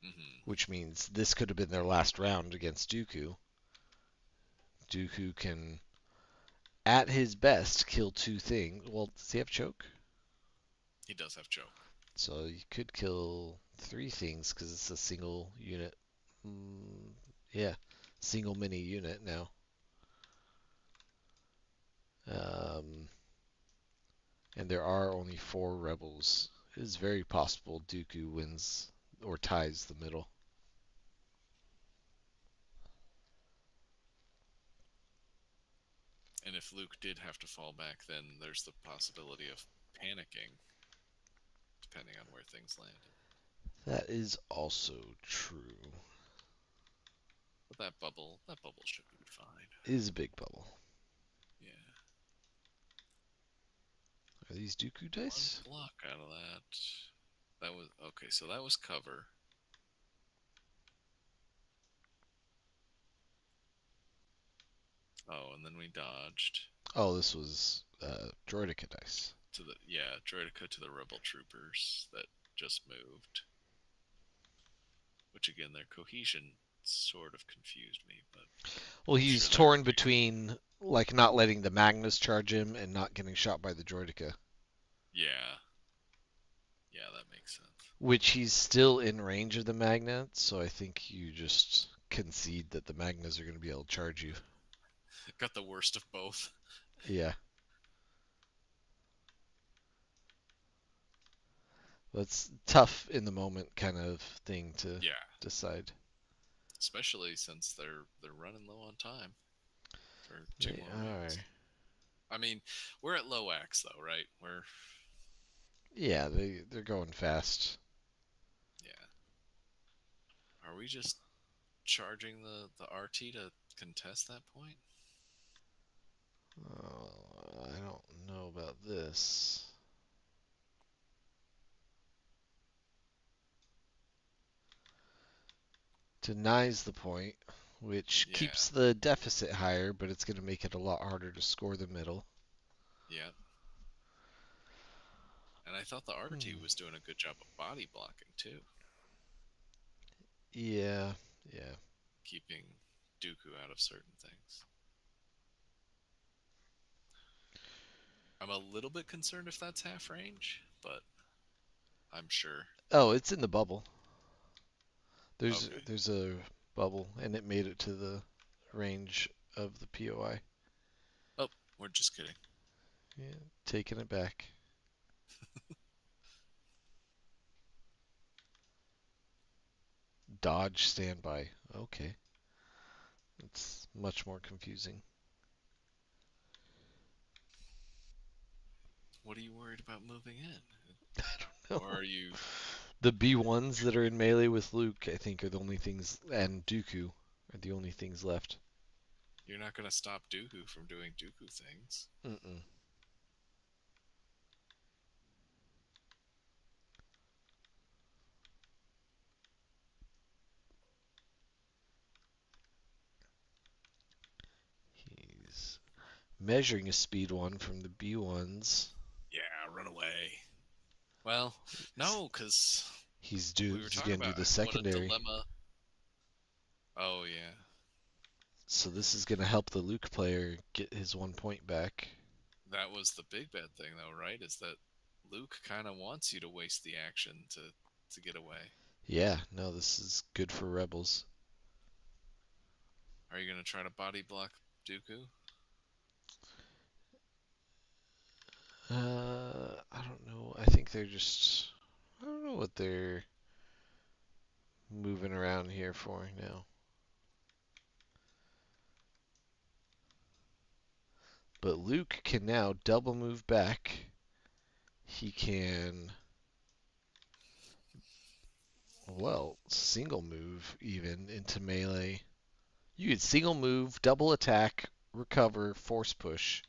Hmm. which means this could have been their last round against Dooku. Dooku can, at his best, kill 2 things. Well, does he have choke? He does have choke. So you could kill 3 things because it's a single unit. Mm, yeah, single mini unit now. Um, and there are only 4 rebels. It is very possible Dooku wins or ties the middle. And if Luke did have to fall back, then there's the possibility of panicking, depending on where things landed. That is also true. But that bubble should be fine. It is a big bubble. Yeah. Are these Dooku One dice? block out of that. That was okay, so that was cover. Oh, and then we dodged Oh, this was Droideka dice. to the Droideka to the rebel troopers that just moved. Which again, their cohesion sort of confused me, but Well, I'm sure he's they're torn between like not letting the Magnus charge him and not getting shot by the Droideka, yeah, yeah, that makes sense. which he's still in range of the Magna. So I think you just concede that the Magnas are going to be able to charge you. Got the worst of both. Yeah, that's tough in the moment kind of thing to Yeah, decide. especially since they're running low on time for two They more are. rounds. I mean, we're at low axe though, right? We're Yeah, they're going fast. yeah. Are we just charging the RT to contest that point? I don't know about this. denies the point, which Yeah, keeps the deficit higher, but it's going to make it a lot harder to score the middle. yeah. And I thought the Hmm. RT was doing a good job of body blocking too, Yeah, yeah. keeping Dooku out of certain things. I'm a little bit concerned if that's half range, but I'm sure. Oh, it's in the bubble. There's Okay. there's a bubble, and it made it to the range of the POI. Oh, we're just kidding. Yeah, taking it back. Dodge standby. Okay, it's much more confusing. What are you worried about moving in? No. Or are you The B1s that are in melee with Luke, I think, are the only things, and Dooku are the only things left. you're not going to stop Dooku from doing Dooku things? Mm-mm. He's measuring a speed one from the B1s. Yeah, run away. Well, no, because we were He's talking gonna do about the what a secondary. dilemma. Oh, yeah. So this is gonna help the Luke player get his 1 point back. That was the big bad thing, though, right? Is that Luke kind of wants you to waste the action to get away. Yeah, no, this is good for Rebels. Are you going to try to body block Dooku? I don't know. I think they're just. I don't know what they're moving around here for now. But Luke can now double move back. He can, well, single move even into melee. You could single move, double attack, recover, force push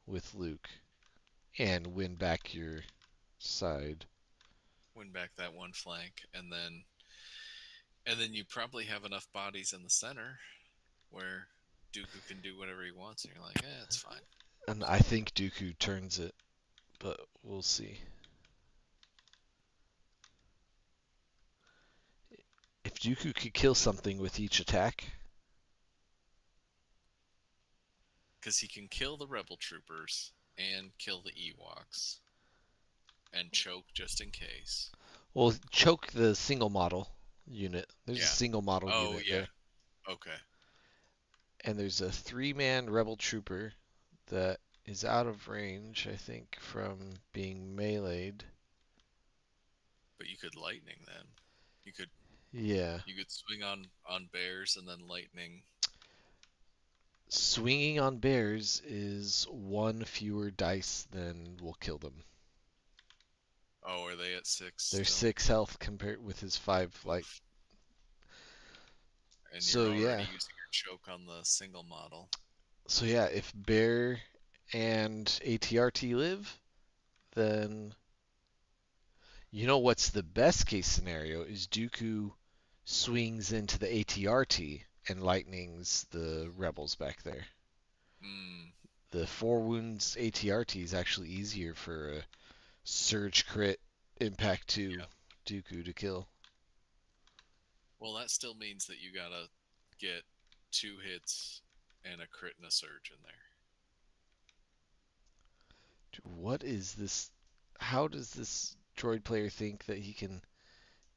with Luke, and win back your side. Win back that one flank, and then you probably have enough bodies in the center where Dooku can do whatever he wants, and you're like, it's fine. And I think Dooku turns it, but we'll see. If Dooku could kill something with each attack, Because he can kill the rebel troopers and kill the Ewoks and choke just in case. well, choke the single model unit. There's a Yeah. single model Oh, unit yeah. there. Okay. And there's a 3-man rebel trooper that is out of range, I think, from being meleeed. But you could lightning then. You could Yeah. you could swing on bears and then lightning. Swinging on bears is one fewer dice than will kill them. Oh, are they at 6 They're still? 6 health compared with his 5 light. Oof. And So you're already yeah. using your choke on the single model. So yeah, if bear and ATRT live, then you know what's the best case scenario is Dooku swings into the ATRT and lightnings the rebels back there. Hmm. The 4 wounds ATRT is actually easier for a surge crit impact 2 Yep. Dooku to kill. Well, that still means that you gotta get 2 hits and a crit and a surge in there. What is this? How does this droid player think that he can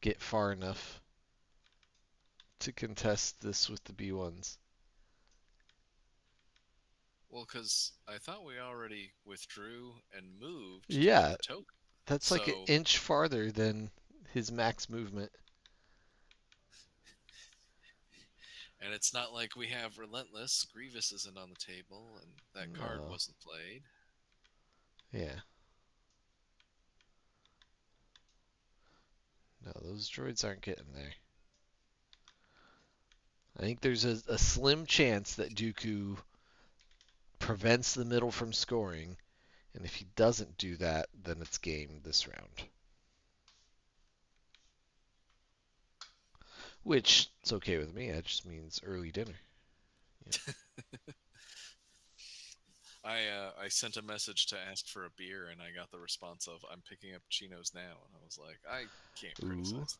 get far enough to contest this with the B1s? Well, because I thought we already withdrew and moved to get Yeah, the token. that's like an So, inch farther than his max movement. and it's not like we have Relentless. Grievous isn't on the table, and that card No. wasn't played. Yeah. No, those droids aren't getting there. I think there's a slim chance that Dooku prevents the middle from scoring, and if he doesn't do that, then it's game this round. Which it's okay with me. That just means early dinner. Yeah. I sent a message to ask for a beer, and I got the response of "I'm picking up chinos now," and I was like, I can't Ooh, criticize.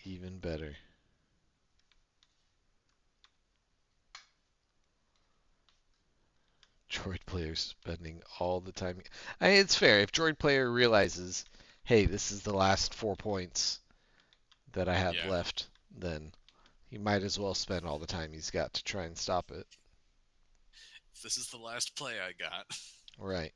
even better. Droid player spending all the time. I mean, it's fair. If droid player realizes, hey, this is the last 4 points that I have Yeah, left, then he might as well spend all the time he's got to try and stop it. this is the last play I got. Right.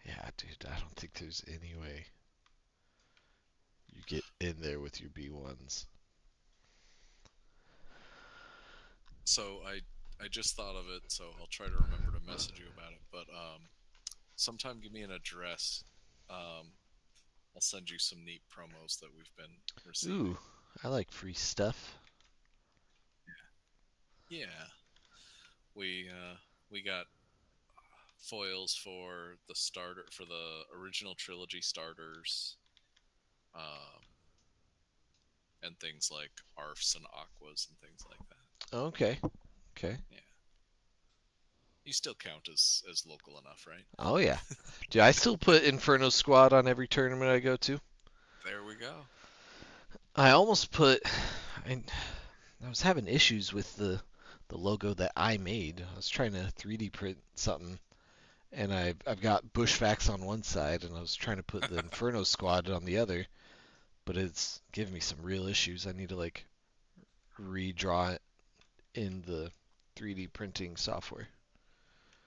Yeah, dude, I don't think there's any way you get in there with your B1s. So I just thought of it, so I'll try to remember to message you about it. But sometime give me an address. Um, I'll send you some neat promos that we've been Ooh, receiving. I like free stuff. Yeah, we got foils for the starter for the original trilogy starters, um, and things like arfs and aquas and things like that. Okay, okay. Yeah, you still count as local enough, right? Oh yeah. Do I still put Inferno Squad on every tournament I go to? There we go. I almost put. I, I was having issues with the logo that I made. I was trying to 3D print something, and I've got Bushfax on one side, and I was trying to put the Inferno Squad on the other, but it's giving me some real issues. I need to like redraw it in the 3D printing software.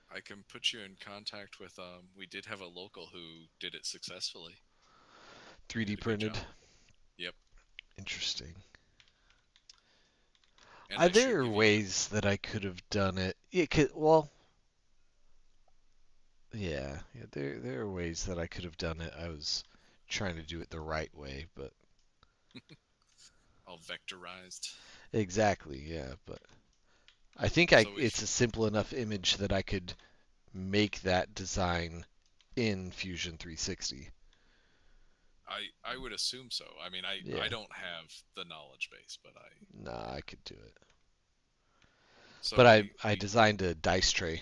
I can put you in contact with. We did have a local who did it successfully. He 3D did a good printed. job. Yep, Interesting. and I There should are give you. ways that I could have done it. It could, well, yeah. There are ways that I could have done it. I was trying to do it the right way, but All vectorized. exactly, yeah. But I think So it's if a simple enough image that I could make that design in Fusion 360. I would assume so. I mean, I Yeah, don't have the knowledge base, but I nah, I could do it. so But I we designed a dice tray,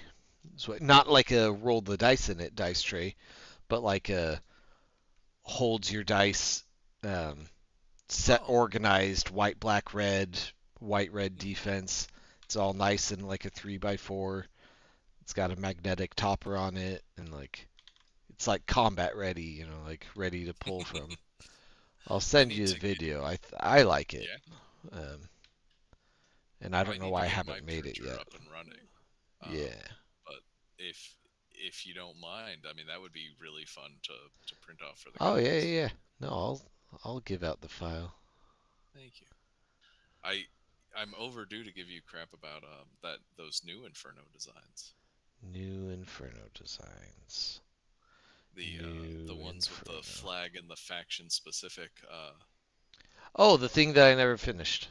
so not like a roll the dice in it dice tray, but like a holds your dice, um, set oh organized white black red, white red mhm. defense. It's all nice and like a 3x4. It's got a magnetic topper on it, and like it's like combat ready, like ready to pull from. I'll I send need you the to get video. I like it, yeah. um, and I I don't know need to why I get my haven't made it printer yet. up and running. Yeah. But if you don't mind, I mean that would be really fun to print off for the Oh yeah, guys. yeah, yeah. No, I'll give out the file. Thank you. I I'm overdue to give you crap about that those new Inferno designs. New Inferno designs. The New ones with the Inferno. flag and the faction specific. Oh, the thing that I never finished.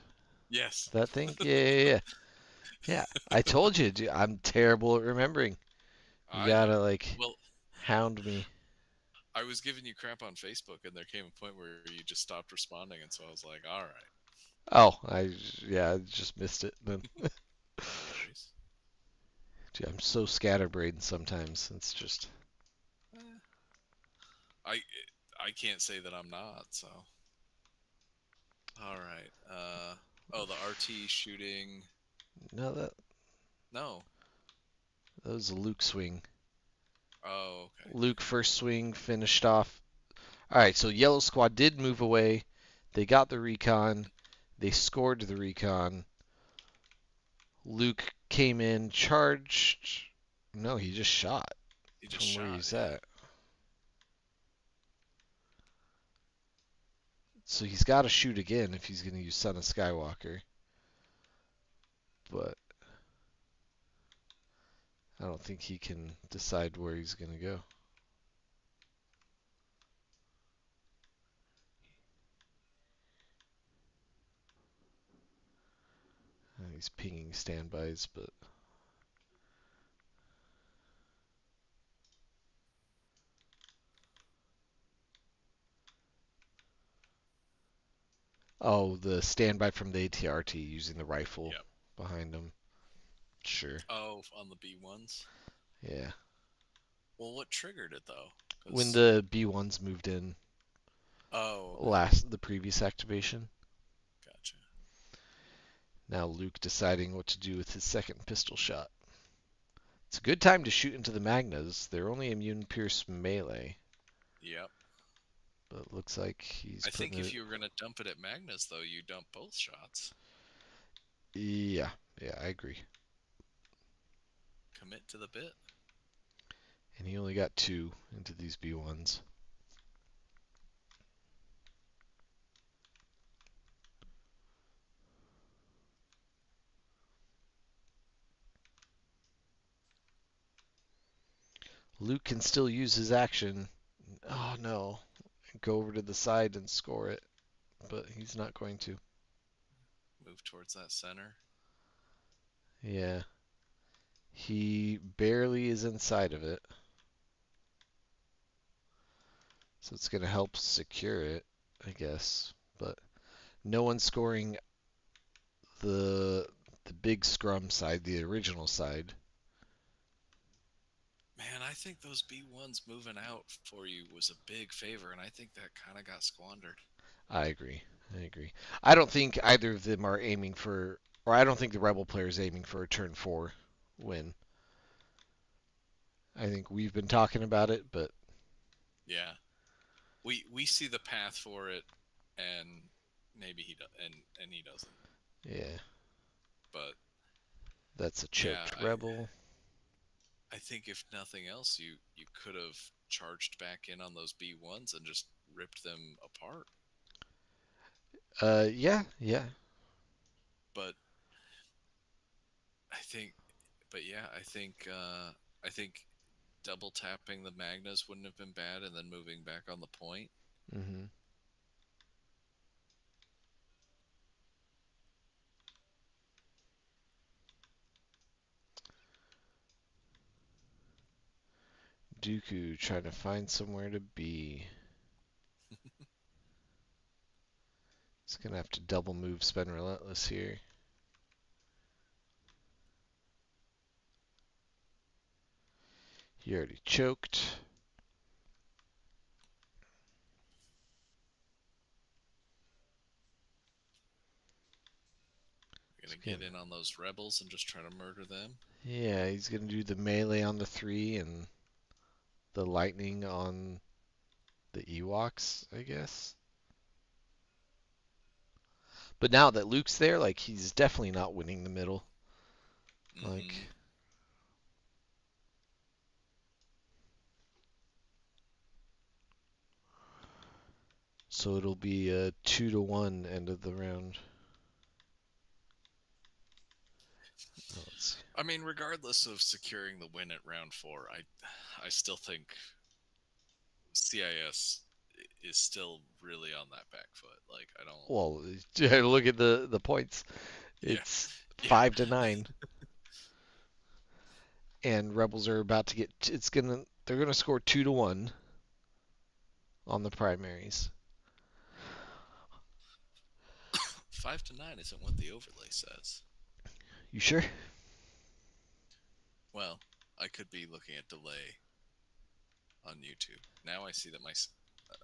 Yes. That thing? Yeah, yeah, yeah. Yeah, I told you, dude, I'm terrible at remembering. You I know. gotta like Well, hound me. I was giving you crap on Facebook, and there came a point where you just stopped responding, and so I was like, all right, Oh, I just missed it then. no worries. Dude, I'm so scatterbrained sometimes. It's just Eh, I I can't say that I'm not. So all right. Oh, the RT shooting. no No. that was a Luke swing. Oh, okay. Luke first swing finished off. All right, so Yellow Squad did move away. They got the recon. They scored the recon. Luke came in, charged. No, he just shot He just from where shot. he's Yeah. at. So he's got to shoot again if he's going to use Son of Skywalker. But I don't think he can decide where he's going to go. He's pinging standbys, but oh, the standby from the ATRT using the rifle Yep. behind him. Sure. Oh, on the B1s. Yeah. Well, what triggered it though? When Because the B1s moved in okay, the previous activation. gotcha. Now Luke deciding what to do with his second pistol shot. It's a good time to shoot into the Magnas. They're only immune pierce melee, Yep. but it looks like he's I think putting if it. you were gonna dump it at Magnus though, you dump both shots. Yeah, yeah, I agree. Commit to the bit. And he only got 2 into these B1s. Luke can still use his action. Oh no. Go over to the side and score it. But he's not going to. Move towards that center. Yeah. He barely is inside of it. So it's going to help secure it, I guess. But no one's scoring the big scrum side, the original side. Man, I think those B1s moving out for you was a big favor, and I think that kind of got squandered. I agree. I agree. I don't think either of them are aiming for, or I don't think the Rebel player is aiming for a turn 4 win. I think we've been talking about it, but Yeah, we see the path for it, and maybe he does, and he doesn't. yeah, But that's a yeah, choked Rebel. I think if nothing else, you could have charged back in on those B1s and just ripped them apart. Yeah, yeah. But I think, but yeah, I think double tapping the Magnas wouldn't have been bad, and then moving back on the point. hmm Dooku trying to find somewhere to be. He's gonna have to double move, spend relentless here. He already choked. Gonna He's get gonna, in on those rebels and just try to murder them. yeah, he's gonna do the melee on the 3 and the lightning on the Ewoks, I guess. But now that Luke's there, like he's definitely not winning the middle. Like Mm-hmm. so it'll be a 2-1 end of the round. Let's see. I mean, regardless of securing the win at round 4, I still think CIS is still really on that back foot. Like I don't. Well, look at the points. Yeah, It's yeah. 5-9, and Rebels are about to get. They're gonna score 2-1 on the primaries. 5-9 isn't what the overlay says. You sure? Well, I could be looking at delay on YouTube. Now I see that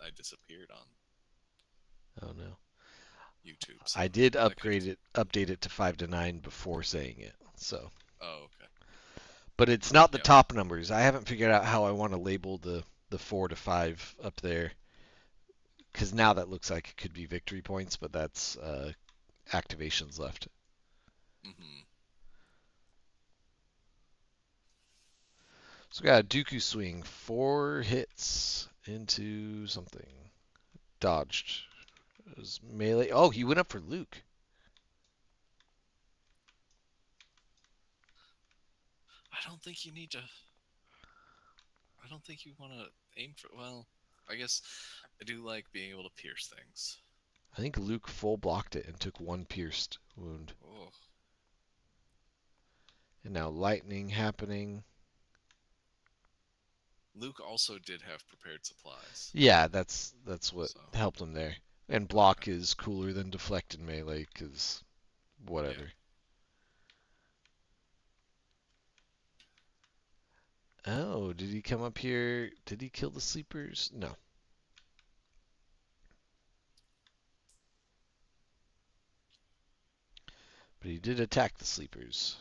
I disappeared on Oh no. YouTube, so I did that could. update it to 5-9 before saying it. So, Oh, okay. but it's not the Yep. top numbers. I haven't figured out how I want to label the 4 to 5 up there because now that looks like it could be victory points, but that's activations left. Mm-hmm. So we got a Dooku swing, 4 hits into something. Dodged. It was melee. Oh, he went up for Luke. I don't think you need to. I don't think you want to aim for. Well, I guess I do like being able to pierce things. I think Luke full blocked it and took 1 pierced wound. Oh, And now lightning happening. Luke also did have prepared supplies. Yeah, that's what So, helped him there. And block okay. is cooler than deflect in melee, because Yeah. whatever. Oh, did he come up here? Did he kill the sleepers? No. But he did attack the sleepers.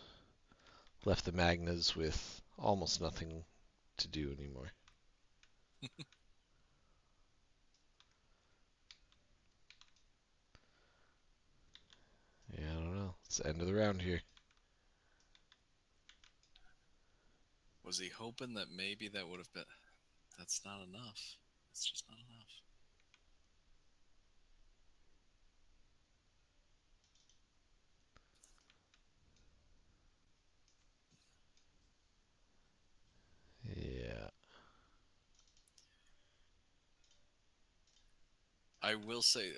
Left the Magnas with almost nothing to do anymore. Yeah, I don't know. It's the end of the round here. Was he hoping that maybe that would have been. That's not enough. It's just not enough. Yeah. I will say,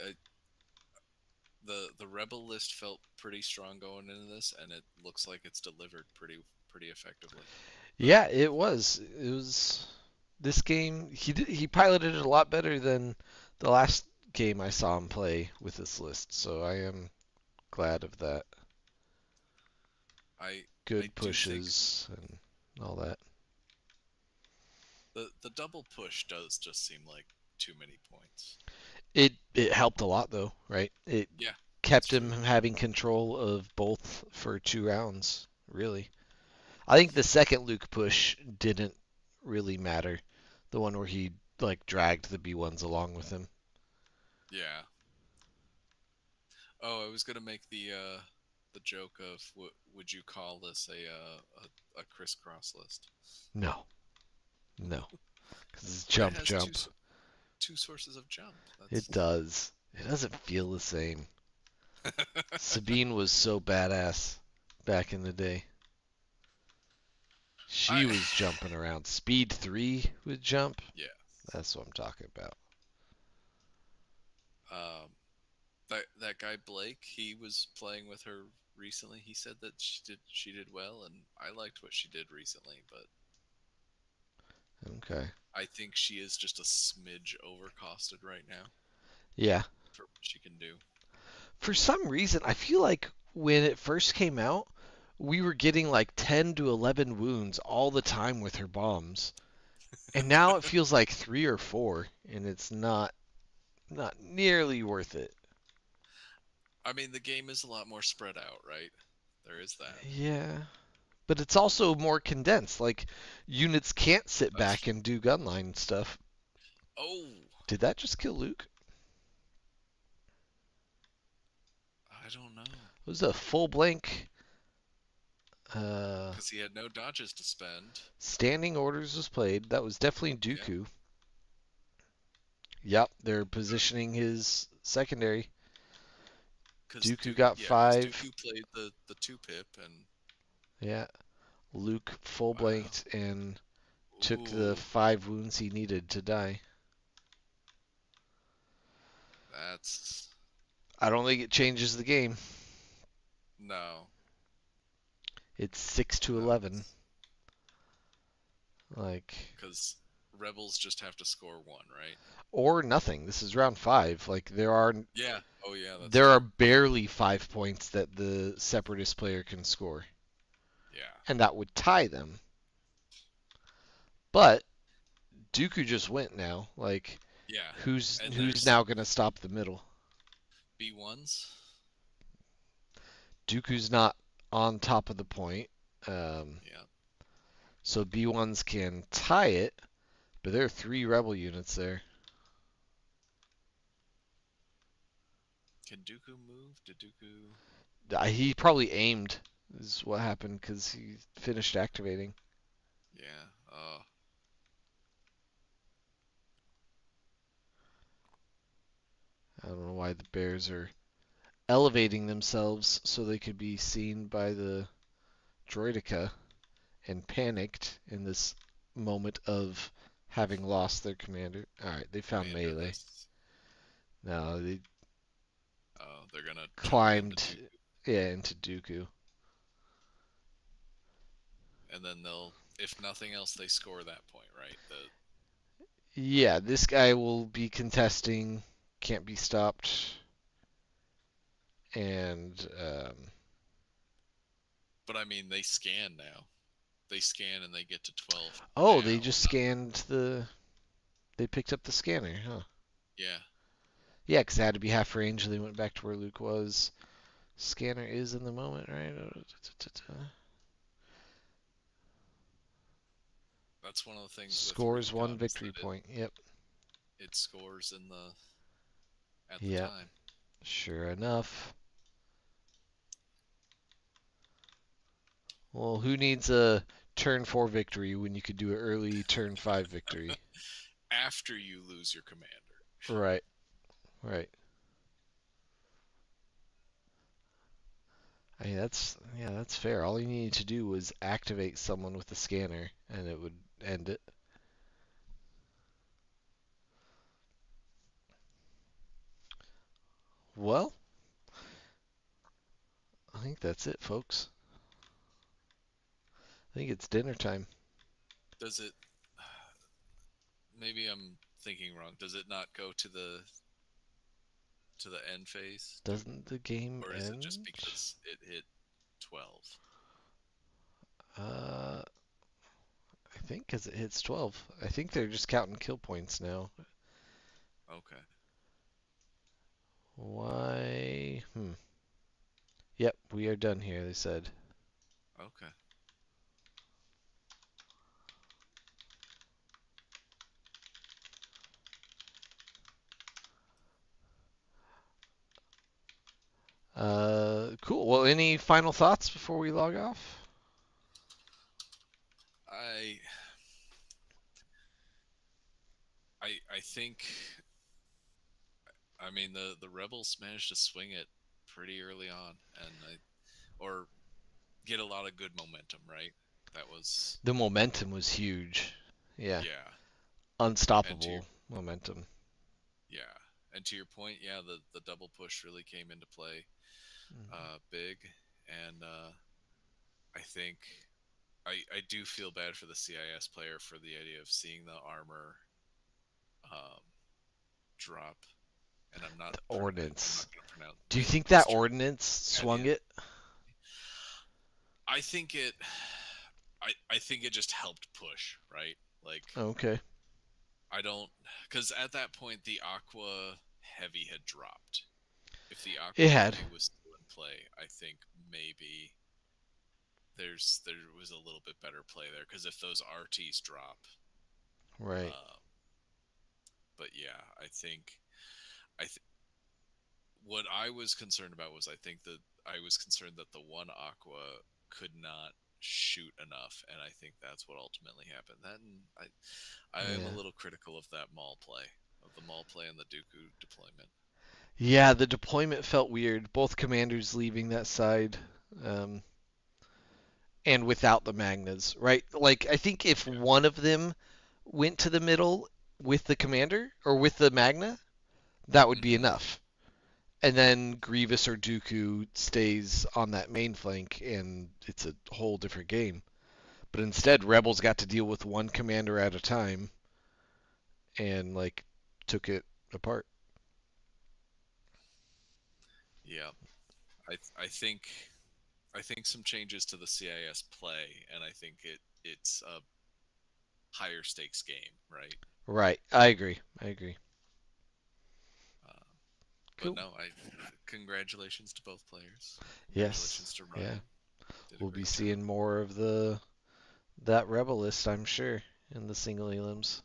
the rebel list felt pretty strong going into this, and it looks like it's delivered pretty effectively. The Yeah, it was. It was this game. He piloted it a lot better than the last game I saw him play with this list. So I am glad of that. I Good do think pushes and all that. the double push does just seem like too many points. It helped a lot though, right? It Yeah, that's kept him true. having control of both for 2 rounds, really. I think the second Luke push didn't really matter. The one where he like dragged the B1s along with him. Yeah. Oh, I was gonna make the joke of would you call this a crisscross list? No, no, because it's But it jump, has jump. two sources of jump. It That's does. It doesn't feel the same. Sabine was so badass back in the day. I She was jumping around. Speed 3 with jump. yeah. That's what I'm talking about. Um, that guy Blake, he was playing with her recently. He said that she did well, and I liked what she did recently. But Okay. I think she is just a smidge overcosted right now Yeah. for what she can do. For some reason, I feel like when it first came out, we were getting like 10 to 11 wounds all the time with her bombs. And now it feels like 3 or 4 and it's not nearly worth it. I mean, the game is a lot more spread out, right? There is that. Yeah. But it's also more condensed. Like units can't sit That's back true. and do gunline stuff. Oh, Did that just kill Luke? I don't know. It was a full blank uh Because he had no dodges to spend. standing orders was played. That was definitely Yeah. Dooku. Yep, they're positioning his secondary. Dooku got Because 5. Dooku played the two pip and Yeah, Luke full wow. blanked and took the Ooh, 5 wounds he needed to die. that's I don't think it changes the game. no, It's 6 to no, 11. Like because rebels just have to score one, right? or nothing. This is round 5. Like there are Yeah. Oh yeah, that's there true. are barely 5 points that the separatist player can score, Yeah. and that would tie them. But Dooku just went now. Like Yeah. And who's there's now going to stop the middle? B1s. Dooku's not on top of the point. Um, Yeah. so B1s can tie it, but there are 3 rebel units there. Can Dooku move? Did Dooku? He probably aimed, is what happened, because he finished activating. Yeah. I don't know why the bears are elevating themselves so they could be seen by the droideka and panicked in this moment of having lost their commander. Alright, they found melee. Commanderless. Now they Oh, they're gonna jump into climbed Dooku. yeah, into Dooku. and then they'll, if nothing else, they score that point, right? The Yeah, this guy will be contesting, can't be stopped, and but I mean, they scan now. They scan and they get to 12 oh, they now. just scanned the. They picked up the scanner, huh? Yeah, Yeah, 'cause it had to be half range, and they went back to where Luke was. Scanner is in the moment, right? that's one of the things with Scores one recon is victory that it point. Yep. it scores in the at the Yep. time. Sure enough. Well, who needs a turn 4 victory when you could do an early turn 5 victory? After you lose your commander. Right. Right. I mean, that's fair. All you needed to do was activate someone with the scanner, and it would end it. Well, I think that's it, folks. I think it's dinner time. Does it? Maybe I'm thinking wrong. Does it not go to the end phase? Doesn't the game Or is it just end? because it hit 12? Uh, I think because it hits 12. I think they're just counting kill points now. Okay. Why? Yep, we are done here, they said. Okay. Cool. Well, any final thoughts before we log off? I I think, I mean, the rebels managed to swing it pretty early on, and or get a lot of good momentum, right? That was, The momentum was huge. Yeah, yeah. And to your, unstoppable momentum. yeah, and to your point, yeah, the double push really came into play, Mhm. big, and I think I do feel bad for the CIS player for the idea of seeing the armor um, drop, and I'm not Ordnance. going to pronounce Do you think that it's true. ordnance swung Canyon. it? I think it. I think it just helped push, right? Like, Okay. I don't, because at that point the Aqua Heavy had dropped. If the It Aqua had. Heavy was still in play, I think maybe there was a little bit better play there. Because if those RTs drop, Right. um, but yeah, I th- what I was concerned about was, I think that I was concerned that the one Aqua could not shoot enough, and I think that's what ultimately happened. That, and I am a Yeah. little critical of that Maul play, of the Maul play and the Dooku deployment. Yeah, the deployment felt weird. Both commanders leaving that side, um, and without the magnas, right? Like, I think if Yeah. one of them went to the middle with the commander or with the magna, that would be Mm-hmm. enough. And then Grievous or Dooku stays on that main flank, and it's a whole different game. But instead, Rebels got to deal with one commander at a time, and like took it apart. Yeah. I think some changes to the CIS play, and I think it's a higher stakes game, right? Right. I agree. I agree. Uh, but Cool. no, I congratulations to both players. Yes. Congratulations to Yeah. Rayan. Did a We'll be great job. seeing more of the that Rebel list, I'm sure, in the Single Elimns.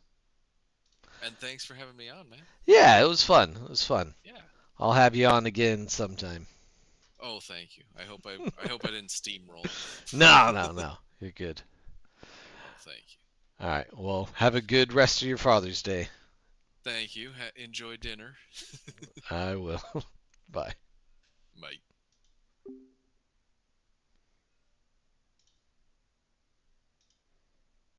And thanks for having me on, man. Yeah, it was fun. It was fun. Yeah. I'll have you on again sometime. Oh, thank you. I hope I didn't steamroll. No, no, no. You're good. Oh, thank you. All right. Well, have a good rest of your Father's Day. Thank you. Enjoy dinner. I will. Bye. Bye.